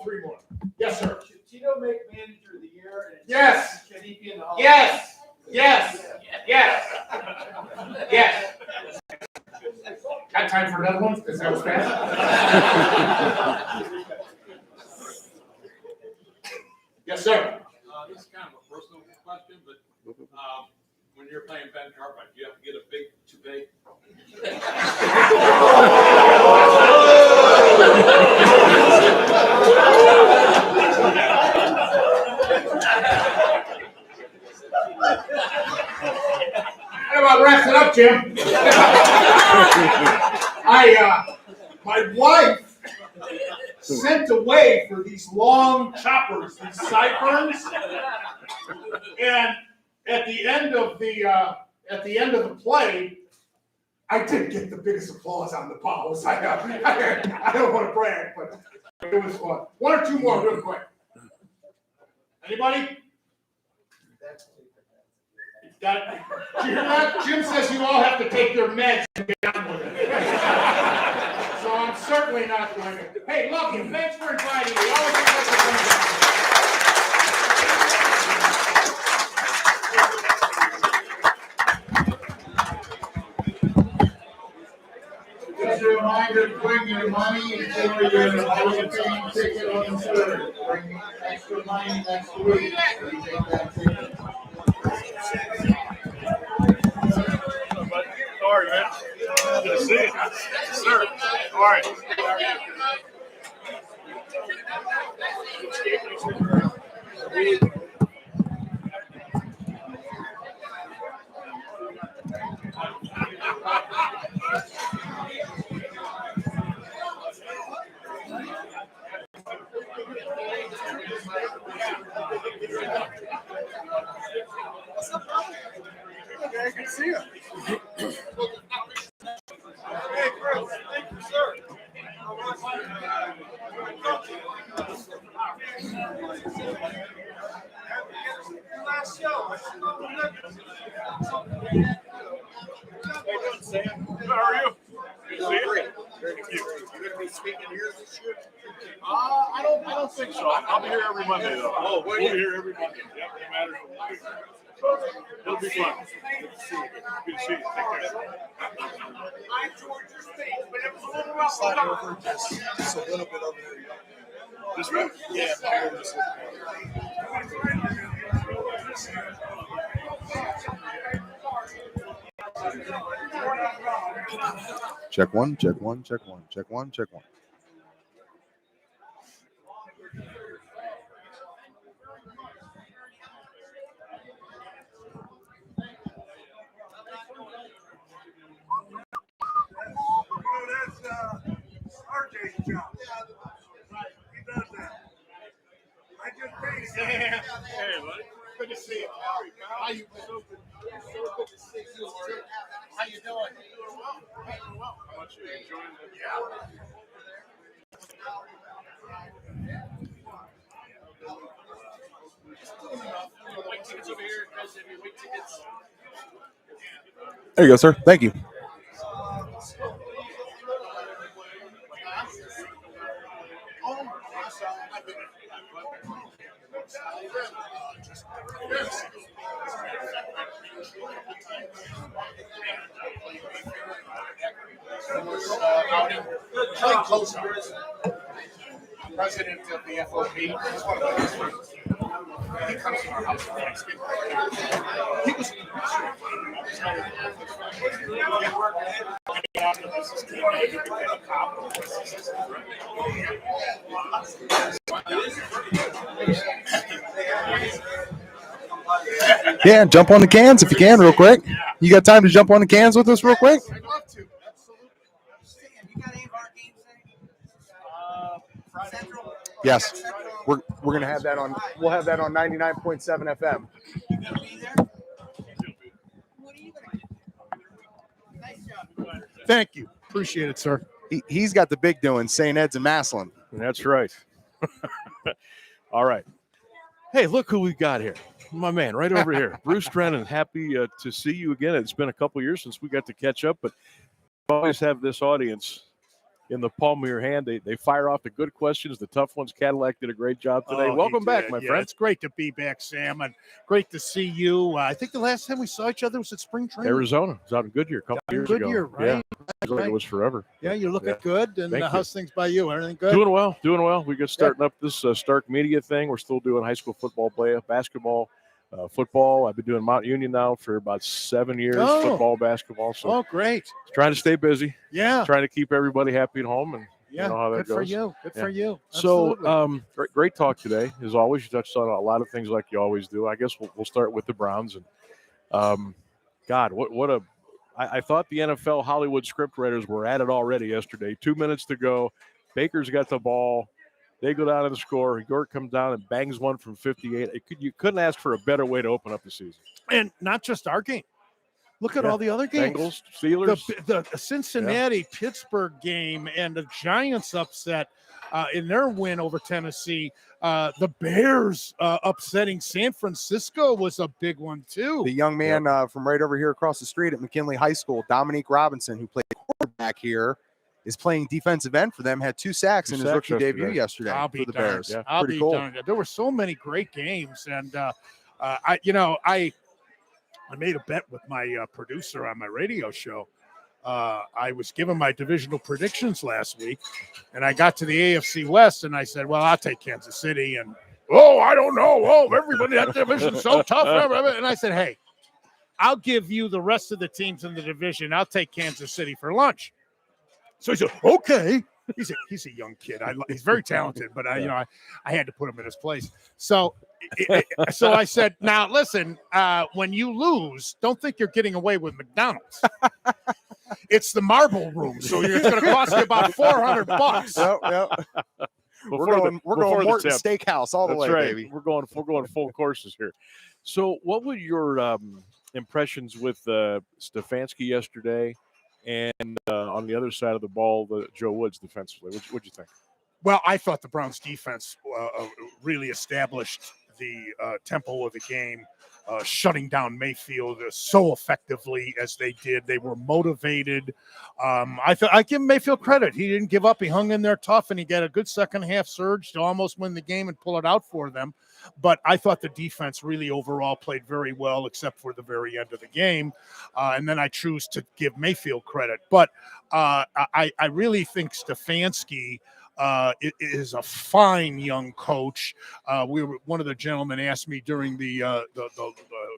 Three more. Yes, sir.
Should
Tito make manager of the year? And
Yes.
Can he be in the Hall?
Yes. Yes. Yes. Yes. Got time for another one? Because that was fast. Yes, sir.
This is kind of a personal question, but when you're playing Ben Carpenter, do you have to get a big toupee?
How about wraps it up, Jim? My wife sent away for these long choppers, these sideburns, and at the end of the play, I did get the biggest applause on the pause. I don't want to brag, but it was fun. One or two more, real quick. Anybody? Did you hear that? Jim says you all have to take their meds and get on with it. So I'm certainly not going to. Hey, love you. Thanks for inviting me. Always a pleasure coming down.
Just a reminder, bring your money until your Hall of Fame ticket on the third. Bring extra money next week. So you take that ticket.
Sorry, man. Good to see you. Sir. All right.
Okay, good to see you. Hey, Chris. Thank you, sir. Last show.
How you doing, Sam? How are you? Good to see you.
Great. Very good. You going to be speaking here this year?
I don't think so. I'll be here every Monday, though.
Oh,
we'll be here every Monday. Yep, no matter what we do. It'll be fun. Good to see you. Good to see you. Take care.
I enjoyed your speech, but it was a little rough. Slide over just a little bit over there.
This way?
Yeah.
Check one, check one, check one, check one, check one.
That's RJ's job. He does that. I just paid him.
Hey, buddy. Good to see you. How you doing? So good to see you. How you doing? Doing well. Doing well. How about you? Enjoying the White tickets over here. Guys, have your white tickets.
There you go, sir. Thank you.
Kelly Closer, president of the FOP. He's one of the best friends. He comes to our house for Thanksgiving. He was
Yeah, jump on the cans if you can, real quick. You got time to jump on the cans with us, real quick?
I'd love to. Absolutely.
Sam, you got any of our games there? Central?
Yes. We're gonna have that on. We'll have that on 99.7 FM.
You gonna be there? What are you gonna do? Nice job.
Thank you. Appreciate it, sir.
He's got the big doing, St. Ed's and Maslin.
That's right. All right. Hey, look who we got here. My man, right over here. Bruce Drennan, happy to see you again. It's been a couple years since we got to catch up, but we always have this audience in the palm of your hand. They fire off the good questions, the tough ones. Cadillac did a great job today.
Oh,
Welcome
he
back,
did.
my
Yeah,
friend.
it's great to be back, Sam, and great to see you. I think the last time we saw each other was at spring training.
Arizona. It was out in Goodyear a couple years ago.
Goodyear, right?
Yeah. Feels like it was forever.
Yeah, you're looking good. And
Thank you.
how's things by you? Everything good?
Doing well. We get starting up this Stark Media thing. We're still doing high school football play, basketball, football. I've been doing Mount Union now for about 7 years, football, basketball. So
great.
Trying to stay busy.
Yeah.
Trying to keep everybody happy at home, and
Yeah,
you know how that
good
goes.
for you. Good for you.
So, great talk today. As always, you touched on a lot of things like you always do. I guess we'll start with the Browns. And God, what a I thought the NFL Hollywood scriptwriters were at it already yesterday. 2 minutes to go. Baker's got the ball. They go down to the score. York comes down and bangs one from 58. You couldn't ask for a better way to open up the season.
And not just our game. Look at all the other games.
Bengals, Steelers.
The Cincinnati-Pittsburgh game and the Giants upset in their win over Tennessee. The Bears upsetting San Francisco was a big one, too.
The young man from right over here across the street at McKinley High School, Dominique Robinson, who played quarterback here, is playing defensive end for them, had 2 sacks in his rookie debut yesterday for the Bears.
Yeah, I'll be darned. There were so many great games. And, I made a bet with my producer on my radio show. I was given my divisional predictions last week, and I got to the AFC West, and I said, well, I'll take Kansas City. And, I don't know. Everybody, that division's so tough. And I said, hey, I'll give you the rest of the teams in the division. I'll take Kansas City for lunch. So he said, okay. He's a young kid. He's very talented, but I had to put him in his place. So I said, now listen, when you lose, don't think you're getting away with McDonald's. It's the Marble Room, so it's going to cost you about $400.
Yep. We're going Morton Steakhouse all the way,
right.
baby.
We're going full courses here. So, what were your impressions with Stefanski yesterday? And on the other side of the ball, Joe Woods defensively. What'd you think?
Well, I thought the Browns defense really established the tempo of the game, shutting down Mayfield so effectively as they did. They were motivated. I give Mayfield credit. He didn't give up. He hung in there tough, and he got a good second half surge to almost win the game and pull it out for them. But I thought the defense really overall played very well, except for the very end of the game. And then I choose to give Mayfield credit. But I really think Stefanski is a fine young coach. One of the gentlemen asked me during the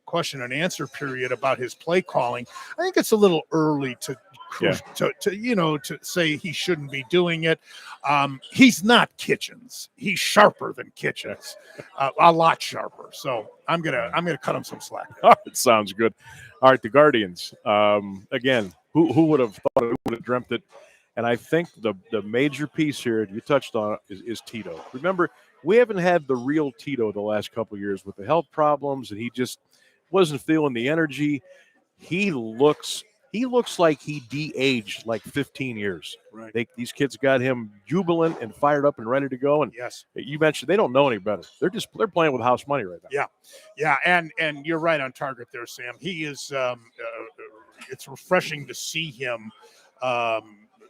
question and answer period about his play calling. I think it's a little early to say he shouldn't be doing it. He's not Kitchens. He's sharper than Kitchens, a lot sharper. So I'm gonna cut him some slack.
It sounds good. All right, the Guardians. Again, who would have thought it? Who would have dreamt it? And I think the major piece here you touched on is Tito. Remember, we haven't had the real Tito the last couple of years with the health problems, and he just wasn't feeling the energy. He looks like he de-aged like 15 years.
Right.
These kids got him jubilant and fired up and ready to go. And
yes,
you mentioned they don't know any better. They're playing with house money right now.
Yeah, and you're right on target there, Sam. He is. It's refreshing to see him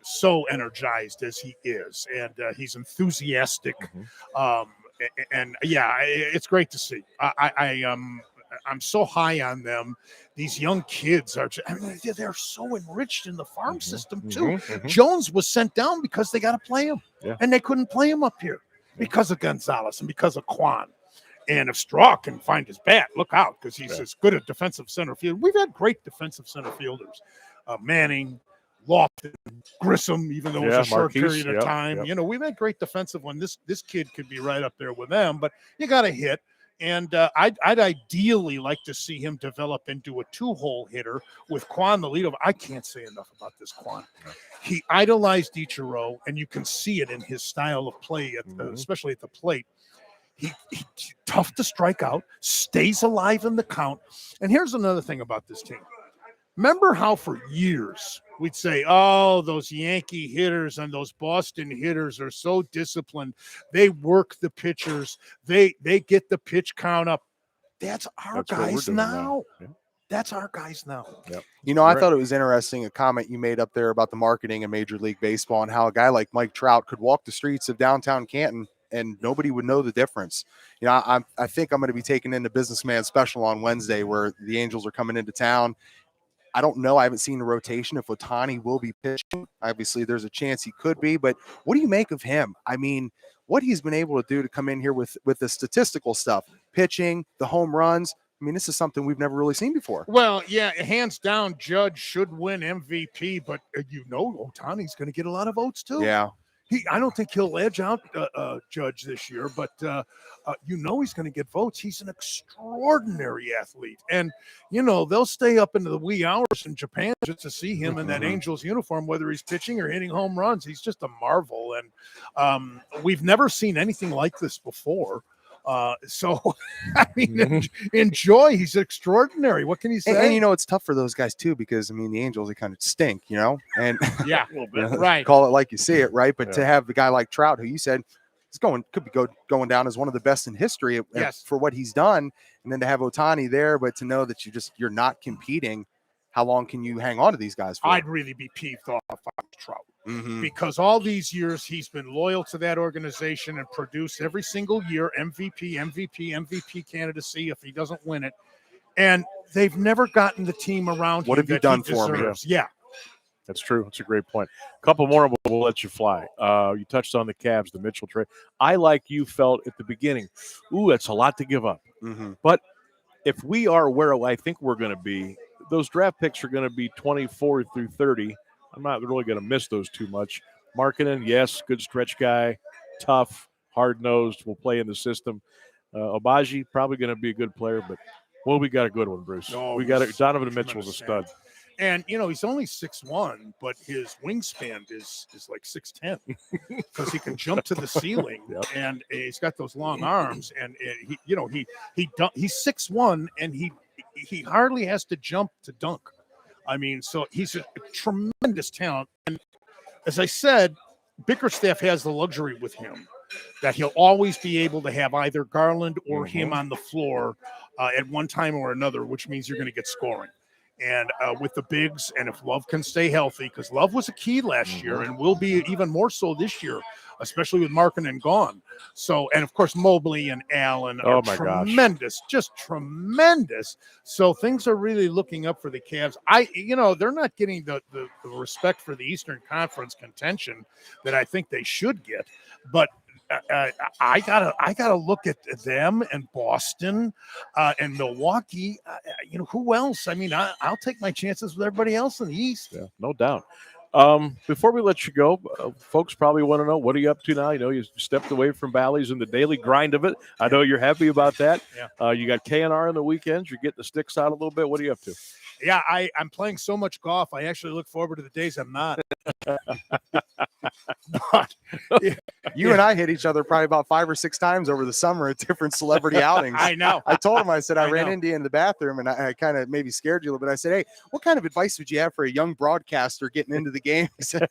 so energized as he is, and he's enthusiastic. And yeah, it's great to see. I'm so high on them. These young kids they're so enriched in the farm system too. Jones was sent down because they got to play him, and they couldn't play him up here because of Gonzalez and because of Quan. And if Straw can find his bat, look out, because he's as good at defensive center field. We've had great defensive center fielders, Manning, Lofton, Grissom, even though it was a short period of time. You know, we've had great defensive one. This kid could be right up there with them, but you got to hit. And I'd ideally like to see him develop into a 2-hole hitter with Quan the leader. I can't say enough about this Quan. He idolized Ichiro, and you can see it in his style of play, especially at the plate. He tough to strike out, stays alive in the count. And here's another thing about this team. Remember how for years we'd say, oh, those Yankee hitters and those Boston hitters are so disciplined. They work the pitchers. They get the pitch count up. That's our guys now. That's our guys now.
Yep.
You know, I thought it was interesting, a comment you made up there about the marketing in Major League Baseball and how a guy like Mike Trout could walk the streets of downtown Canton and nobody would know the difference. You know, I think I'm going to be taking in the Businessman Special on Wednesday where the Angels are coming into town. I don't know. I haven't seen the rotation if Ohtani will be pitching. Obviously, there's a chance he could be, but what do you make of him? I mean, what he's been able to do to come in here with the statistical stuff, pitching, the home runs. I mean, this is something we've never really seen before.
Well, yeah, hands down, Judge should win MVP, but Ohtani's going to get a lot of votes too.
Yeah.
I don't think he'll edge out Judge this year, but he's going to get votes. He's an extraordinary athlete. And, they'll stay up into the wee hours in Japan just to see him in that Angels uniform, whether he's pitching or hitting home runs. He's just a marvel. And we've never seen anything like this before. So, I mean, enjoy. He's extraordinary. What can you say?
And it's tough for those guys too, because I mean, the Angels, they kind of stink, and
yeah, a little bit, right?
Call it like you see it, right? But to have the guy like Trout, who you said could be going down as one of the best in history for what he's done, and then to have Ohtani there, but to know that you're not competing. How long can you hang on to these guys for?
I'd really be peeved off if I was Trout. Because all these years he's been loyal to that organization and produced every single year MVP candidacy if he doesn't win it. And they've never gotten the team around
what
him
have you
that
done
he
for
deserves.
him?
Yeah.
That's true. That's a great point. A couple more, we'll let you fly. You touched on the Cavs, the Mitchell trade. I, like you, felt at the beginning, that's a lot to give up. But if we are where I think we're going to be, those draft picks are going to be 24 through 30. I'm not really going to miss those too much. Markkanen, yes, good stretch guy, tough, hard-nosed, will play in the system. Obaji, probably going to be a good player, but, we got a good one, Bruce. We got Donovan Mitchell's a stud.
And, he's only 6'1", but his wingspan is like 6'10", because he can jump to the ceiling, and he's got those long arms, and he's 6'1", and he hardly has to jump to dunk. I mean, so he's a tremendous talent. And as I said, Bickerstaff has the luxury with him that he'll always be able to have either Garland or him on the floor at one time or another, which means you're going to get scoring. And with the bigs, and if Love can stay healthy, because Love was a key last year and will be even more so this year, especially with Markkanen gone. So, and of course, Mobley and Allen are tremendous, just tremendous. So things are really looking up for the Cavs. They're not getting the respect for the Eastern Conference contention that I think they should get, but I gotta look at them and Boston and Milwaukee. Who else? I mean, I'll take my chances with everybody else in the East.
Yeah, no doubt. Before we let you go, folks probably want to know, what are you up to now? You stepped away from Bally's and the daily grind of it. I know you're happy about that.
Yeah.
You got K&R on the weekends. You're getting the sticks out a little bit. What are you up to?
Yeah, I'm playing so much golf. I actually look forward to the days I'm not.
But, you and I hit each other probably about 5 or 6 times over the summer at different celebrity outings.
I know.
I told him, I said, I ran into you in the bathroom, and I kind of maybe scared you a little bit. I said, hey, what kind of advice would you have for a young broadcaster getting into the game? He said,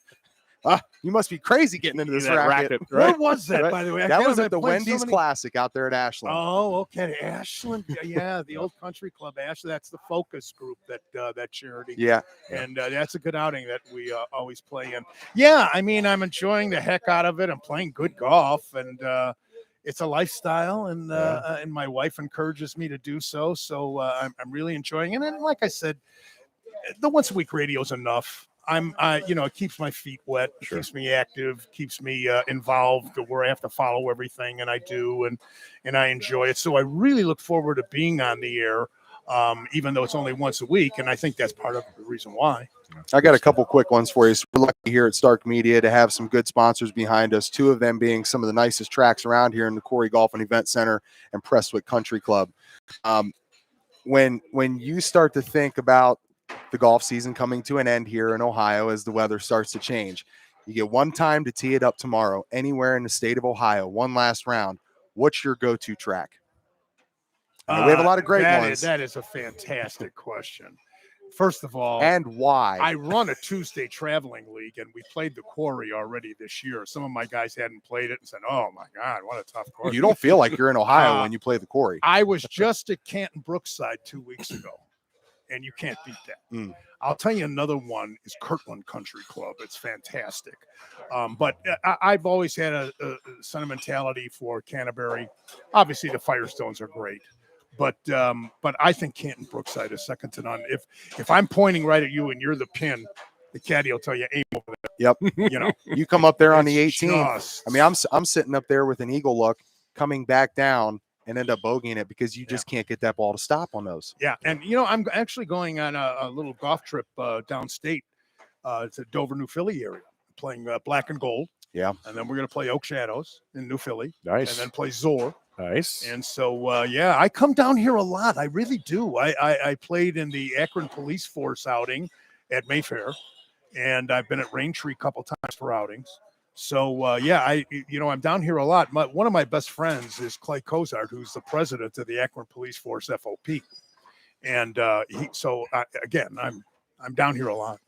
you must be crazy getting into this racket.
Where was that, by the way?
That was at the Wendy's Classic out there at Ashland.
Oh, okay. Ashland. Yeah, the old country club, Ashland. That's the focus group, that charity.
Yeah.
And that's a good outing that we always play in. Yeah, I mean, I'm enjoying the heck out of it. I'm playing good golf, and it's a lifestyle, and my wife encourages me to do so. So I'm really enjoying it. And like I said, the once a week radio is enough. It keeps my feet wet, it keeps me active, keeps me involved where I have to follow everything, and I do, and I enjoy it. So I really look forward to being on the air, even though it's only once a week, and I think that's part of the reason why.
I got a couple quick ones for you. So we're lucky here at Stark Media to have some good sponsors behind us, 2 of them being some of the nicest tracks around here in the Corey Golf and Event Center and Prestwick Country Club. When you start to think about the golf season coming to an end here in Ohio as the weather starts to change, you get one time to tee it up tomorrow anywhere in the state of Ohio, one last round. What's your go-to track? We have a lot of great ones.
That is a fantastic question. First of all,
and why?
I run a Tuesday traveling league, and we played the Quarry already this year. Some of my guys hadn't played it and said, "Oh my God, what a tough course!"
You don't feel like you're in Ohio when you play the Quarry.
I was just at Canton Brookside 2 weeks ago. and you can't beat that.
Mm.
I'll tell you another one is Kirtland Country Club. It's fantastic. But I've always had a sentimentality for Canterbury. Obviously, the Firestones are great. But I think Canton Brookside is second to none. If I'm pointing right at you and you're the pin, the caddy will tell you aim over there.
Yep.
You know,
you come up there on the
it's
18th.
just-
I mean, I'm sitting up there with an eagle look, coming back down and end up bogeying it because you just can't get that ball to stop on those.
Yeah, and you know, I'm actually going on a little golf trip downstate to Dover, New Philly area, playing black and gold.
Yeah.
And then we're going to play Oak Shadows in New Philly.
Nice.
And then play Zor.
Nice.
And so, yeah, I come down here a lot. I really do. I played in the Akron Police Force outing at Mayfair, and I've been at Raintree a couple times for outings. So, yeah, I'm down here a lot. One of my best friends is Clay Cozart, who's the president of the Akron Police Force FOP. And again, I'm down here a lot.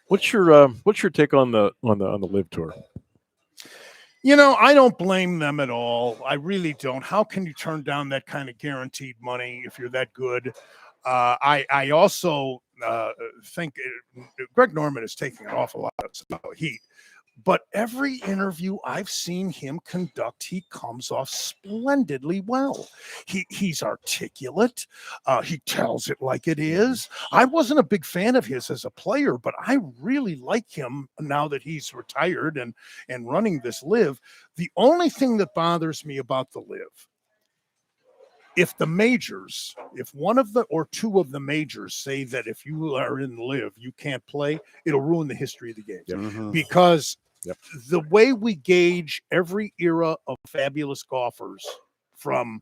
What's your take on the Live Tour?
You know, I don't blame them at all. I really don't. How can you turn down that kind of guaranteed money if you're that good? I also think Greg Norman is taking an awful lot of heat. But every interview I've seen him conduct, he comes off splendidly well. He's articulate. He tells it like it is. I wasn't a big fan of his as a player, but I really like him now that he's retired and running this Live. The only thing that bothers me about the Live, if the majors, if one of the or two of the majors say that if you are in Live, you can't play, it'll ruin the history of the game.
Mm-hmm.
Because the way we gauge every era of fabulous golfers, from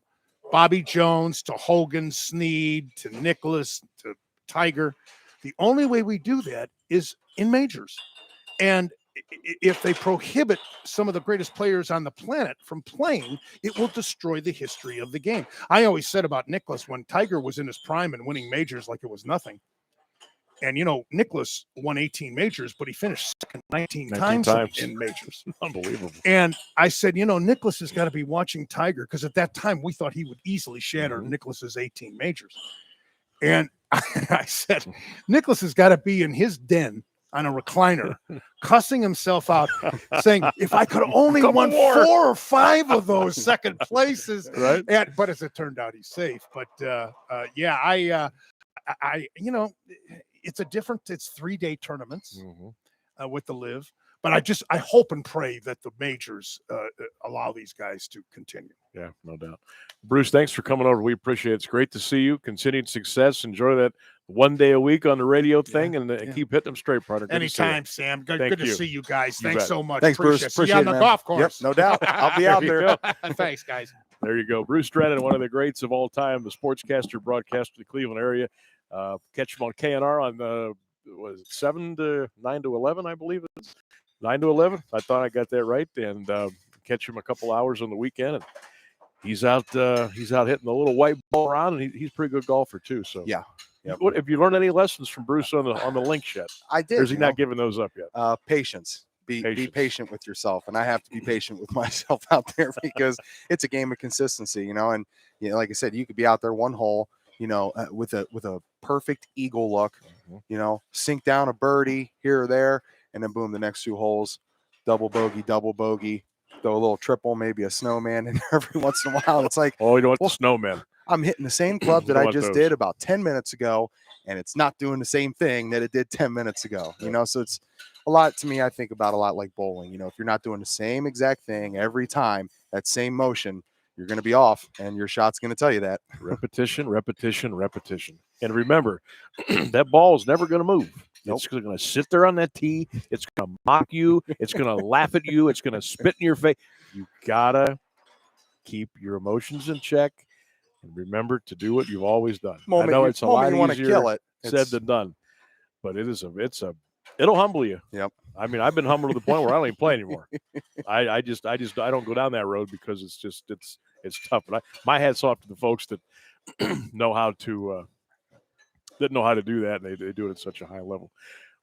Bobby Jones to Hogan, Snead to Nicklaus to Tiger, the only way we do that is in majors. And if they prohibit some of the greatest players on the planet from playing, it will destroy the history of the game. I always said about Nicklaus, when Tiger was in his prime and winning majors like it was nothing. And, you know, Nicklaus won 18 majors, but he finished second 19 times in majors.
Unbelievable.
And I said, you know, Nicklaus has got to be watching Tiger, because at that time we thought he would easily shatter Nicklaus's 18 majors. And I said, Nicklaus has got to be in his den on a recliner, cussing himself out, saying, if I could only won 4 or 5 of those second places.
Right.
But as it turned out, he's safe. But yeah, I you know, it's 3-day tournaments with the Live. But I hope and pray that the majors allow these guys to continue.
Yeah, no doubt. Bruce, thanks for coming over. We appreciate it. It's great to see you. Continued success. Enjoy that one day a week on the radio thing, and keep hitting them straight, partner. Good
Anytime, Sam. Good to see you guys. Thanks so much.
Thanks, Bruce.
Appreciate you on the golf course.
Yep, no doubt. I'll be out there.
Thanks, guys.
There you go. Bruce Drennan, one of the greats of all time, the sportscaster, broadcaster of the Cleveland area. Catch him on KNR on was it 9 to 11, I believe it is. 9 to 11. I thought I got that right. And catch him a couple hours on the weekend. And he's out hitting the little white ball around, and he's a pretty good golfer too. So
yeah.
Have you learned any lessons from Bruce on the links yet?
I did.
Or is he not giving those up yet?
Patience. Be patient with yourself, and I have to be patient with myself out there, because it's a game of consistency, you know. And you know, like I said, you could be out there one hole, you know, with a perfect eagle look, you know, sink down a birdie here or there, and then boom, the next 2 holes, double bogey, throw a little triple, maybe a snowman, and every once in a while, it's like,
oh, you know what, the snowman.
I'm hitting the same club that I just did about 10 minutes ago, and it's not doing the same thing that it did 10 minutes ago. You know, so it's a lot to me. I think about a lot like bowling. You know, if you're not doing the same exact thing every time, that same motion, you're going to be off, and your shot's going to tell you that.
Repetition. And remember, that ball is never going to move. Nope. It's going to sit there on that tee. It's going to mock you. It's going to laugh at you. It's going to spit in your face. You got to keep your emotions in check. And remember to do what you've always done. I know it's a lot easier said than done, but it'll humble you.
Yep.
I mean, I've been humbled to the point where I don't even play anymore. I don't go down that road, because it's tough. But my hat's off to the folks that know how to do that, and they do it at such a high level.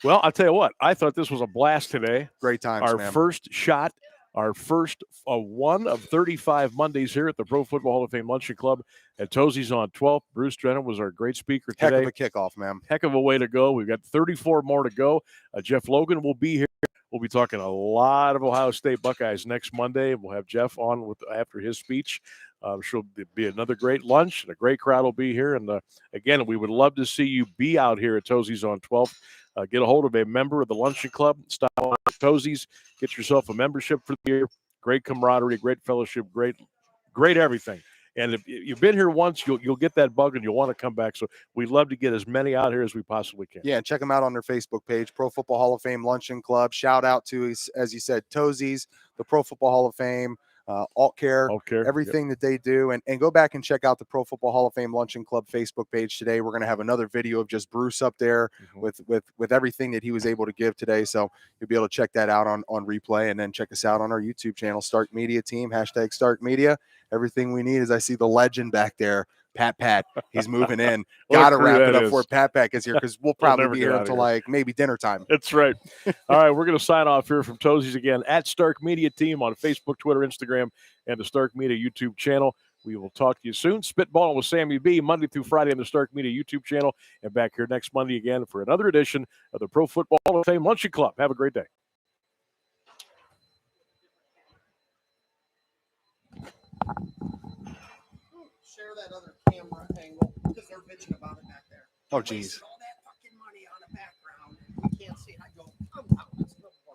Well, I'll tell you what, I thought this was a blast today.
Great times,
Our
man.
first shot our first one of 35 Mondays here at the Pro Football Hall of Fame Luncheon Club at Tozzis on 12th. Bruce Drennan was our great speaker today.
Heck of a kickoff, man.
Heck of a way to go. We've got 34 more to go. Jeff Logan will be here. We'll be talking a lot of Ohio State Buckeyes next Monday. We'll have Jeff on after his speech. She'll be another great lunch, and a great crowd will be here. And again, we would love to see you be out here at Tozzis on 12th. Get a hold of a member of the Luncheon Club. Stop on Tozzis. Get yourself a membership for the year. Great camaraderie, great fellowship, great everything. And if you've been here once, you'll get that bug and you'll want to come back. So we'd love to get as many out here as we possibly can.
Yeah, and check them out on their Facebook page, Pro Football Hall of Fame Luncheon Club. Shout out to, as you said, Tozzis, the Pro Football Hall of Fame, Aultcare, everything that they do. And go back and check out the Pro Football Hall of Fame Luncheon Club Facebook page today. We're going to have another video of just Bruce up there with everything that he was able to give today. So you'll be able to check that out on replay, and then check us out on our YouTube channel, Stark Media Team, #Stark Media. Everything we need is, I see the legend back there, Pat. He's moving in. Got to wrap it up before Pat gets here, because we'll probably be here until like maybe dinner time.
That's right. All right, we're going to sign off here from Tozzis again at Stark Media Team on Facebook, Twitter, Instagram, and the Stark Media YouTube channel. We will talk to you soon. Spitballing with Sammy B, Monday through Friday on the Stark Media YouTube channel, and back here next Monday again for another edition of the Pro Football Hall of Fame Luncheon Club. Have a great day.
Share that other camera angle, because they're bitching about it back there.
Oh, geez.
All that fucking money on a background. You can't see it. I go, I'm out.